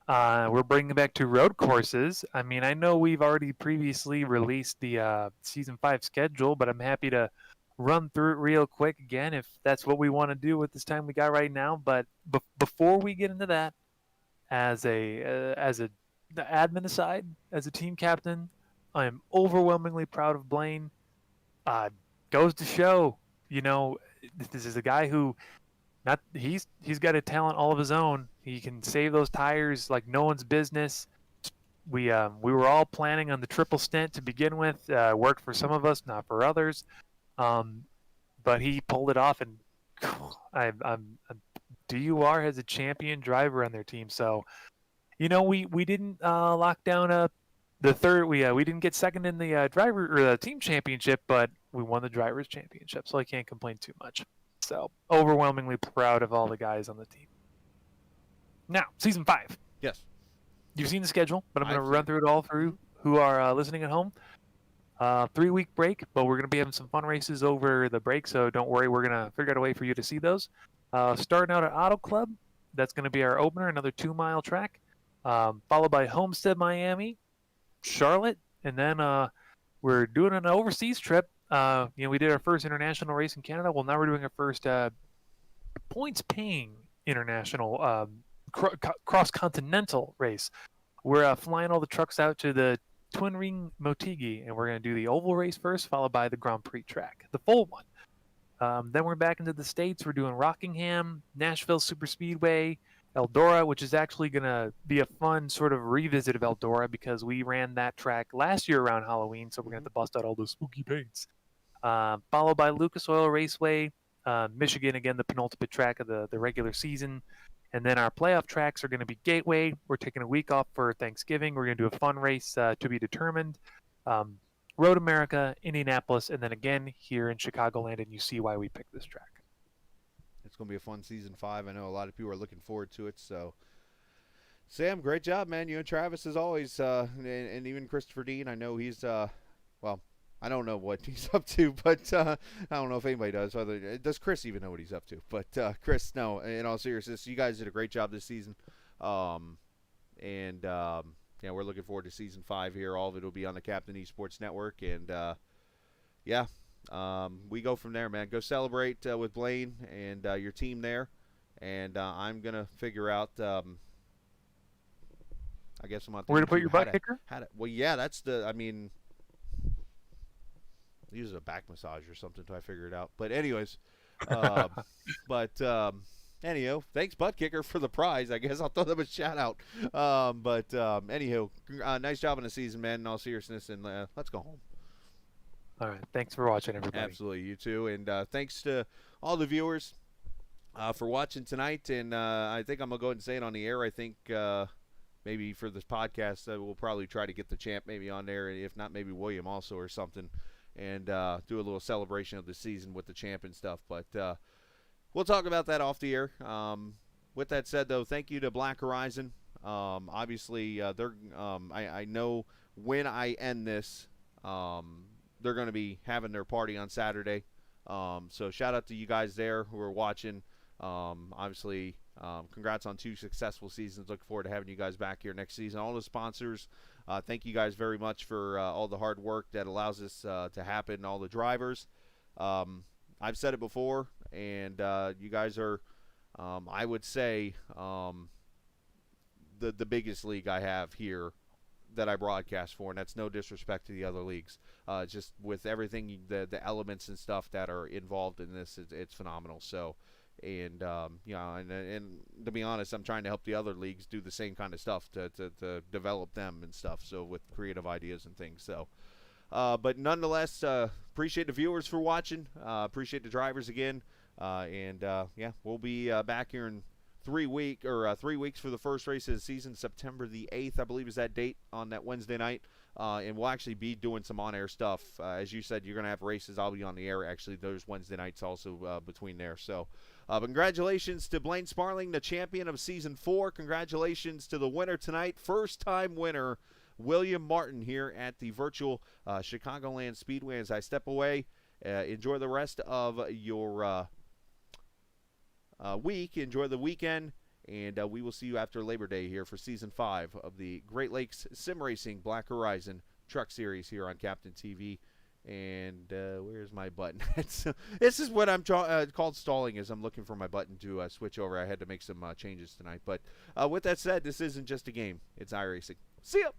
but we're bringing back 2 road courses. I mean, I know we've already previously released the season 5 schedule, but I'm happy to run through it real quick again if that's what we want to do with this time we got right now. But before we get into that, as the admin aside, as a team captain, I am overwhelmingly proud of Blaine. Goes to show, you know, this is a guy who, he's got a talent all of his own. He can save those tires like no one's business. We were all planning on the triple stint to begin with. Worked for some of us, not for others. But he pulled it off, and DUR has a champion driver on their team. So, you know, we didn't lock down the third. We didn't get second in the driver or the team championship, but we won the drivers championship. So I can't complain too much. So overwhelmingly proud of all the guys on the team. Now, season 5. Yes. You've seen the schedule, but I'm going I've to seen run through it all through who are listening at home. 3-week break, but we're going to be having some fun races over the break, so don't worry. We're going to figure out a way for you to see those. Starting out at Auto Club, that's going to be our opener, another 2-mile track, followed by Homestead, Miami, Charlotte, and then we're doing an overseas trip. We did our first international race in Canada. Well, now we're doing our first points-paying international cross-continental race. We're flying all the trucks out to the Twin Ring Motegi, and we're going to do the oval race first, followed by the Grand Prix track, the full one. Then we're back into the States. We're doing Rockingham, Nashville Super Speedway, Eldora, which is actually going to be a fun sort of revisit of Eldora because we ran that track last year around Halloween, so we're going to have to bust out all those spooky paints. Followed by Lucas Oil Raceway, Michigan, again, the penultimate track of the regular season. And then our playoff tracks are going to be Gateway. We're taking a week off for Thanksgiving. We're going to do a fun race to be determined. Road America, Indianapolis, and then again here in Chicagoland, and you see why we picked this track. It's going to be a fun season 5. I know a lot of people are looking forward to it. So, Sam, great job, man. You and Travis, as always, and even Christopher Dean. I know he's, well, I don't know what he's up to, but I don't know if anybody does. Does Chris even know what he's up to? But Chris, no, in all seriousness, you guys did a great job this season. Yeah, we're looking forward to season 5 here. All of it will be on the Captain Esports Network, and yeah, we go from there, man. Go celebrate with Blaine and your team there, and I'm gonna figure out. I guess I'm not. Where to put your butt kicker? Well, yeah, that's the. I mean, use a back massage or something until I figure it out. But anyways, anyhow, thanks, Butt Kicker, for the prize. I guess I'll throw them a shout out. Anyhow, nice job on the season, man, in all seriousness, and let's go home. All right. Thanks for watching, everybody. Absolutely. You too. And thanks to all the viewers for watching tonight. And I think I'm going to go ahead and say it on the air. I think maybe for this podcast, we'll probably try to get the champ maybe on there. If not, maybe William also or something. And do a little celebration of the season with the champ and stuff. But we'll talk about that off the air. With that said, though, thank you to Black Horizon. Obviously, they're. I know when I end this, they're going to be having their party on Saturday. So shout out to you guys there who are watching. Obviously, congrats on 2 successful seasons. Looking forward to having you guys back here next season. All the sponsors, thank you guys very much for all the hard work that allows this to happen. All the drivers. I've said it before, and you guys are, I would say, the biggest league I have here that I broadcast for, and that's no disrespect to the other leagues. Just with everything, the elements and stuff that are involved in this, it's phenomenal. So, and you know, and to be honest, I'm trying to help the other leagues do the same kind of stuff to develop them and stuff. So with creative ideas and things. So, but nonetheless, appreciate the viewers for watching. Appreciate the drivers again. Yeah, we'll be back here in 3 weeks for the first race of the season. September the 8th, I believe, is that date on that Wednesday night. And we'll actually be doing some on-air stuff. As you said, you're going to have races. I'll be on the air, actually, those Wednesday nights also between there. So, congratulations to Blaine Sparling, the champion of Season 4. Congratulations to the winner tonight, first-time winner, William Martin, here at the Virtual Chicagoland Speedway. As I step away, enjoy the rest of your week. Enjoy the weekend. And we will see you after Labor Day here for Season 5 of the Great Lakes Sim Racing Black Horizon Truck Series here on Captain TV. And where's my button? This is what I'm called stalling, as I'm looking for my button to switch over. I had to make some changes tonight. But with that said, this isn't just a game. It's iRacing. See ya!